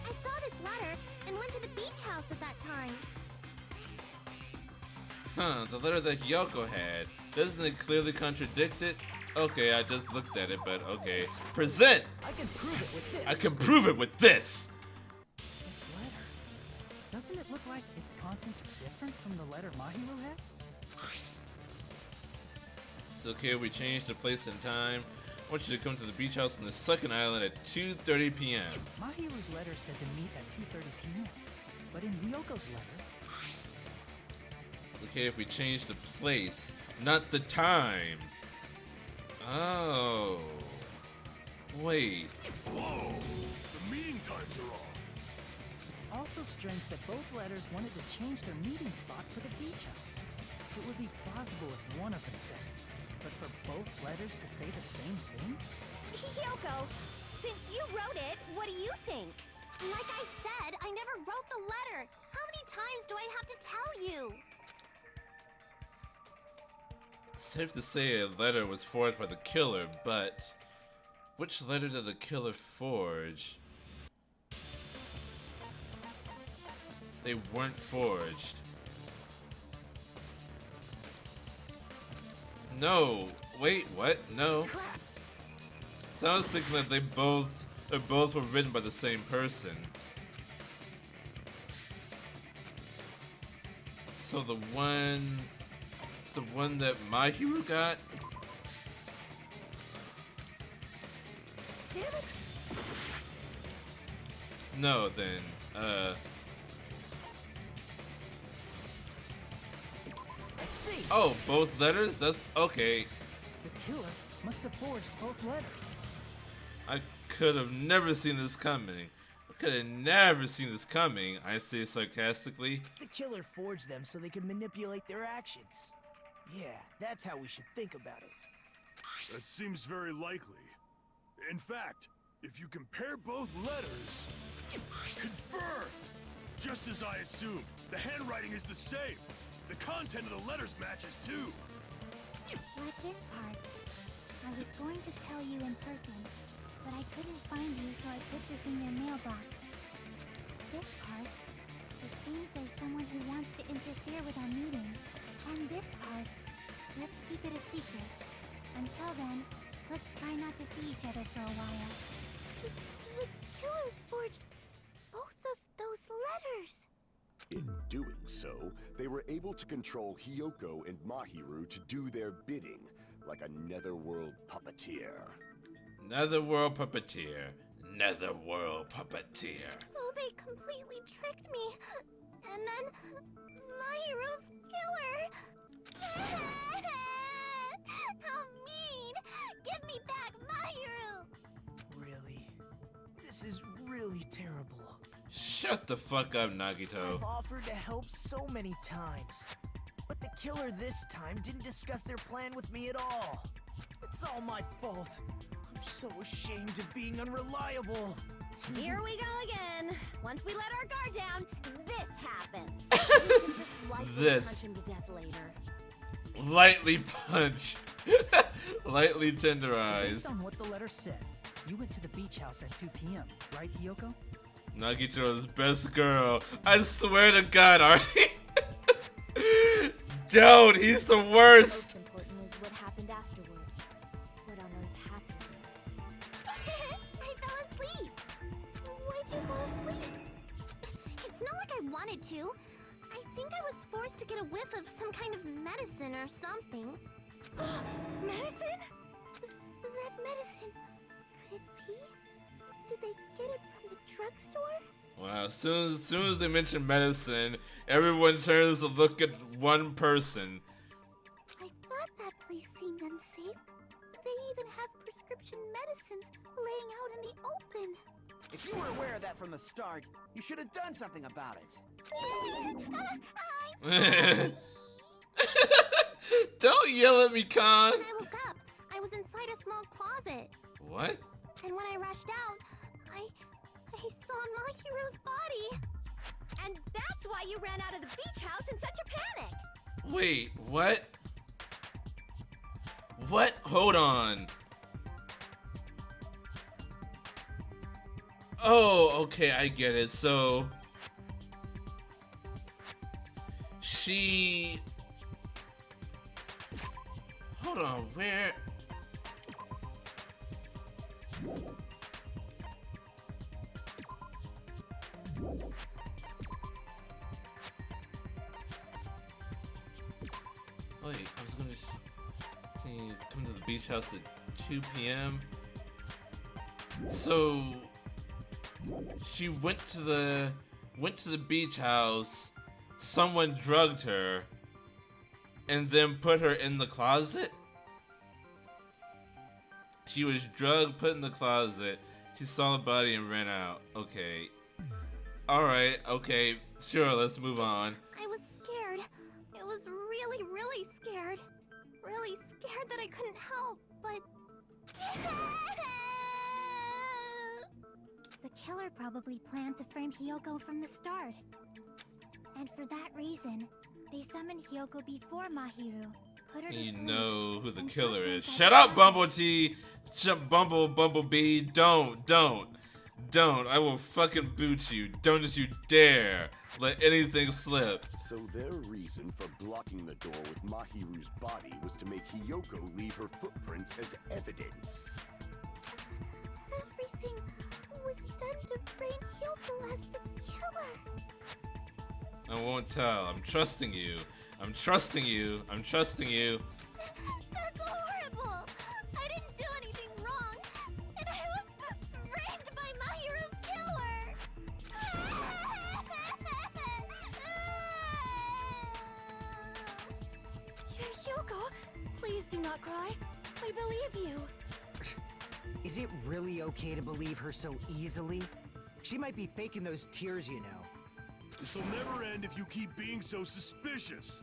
I saw this letter and went to the beach house at that time. Huh, the letter that Hyoko had. Doesn't it clearly contradict it? Okay, I just looked at it, but okay. Present! I can prove it with this. I can prove it with this! This letter. Doesn't it look like its contents are different from the letter Mahiru had? It's okay, we changed the place and time. I want you to come to the beach house on the second island at 2:30 p.m. Mahiru's letter said to meet at 2:30 p.m. But in Ryoko's letter, okay if we change the place, not the time. Oh. Wait. Whoa! The meeting times are off. It's also strange that both letters wanted to change their meeting spot to the beach house. It would be plausible if one of them said it, but for both letters to say the same thing? Yoko, since you wrote it, what do you think? Like I said, I never wrote the letter. How many times do I have to tell you? Safe to say a letter was forged by the killer, but which letter did the killer forge? They weren't forged. No, wait, what? No. So I was thinking that they both were written by the same person. So the one that my hero got? Damn it! No, then, I see. oh, both letters? That's okay. The killer must have forged both letters. I could have never seen this coming. I say sarcastically. The killer forged them so they could manipulate their actions. Yeah, that's how we should think about it. That seems very likely. In fact, if you compare both letters... Confirm! Just as I assumed, the handwriting is the same. The content of the letters matches too. Like this part. I was going to tell you in person, but I couldn't find you, so I put this in your mailbox. This part. It seems there's someone who wants to interfere with our meeting. And this part. Let's keep it a secret. Until then, let's try not to see each other for a while. The killer forged both of those letters. In doing so, they were able to control Hiyoko and Mahiru to do their bidding, like a netherworld puppeteer. Netherworld puppeteer. Netherworld puppeteer. Oh, they completely tricked me. And then, Mahiru's killer. How mean! Give me back Mahiru! Really? This is really terrible. Shut the fuck up, Nagito. I've offered to help so many times. But the killer this time didn't discuss their plan with me at all. It's all my fault. I'm so ashamed of being unreliable. Here we go again. Once we let our guard down, this happens. You can just lightly punch him to death later. Lightly punch. Lightly So tenderize. based on what the letter said, you went to the beach house at 2 p.m., right, Hiyoko? Nagito's best girl. I swear to God, Artie. Don't. He's the worst. Most important is what happened afterwards. What on earth happened there? I fell asleep. Why'd you fall asleep? It's not like I wanted to. I think I was forced to get a whiff of some kind of medicine or something. Medicine? That medicine. Could it be? Did they get it from the drugstore? Wow, as soon as they mention medicine, everyone turns to look at one person. I thought that place seemed unsafe. They even have prescription medicines laying out in the open. If you were aware of that from the start, you should have done something about it. Don't yell at me, Khan. When I woke up, I was inside a small closet. What? And when I rushed out, I saw Mahiru's body. And that's why you ran out of the beach house in such a panic. Wait, what? What? Hold on. Oh, okay, I get it. So she... Hold on, where... Wait, I was gonna see, come to the beach house at 2 p.m. So she went to the beach house. Someone drugged her, and then put her in the closet? She was drugged, put in the closet. She saw the body and ran out. Okay. Alright, okay. Sure, let's move on. I was scared. I was really, really scared. Really scared that I couldn't help, but... The killer probably planned to frame Hiyoko from the start. And for that reason, they summoned Hiyoko before Mahiru. Put her to You sleep, know who the and killer shut is. Junpei Shut up, down. Bumblebee! Bumblebee! Don't! I will fucking boot you. Don't you dare let anything slip. So their reason for blocking the door with Mahiru's body was to make Hiyoko leave her footprints as evidence. Everything was done to frame Hiyoko as the killer. I won't tell. I'm trusting you. I'm trusting you. That's horrible! I didn't do anything wrong, and I was framed by Mahiru's killer! Hiyoko, please do not cry. I believe you. Is it really okay to believe her so easily? She might be faking those tears, you know. This'll never end if you keep being so suspicious.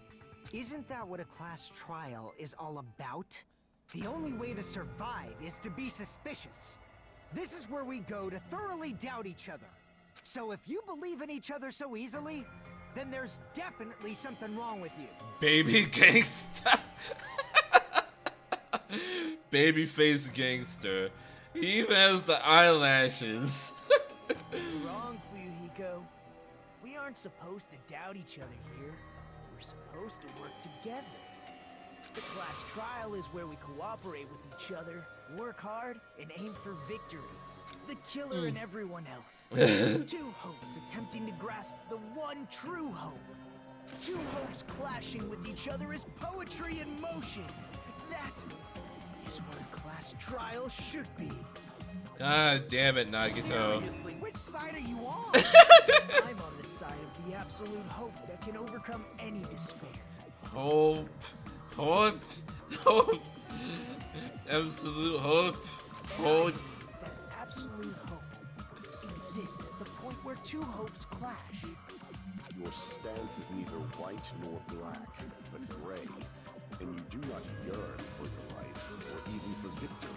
Isn't that what a class trial is all about? The only way to survive is to be suspicious. This is where we go to thoroughly doubt each other. So if you believe in each other so easily, then there's definitely something wrong with you. Baby gangster. Babyface gangster. He even has the eyelashes. Wrong, Fuyuhiko. We aren't supposed to doubt each other here. We're supposed to work together. The class trial is where we cooperate with each other, work hard, and aim for victory. The killer and everyone else. Two hopes attempting to grasp the one true hope. Two hopes clashing with each other is poetry in motion. That is what a class trial should be. God damn it, Nagito. Seriously, which side are you on? I'm on the side of the absolute hope that can overcome any despair. Hope. Absolute hope. That absolute hope exists at the point where two hopes clash. Your stance is neither white nor black, but gray, and you do not yearn for your life or even for victory.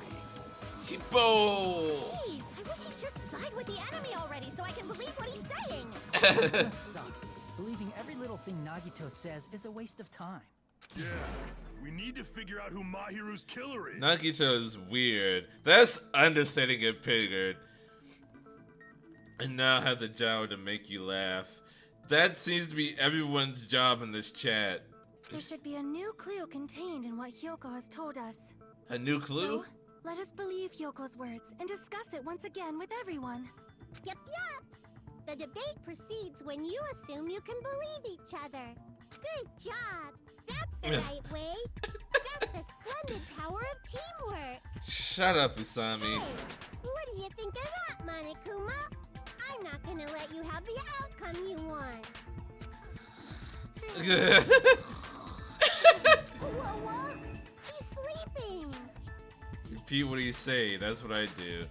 Hippo! Jeez, I wish he'd just side with the enemy already so I can believe what he's saying. Let's stop. Believing every little thing Nagito says is a waste of time. Yeah, we need to figure out who Mahiru's killer is. Nagito is weird. That's understating it, Pigard. And now have the job to make you laugh. That seems to be everyone's job in this chat. There should be a new clue contained in what Hiyoko has told us. A new clue? So, let us believe Hyoko's words and discuss it once again with everyone. Yup. The debate proceeds when you assume you can believe each other. Good job. That's the right way. That's the splendid power of teamwork. Shut up, Usami. Hey, what do you think of that, Monokuma? I'm not gonna let you have the outcome you want. Whoa. He's sleeping. Repeat what you say. That's what I do.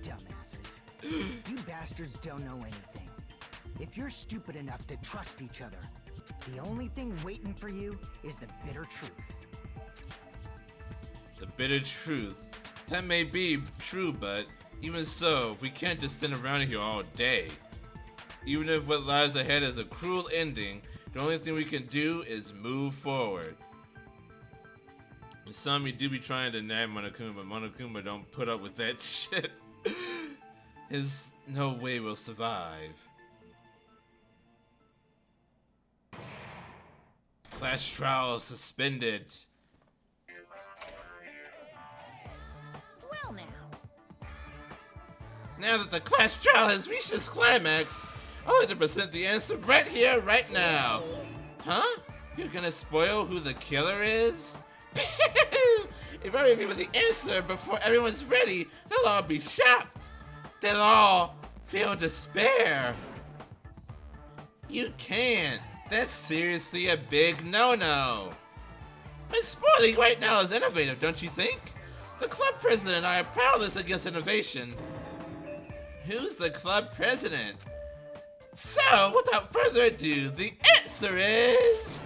Dumbasses. You bastards don't know anything. If you're stupid enough to trust each other, the only thing waiting for you is the bitter truth. The bitter truth. That may be true, but even so, we can't just stand around here all day. Even if what lies ahead is a cruel ending, the only thing we can do is move forward. And some you do be trying to nag Monokuma, but Monokuma don't put up with that shit. His no way will survive. Class trial suspended. Well now. Now that the class trial has reached its climax, I'd like to present the answer right here, right now. Huh? You're gonna spoil who the killer is? If I reveal the answer before everyone's ready, they'll all be shocked. They'll all feel despair. You can't. That's seriously a big no-no. But spoiling right now is innovative, don't you think? The club president and I are powerless against innovation. Who's the club president? So, without further ado, the answer is...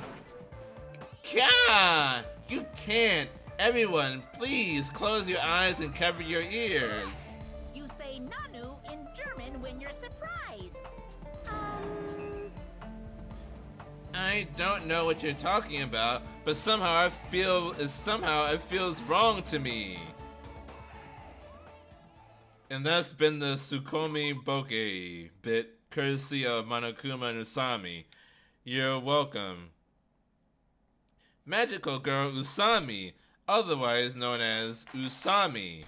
God! You can't! Everyone, please close your eyes and cover your ears. You say Nanu in German when you're surprised. I don't know what you're talking about, but somehow it feels wrong to me. And that's been the Tsukomi Bokeh bit, courtesy of Monokuma and Usami. You're welcome. Magical Girl Usami, otherwise known as Usami.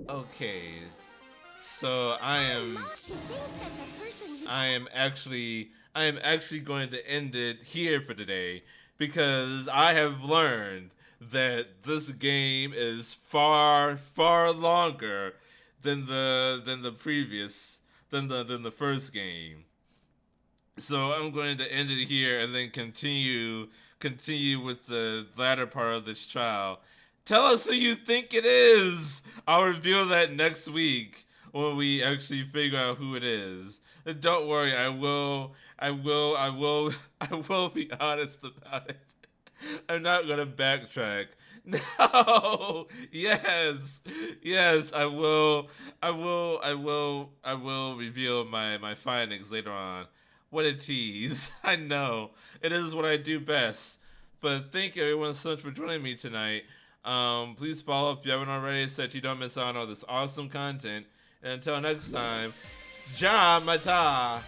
Okay, so I am actually going to end it here for today because I have learned that this game is far longer than the first game. So I'm going to end it here and then continue with the latter part of this trial. Tell us who you think it is. I'll reveal that next week when we actually figure out who it is. And don't worry, I will be honest about it. I'm not gonna backtrack. No. Yes, I will reveal my findings later on. What a tease. I know. It is what I do best. But thank you everyone so much for joining me tonight. Please follow if you haven't already so that you don't miss out on all this awesome content. And until next time, Ja Mata.